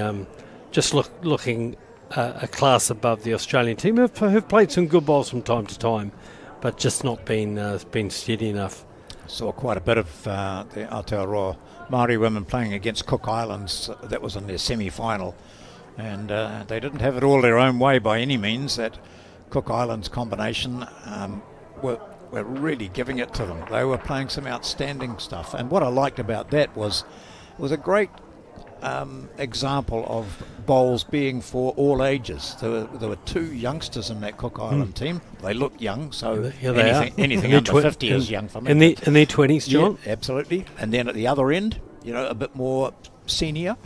looking a class above the Australian team, who've played some good bowls from time to time, but just not been steady enough. Saw quite a bit of the Aotearoa Māori women playing against Cook Islands. That was in their semi-final, and they didn't have it all their own way by any means. That Cook Islands combination were were really giving it to them. They were playing some outstanding stuff. And what I liked about that was a great example of bowls being for all ages. There were 2 youngsters in that Cook Island team. They look young, so anything under 50 is young for me. In their 20s, John? Yeah, absolutely. And then at the other end, a bit more senior.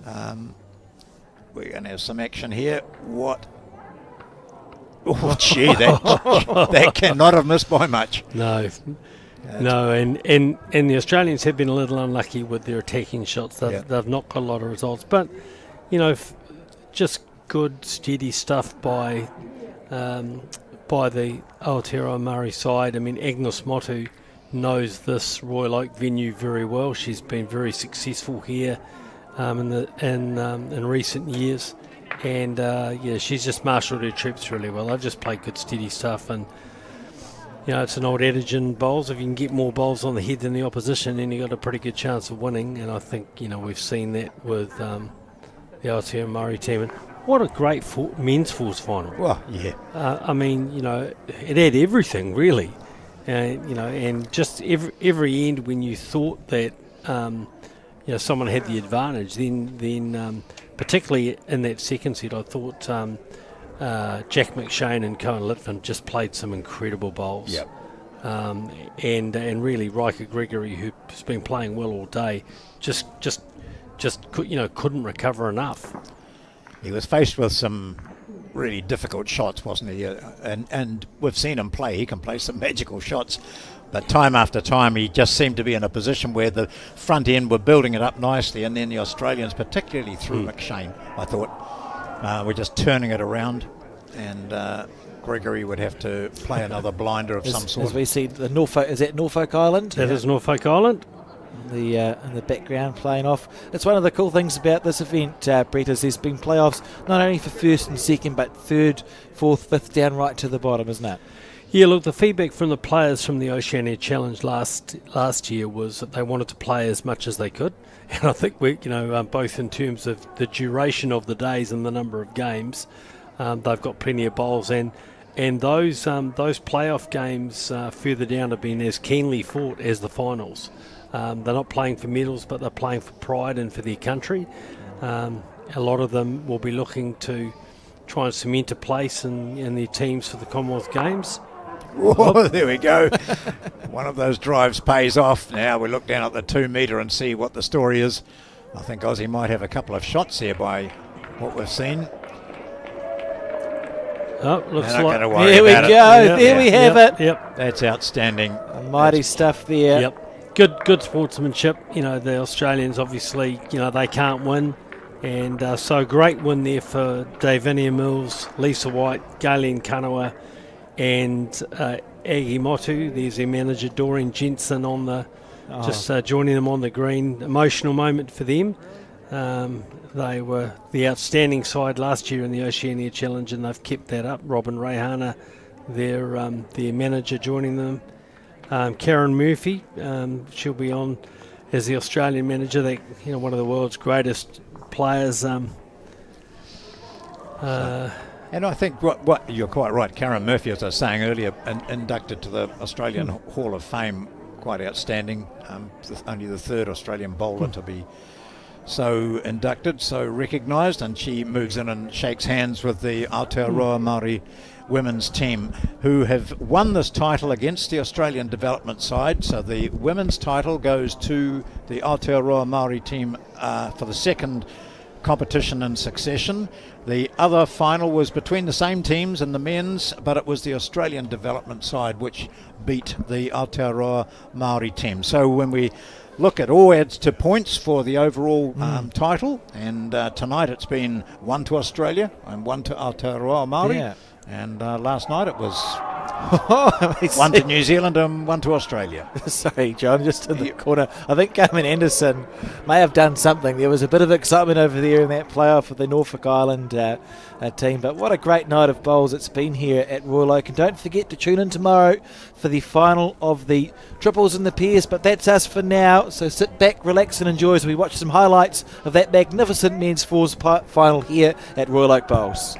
We're going to have some action here. What? Oh, gee, that cannot have missed by much. No. No, and the Australians have been a little unlucky with their attacking shots. They've not got a lot of results. But, just good, steady stuff by the Aotearoa Māori side. I mean, Agnes Motu knows this Royal Oak venue very well. She's been very successful here in recent years. And, she's just marshalled her troops really well. They've just played good, steady stuff. And, it's an old adage in bowls. If you can get more bowls on the head than the opposition, then you've got a pretty good chance of winning. And I think, we've seen that with the Aotearoa Māori team. And what a great men's fours final. Well, yeah. It had everything, really. And just every end when you thought that, someone had the advantage, then particularly in that second set, I thought Jack McShane and Cohen Litvin just played some incredible bowls. Yep. And really Riker Gregory, who's been playing well all day, just couldn't recover enough. He was faced with some really difficult shots, wasn't he? And we've seen him play. He can play some magical shots. But time after time, he just seemed to be in a position where the front end were building it up nicely, and then the Australians, particularly through McShane, I thought, were just turning it around, and Gregory would have to play another blinder of some sort. As we see, the Norfolk, is that Norfolk Island? That is Norfolk Island. In the background playing off. It's one of the cool things about this event, Brett, is there's been playoffs not only for first and second, but third, fourth, fifth, down right to the bottom, isn't it? Yeah, look, the feedback from the players from the Oceania Challenge last year was that they wanted to play as much as they could, and I think we, both in terms of the duration of the days and the number of games, they've got plenty of bowls, and those playoff games further down have been as keenly fought as the finals. They're not playing for medals, but they're playing for pride and for their country. A lot of them will be looking to try and cement a place in their teams for the Commonwealth Games. Whoa, there we go. One of those drives pays off. Now we look down at the 2 metre and see what the story is. I think Aussie might have a couple of shots here by what we've seen. Oh, looks like there we go. Yep. There we have it. Yep. That's outstanding. Mighty stuff there. Yep. Good sportsmanship. The Australians obviously, they can't win. And so great win there for Davinia Mills, Lisa White, Galen Kanawa, and Aggie Motu. There's their manager Doreen Jensen on the joining them on the green. Emotional moment for them. They were the outstanding side last year in the Oceania Challenge, and they've kept that up. Robin Rehana, their manager, joining them. Karen Murphy, she'll be on as the Australian manager. One of the world's greatest players. And I think what you're quite right. Karen Murphy, as I was saying earlier, inducted to the Australian Hall of Fame, quite outstanding. Only the third Australian bowler to be so inducted, so recognised, and she moves in and shakes hands with the Aotearoa Māori women's team, who have won this title against the Australian development side. So the women's title goes to the Aotearoa Māori team for the second competition in succession. The other final was between the same teams in the men's, but it was the Australian development side which beat the Aotearoa Māori team. So when we look at all adds to points for the overall title, and tonight it's been 1 to Australia and 1 to Aotearoa Māori. Yeah. And last night it was 1 to New Zealand and 1 to Australia. Sorry, John, just in the corner. I think Carmen Anderson may have done something. There was a bit of excitement over there in that playoff with the Norfolk Island team. But what a great night of bowls it's been here at Royal Oak. And don't forget to tune in tomorrow for the final of the triples and the pairs. But that's us for now. So sit back, relax and enjoy as we watch some highlights of that magnificent men's fours final here at Royal Oak Bowls.